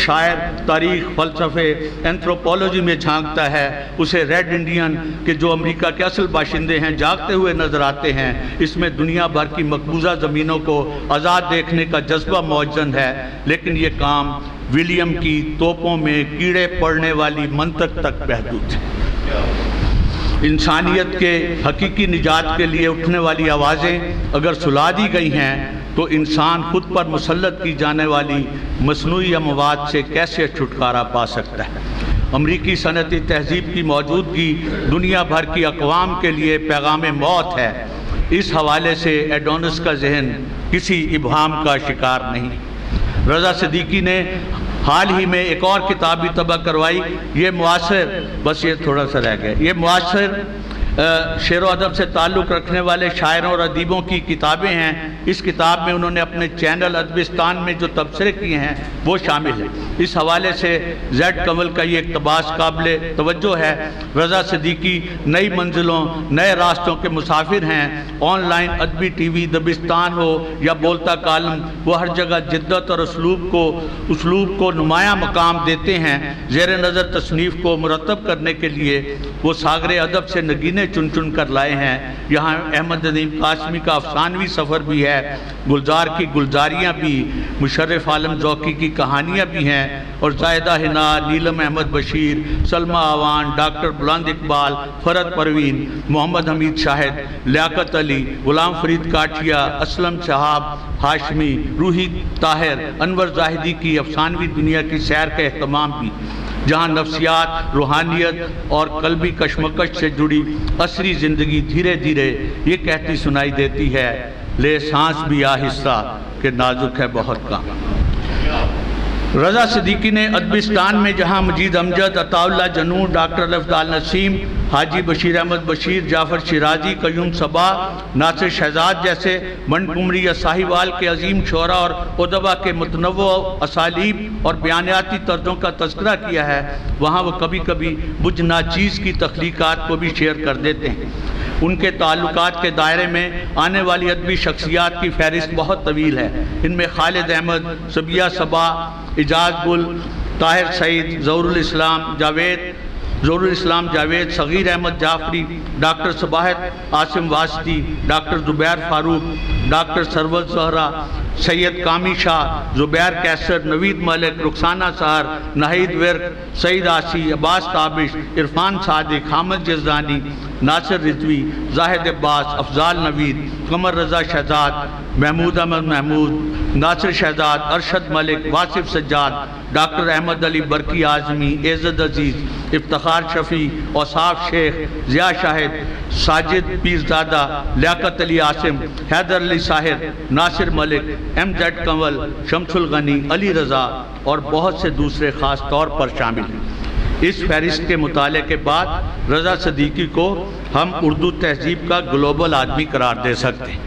شاعر تاریخ، فلسفے، اینتھروپولوجی میں جھانکتا ہے، اسے ریڈ انڈین کے جو امریکہ کے اصل باشندے ہیں جاگتے ہوئے نظر آتے ہیں۔ اس میں دنیا بھر کی مقبوضہ زمینوں کو آزاد دیکھنے کا جذبہ موجود ہے، لیکن یہ کام ولیم کی توپوں میں کیڑے پڑنے والی منطق تک محدود ہے۔ انسانیت کے حقیقی نجات کے لیے اٹھنے والی آوازیں اگر سلا دی گئی ہیں تو انسان خود پر مسلط کی جانے والی مصنوعی اموات سے کیسے چھٹکارا پا سکتا ہے؟ امریکی صنعتی تہذیب کی موجودگی دنیا بھر کی اقوام کے لیے پیغام موت ہے۔ اس حوالے سے ایڈونس کا ذہن کسی ابہام کا شکار نہیں۔ رضا صدیقی نے حال ہی میں ایک اور کتاب بھی طبع کروائی، یہ معاصر، بس یہ تھوڑا سا رہ گیا، یہ معاصر شعر و ادب سے تعلق رکھنے والے شاعروں اور ادیبوں کی کتابیں ہیں۔ اس کتاب میں انہوں نے اپنے چینل ادبستان میں جو تبصرے کیے ہیں وہ شامل ہیں۔ اس حوالے سے زیڈ کنول کا یہ اقتباس قابل توجہ ہے۔ رضا صدیقی نئی منزلوں نئے راستوں کے مسافر ہیں۔ آن لائن ادبی ٹی وی دبستان ہو یا بولتا کالم، وہ ہر جگہ جدت اور اسلوب کو نمایاں مقام دیتے ہیں۔ زیر نظر تصنیف کو مرتب کرنے کے لیے وہ ساغر ادب سے نگینے چن چن کر لائے ہیں۔ یہاں احمد ندیم قاسمی کا افسانوی سفر بھی ہے، گلزار کی گلزاریاں بھی، مشرف عالم ذوقی کی کہانیاں بھی ہیں، اور زائدہ حنا، نیلم احمد بشیر، سلمہ آوان، ڈاکٹر بلند اقبال، فرد پروین، محمد حمید شاہد، لیاقت علی، غلام فرید کاٹھیا، اسلم شہاب ہاشمی، روحی طاہر، انور زاہدی کی افسانوی دنیا کی سیر کا اہتمام بھی، جہاں نفسیات، روحانیت اور قلبی کشمکش سے جڑی عصری زندگی دھیرے دھیرے یہ کہتی سنائی دیتی ہے، لے سانس بھی آہستہ کہ نازک ہے بہت کام۔ رضا صدیقی نے ادبستان میں جہاں مجید امجد، عطا اللہ جنون، ڈاکٹر الفضال نسیم، حاجی بشیر احمد بشیر، جعفر شیرازی، قیوم صبا، ناصر شہزاد جیسے منڈکمری یا ساہیوال کے عظیم شعراء اور ادبا کے متنوع اسالیب اور بیانیاتی طرزوں کا تذکرہ کیا ہے، وہاں وہ کبھی کبھی مجھ ناچیز کی تخلیقات کو بھی شیئر کر دیتے ہیں۔ ان کے تعلقات کے دائرے میں آنے والی ادبی شخصیات کی فہرست بہت طویل ہے۔ ان میں خالد احمد، صبیہ صبا، اعجاز گل، طاہر سعید، ظہور الاسلام جاوید، صغیر احمد جعفری، ڈاکٹر صباحت عاصم واسطی، ڈاکٹر زبیر فاروق، ڈاکٹر سرور زہرا، سید کامی شاہ، زبیر کیسر، نوید ملک، رخسانہ سہر، ناہید ورک، سعید آسی، عباس تابش، عرفان صادق، حامد جزدانی، ناصر رضوی، زاہد عباس، افضال نوید، قمر رضا شہزاد، محمود احمد محمود، ناصر شہزاد، ارشد ملک، واصف سجاد، ڈاکٹر احمد علی برکی اعظمی، عزت عزیز، افتخار شفیع، اوصاف شیخ، ضیاء شاہد، ساجد پیرزادہ، لیاقت علی عاصم، حیدر علی صاحب، ناصر ملک، ایم زیڈ کنول، شمس الغنی، علی رضا اور بہت سے دوسرے خاص طور پر شامل ہیں۔ اس فہرست کے مطالعے کے بعد رضا صدیقی کو ہم اردو تہذیب کا گلوبل آدمی قرار دے سکتے ہیں۔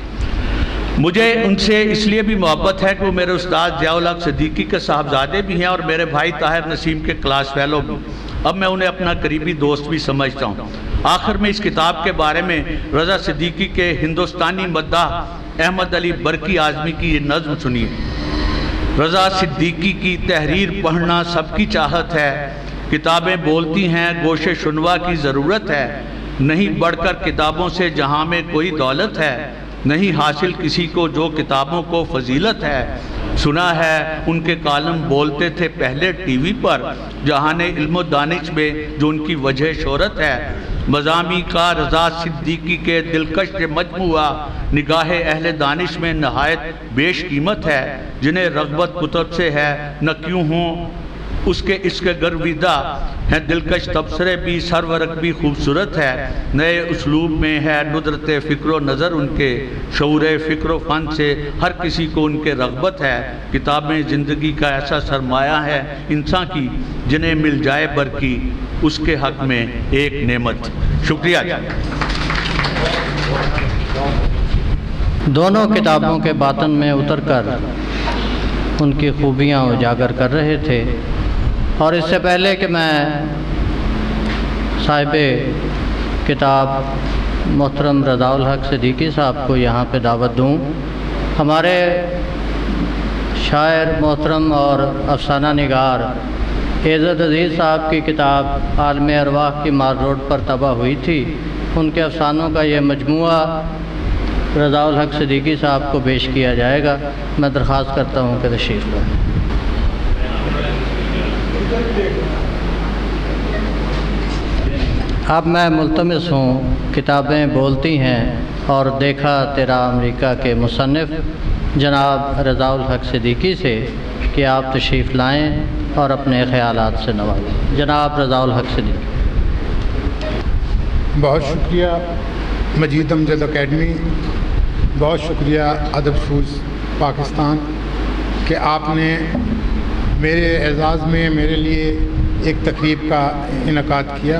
مجھے ان سے اس لیے بھی محبت ہے کہ وہ میرے استاد ضیاء الحق صدیقی کے صاحبزادے بھی ہیں اور میرے بھائی طاہر نسیم کے کلاس فیلو بھی۔ اب میں انہیں اپنا قریبی دوست بھی سمجھتا ہوں۔ آخر میں اس کتاب کے بارے میں رضا صدیقی کے ہندوستانی مداح احمد علی برکی اعظمی کی یہ نظم سنیے۔ رضا صدیقی کی تحریر پڑھنا سب کی چاہت ہے، کتابیں بولتی ہیں گوش شنوا کی ضرورت ہے، نہیں بڑھ کر کتابوں سے جہاں میں کوئی دولت ہے، نہیں حاصل کسی کو جو کتابوں کو فضیلت ہے، سنا ہے ان کے کالم بولتے تھے پہلے ٹی وی پر، جہان علم و دانش میں جو ان کی وجہ شہرت ہے، مضامی کا رضا صدیقی کے دلکش مجموعہ نگاہ اہل دانش میں نہایت بیش قیمت ہے، جنہیں رغبت کتب سے ہے نہ کیوں ہوں اس کے عشق گرویدہ ہیں، دلکش تبصرے بھی سرورق بھی خوبصورت ہے، نئے اسلوب میں ہے ندرت فکر و نظر ان کے، شعور فکر و فن سے ہر کسی کو ان کے رغبت ہے، کتابیں زندگی کا ایسا سرمایہ ہے انسان کی، جنہیں مل جائے برکی اس کے حق میں ایک نعمت۔ شکریہ۔ دونوں کتابوں کے باطن میں اتر کر ان کی خوبیاں اجاگر کر رہے تھے، اور اس سے پہلے کہ میں صاحب کتاب محترم رضا الحق صدیقی صاحب کو یہاں پہ دعوت دوں، ہمارے شاعر محترم اور افسانہ نگار عزت عزیز صاحب کی کتاب عالم ارواح کی مار روڈ پر طبع ہوئی تھی، ان کے افسانوں کا یہ مجموعہ رضا الحق صدیقی صاحب کو پیش کیا جائے گا۔ میں درخواست کرتا ہوں کہ تشریف لائیں۔ اب میں ملتمس ہوں کتابیں بولتی ہیں اور دیکھا تیرا امریکہ کے مصنف جناب رضا الحق صدیقی سے کہ آپ تشریف لائیں اور اپنے خیالات سے نوازیں۔ جناب رضا الحق صدیقی۔ بہت شکریہ مجید امجد اکیڈمی، بہت شکریہ ادب سوز پاکستان کہ آپ نے میرے اعزاز میں میرے لیے ایک تقریب کا انعقاد کیا۔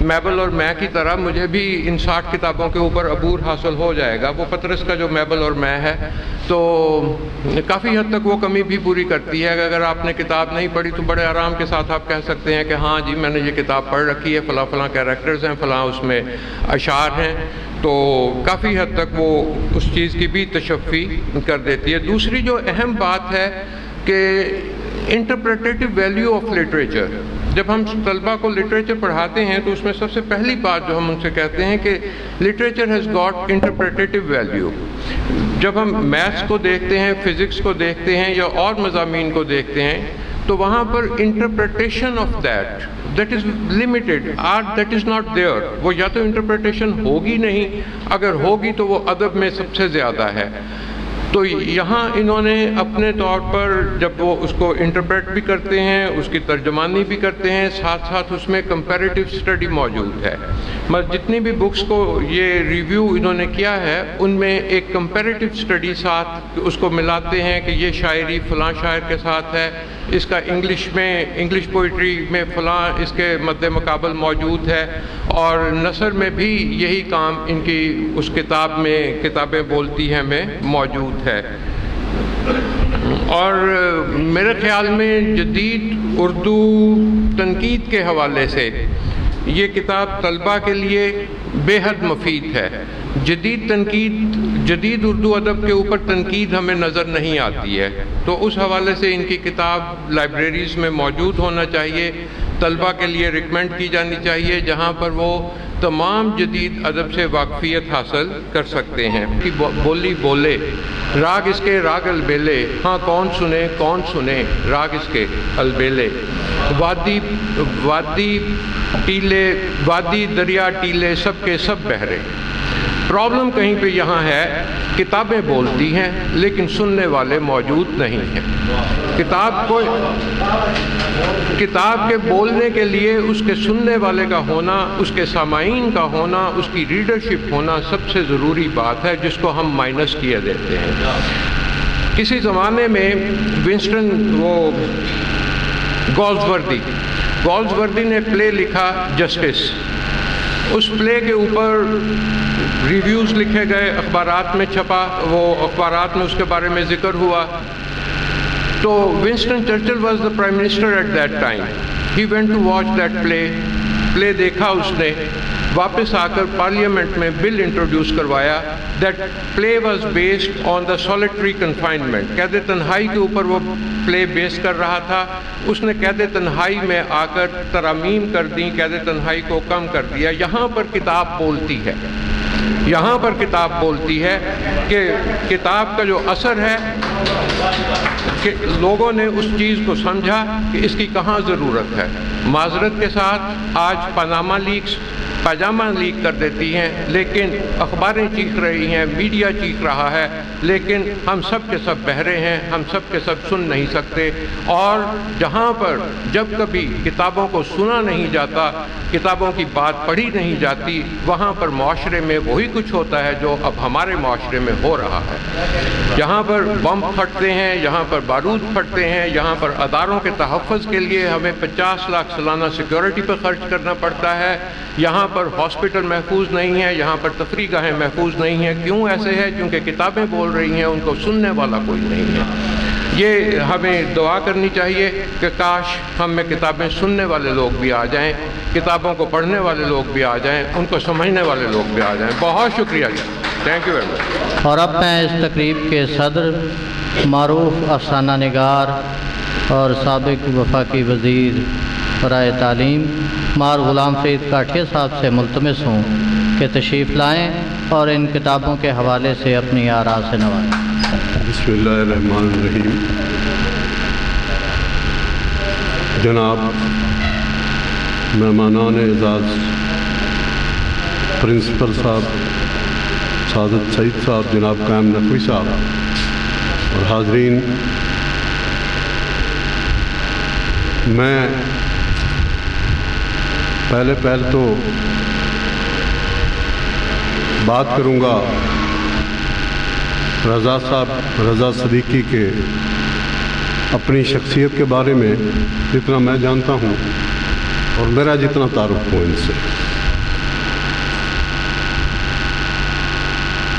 میبل اور میں کی طرح مجھے بھی ان 60 کتابوں کے اوپر عبور حاصل ہو جائے گا. وہ پطرس کا جو میبل اور میں ہے تو کافی حد تک وہ کمی بھی پوری کرتی ہے. اگر آپ نے کتاب نہیں پڑھی تو بڑے آرام کے ساتھ آپ کہہ سکتے ہیں کہ ہاں جی میں نے یہ کتاب پڑھ رکھی ہے, فلاں فلاں کیریکٹرز ہیں, فلاں اس میں اشعار ہیں, تو کافی حد تک وہ اس چیز کی بھی تشفی کر دیتی ہے. دوسری جو اہم بات ہے کہ انٹرپریٹیو ویلیو آف لٹریچر. جب ہم طلبہ کو لٹریچر پڑھاتے ہیں تو اس میں سب سے پہلی بات جو ہم ان سے کہتے ہیں کہ لٹریچر ہیز گاٹ انٹرپریٹیو ویلیو. جب ہم میتھس کو دیکھتے ہیں, فزکس کو دیکھتے ہیں یا اور مضامین کو دیکھتے ہیں تو وہاں پر interpretation of that is limited اور دیٹ از ناٹ دیئر. وہ یا تو انٹرپریٹیشن ہوگی نہیں, اگر ہوگی تو وہ ادب میں سب سے زیادہ ہے. تو یہاں انہوں نے اپنے طور پر جب وہ اس کو انٹرپریٹ بھی کرتے ہیں, اس کی ترجمانی بھی کرتے ہیں, ساتھ ساتھ اس میں کمپیریٹیو اسٹڈی موجود ہے. جتنی بھی بکس کو یہ ریویو انہوں نے کیا ہے ان میں ایک کمپیریٹیو اسٹڈی ساتھ اس کو ملاتے ہیں کہ یہ شاعری فلاں شاعر کے ساتھ ہے, اس کا انگلش پوئٹری میں فلاں اس کے مد مقابل موجود ہے, اور نثر میں بھی یہی کام ان کی اس کتاب میں کتابیں بولتی ہیں میں موجود ہے. اور میرے خیال میں جدید اردو تنقید کے حوالے سے یہ کتاب طلبہ کے لیے بے حد مفید ہے. جدید اردو ادب کے اوپر تنقید ہمیں نظر نہیں آتی ہے, تو اس حوالے سے ان کی کتاب لائبریریز میں موجود ہونا چاہیے, طلبہ کے لیے ریکمینڈ کی جانی چاہیے, جہاں پر وہ تمام جدید ادب سے واقفیت حاصل کر سکتے ہیں. بولی بولے راگ اس کے راگ البیلے, ہاں کون سنے راگ اس کے البیلے. وادی دریا ٹیلے سب کے سب بہرے. پرابلم کہیں پہ یہاں ہے, کتابیں بولتی ہیں لیکن سننے والے موجود نہیں ہیں. کتاب کے بولنے کے لیے اس کے سننے والے کا ہونا, اس کے سامعین کا ہونا, اس کی ریڈرشپ ہونا سب سے ضروری بات ہے, جس کو ہم مائنس کیے دیتے ہیں. کسی زمانے میں ونسٹن گالزوردی نے پلے لکھا جسٹس. اس پلے کے اوپر ریویوز لکھے گئے, اخبارات میں چھپا, وہ اخبارات میں اس کے بارے میں ذکر ہوا. تو Winston Churchill was the prime minister at that time. He went to watch that play دیکھا اس نے, واپس آ کر پارلیمنٹ میں بل انٹروڈیوس کروایا. That play was based on the solitary confinement. قید تنہائی کے اوپر وہ پلے بیس کر رہا تھا. اس نے قید تنہائی میں آ کر ترامیم کر دیں, قید تنہائی کو کم کر دیا. یہاں پر کتاب بولتی ہے کہ کتاب کا جو اثر ہے کہ لوگوں نے اس چیز کو سمجھا کہ اس کی کہاں ضرورت ہے. معذرت کے ساتھ آج پاجامہ لیک کر دیتی ہیں, لیکن اخباریں چیخ رہی ہیں, میڈیا چیخ رہا ہے, لیکن ہم سب کے سب بہرے ہیں, ہم سب کے سب سن نہیں سکتے. اور جہاں پر جب کبھی کتابوں کو سنا نہیں جاتا, کتابوں کی بات پڑھی نہیں جاتی, وہاں پر معاشرے میں وہی کچھ ہوتا ہے جو اب ہمارے معاشرے میں ہو رہا ہے. جہاں پر بم پھٹتے ہیں, یہاں پر بارود پھٹتے ہیں, یہاں پر اداروں کے تحفظ کے لیے ہمیں 50 لاکھ سالانہ سیکیورٹی پہ خرچ کرنا پڑتا ہے, یہاں پر ہاسپٹل محفوظ نہیں ہے, یہاں پر تفریح گاہیں محفوظ نہیں ہیں. کیوں ایسے ہے؟ کیونکہ کتابیں بول رہی ہیں, ان کو سننے والا کوئی نہیں ہے. یہ ہمیں دعا کرنی چاہیے کہ کاش ہم میں کتابیں سننے والے لوگ بھی آ جائیں, کتابوں کو پڑھنے والے لوگ بھی آ جائیں, ان کو سمجھنے والے لوگ بھی آ جائیں. بہت شکریہ جی, تھینک یو ویری مچ. اور اب میں اس تقریب کے صدر معروف افسانہ نگار اور سابق وفاقی وزیر برائے تعلیم مار غلام فرید کاٹھیا صاحب سے ملتمس ہوں کہ تشریف لائیں اور ان کتابوں کے حوالے سے اپنی آراء سے نوازیں. بسم اللہ الرحمن الرحیم. جناب مہمانان اعزاز, پرنسپل صاحب سعادت سعید صاحب, جناب قائم نقوی صاحب اور حاضرین, میں پہلے تو بات کروں گا رضا صدیقی کے اپنی شخصیت کے بارے میں, جتنا میں جانتا ہوں اور میرا جتنا تعارف ہو ان سے.